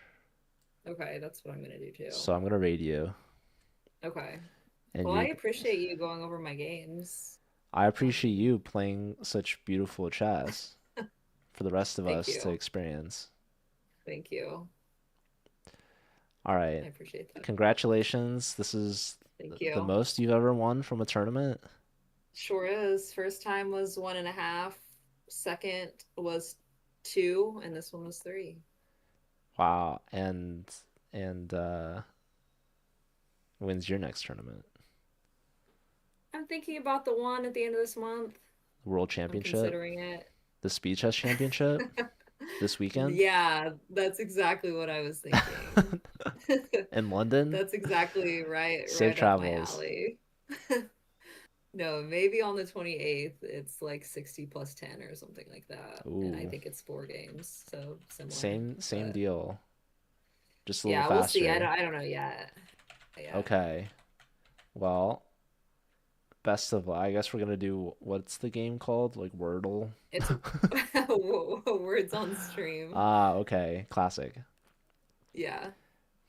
Okay, that's what I'm gonna do too. So I'm gonna raid you Okay. and Well, I you're appreciate you going over my games. I appreciate Um, you playing such beautiful chess for the rest of thank us to you. experience. Thank you. All I right. appreciate that. Congratulations. This is Thank the you. most you've ever won from a tournament. Sure is. First time was 1.5. Second was 2, and this one was 3. Wow. And when's your next tournament? I'm thinking about the one at the end of this month. World I'm Championship? considering it. The Speed Chess Championship this weekend Yeah, that's exactly what I was thinking. in London? That's exactly Safe right up my travels. alley. No, maybe on the 28th it's like 60 plus 10 or something like that. And I Ooh. think it's 4 games, so similar. Same But deal. Just a little yeah, we'll see. faster. I don't know yet. Yet. Okay. Well, best of luck. I guess we're gonna do what's the game called? Like Wordle? It's words on stream. Ah, okay. Classic. Yeah.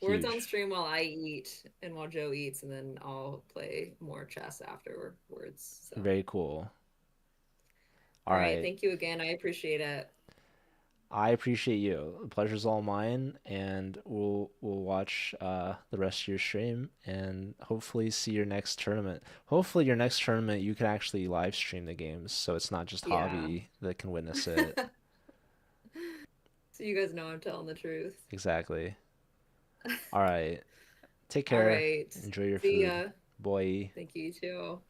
Words on Huge. stream while I eat and while Joe eats, and then I'll play more chess afterwards. So, Very cool. All all right. right. Thank you again. I appreciate it. I appreciate you. The pleasure's all mine, and we'll watch the rest of your stream and hopefully see your next tournament. Hopefully your next tournament you can actually live stream the games, so it's not just Yeah. hobby that can witness it. So you guys know I'm telling the truth. Exactly. All right. Take All care. right. Enjoy your See food. ya. Boy. Thank you too.